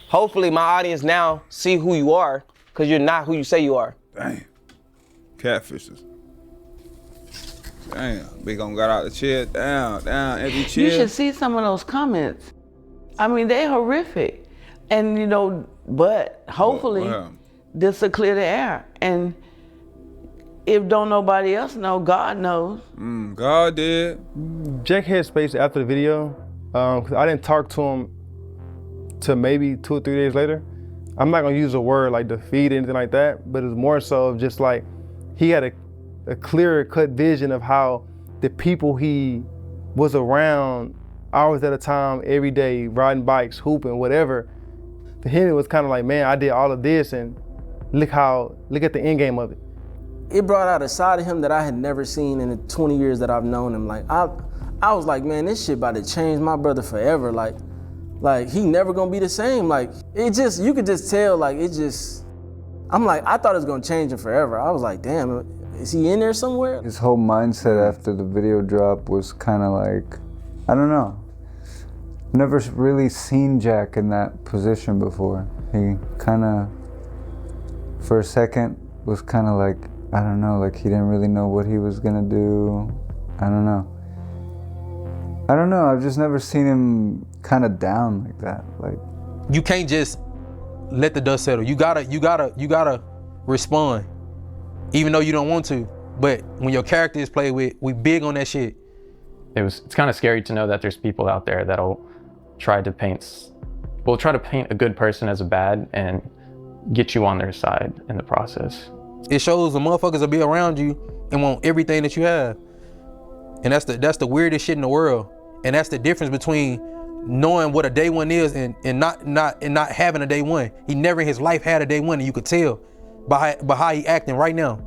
Hopefully my audience now see who you are, because you're not who you say you are. Damn. Catfishes. Damn. Big gonna got out the chair. Down, empty chair. You should see some of those comments. I mean, they're horrific. And, you know, but hopefully this will clear the air. And if don't nobody else know, God knows. God did. Jack had space after the video, because I didn't talk to him till maybe 2 or 3 days later. I'm not gonna use a word like defeat or anything like that, but it's more so of just like, he had a clearer cut vision of how the people he was around hours at a time, every day, riding bikes, hooping, whatever. For him, it was kind of like, man, I did all of this, and look at the end game of it. It brought out a side of him that I had never seen in the 20 years that I've known him. Like, I was like, man, this shit about to change my brother forever. Like he never gonna be the same. Like, it just, you could just tell, like, it just, I'm like, I thought it was gonna change him forever. I was like, damn, is he in there somewhere? His whole mindset after the video drop was kind of like, I don't know. Never really seen Jack in that position before. He kind of, for a second, was kind of like, I don't know, like he didn't really know what he was gonna do. I don't know. I've just never seen him kind of down like that. Like, you can't just let the dust settle. You gotta respond, even though you don't want to. But when your character is played with, we big on that shit. It's kind of scary to know that there's people out there that'll try to paint a good person as a bad and get you on their side in the process. It shows the motherfuckers will be around you and want everything that you have. And that's the weirdest shit in the world. And that's the difference between knowing what a day one is and not having a day one. He never in his life had a day one, and you could tell by how he acting right now.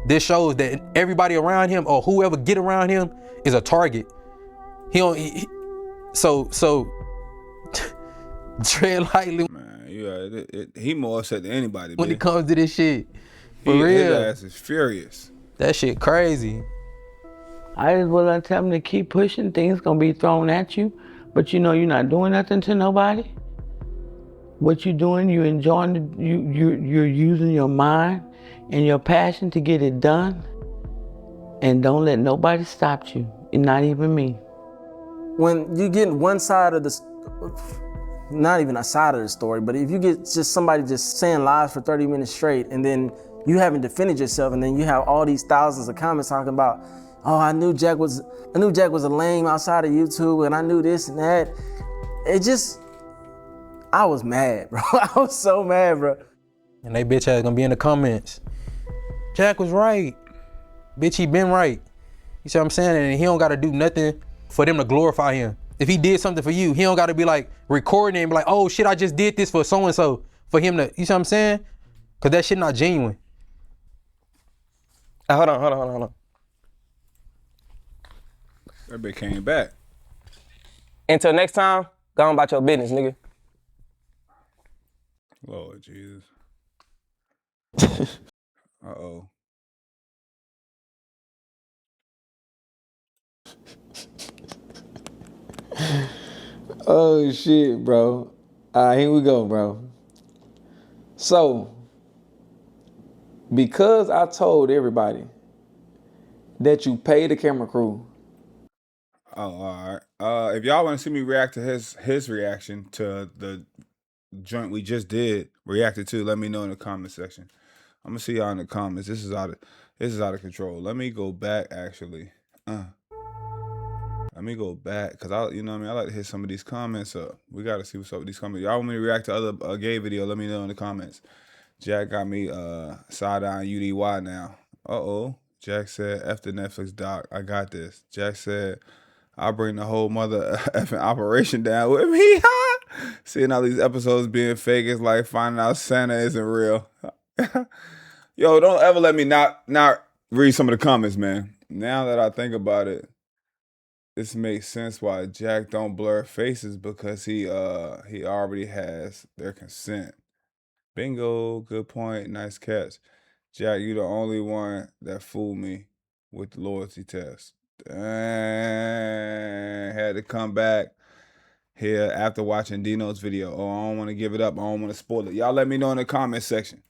This shows that everybody around him or whoever get around him is a target. So tread lightly. Man, he more upset than anybody. When it comes to this shit. For real. His ass is furious. That shit crazy. I just want to tell him to keep pushing. Things gonna be thrown at you, but you know you're not doing nothing to nobody. What you doing, you enjoying, you're using your mind and your passion to get it done. And don't let nobody stop you, and not even me. When you get one side of the, not even a side of the story, but if you get just somebody just saying lies for 30 minutes straight, and then you haven't defended yourself, and then you have all these thousands of comments talking about, oh, I knew Jack was a lame outside of YouTube, and I knew this and that. It just, I was mad, bro. I was so mad, bro. And they bitch ass gonna be in the comments. Jack was right. Bitch, he been right. You see what I'm saying? And he don't gotta do nothing for them to glorify him. If he did something for you, he don't gotta be like recording and be like, oh shit, I just did this for so-and-so. For him to, you see what I'm saying? Cause that shit not genuine. Hold on. That bitch came back. Until next time, go on about your business, nigga. Lord Jesus. Uh-oh. Oh shit, bro. Here we go, bro. So, because I told everybody that you paid the camera crew. Oh, all right. if y'all want to see me react to his reaction to the joint we just reacted to, let me know in the comment section. I'm gonna see y'all in the comments. This is out of control. Let me go back actually. Let me go back because I like to hit some of these comments up. We gotta see what's up with these comments. Y'all want me to react to other gay video? Let me know in the comments. Jack got me side-eye UDY now. Jack said, F the Netflix doc. I got this. Jack said, I'll bring the whole mother effing operation down with me. Seeing all these episodes being fake is like finding out Santa isn't real. Yo, don't ever let me not read some of the comments, man. Now that I think about it, this makes sense why Jack don't blur faces, because he already has their consent. Bingo, good point, nice catch. Jack, you the only one that fooled me with the loyalty test. Dang, had to come back here after watching Dino's video. Oh, I don't want to give it up. I don't want to spoil it. Y'all let me know in the comment section.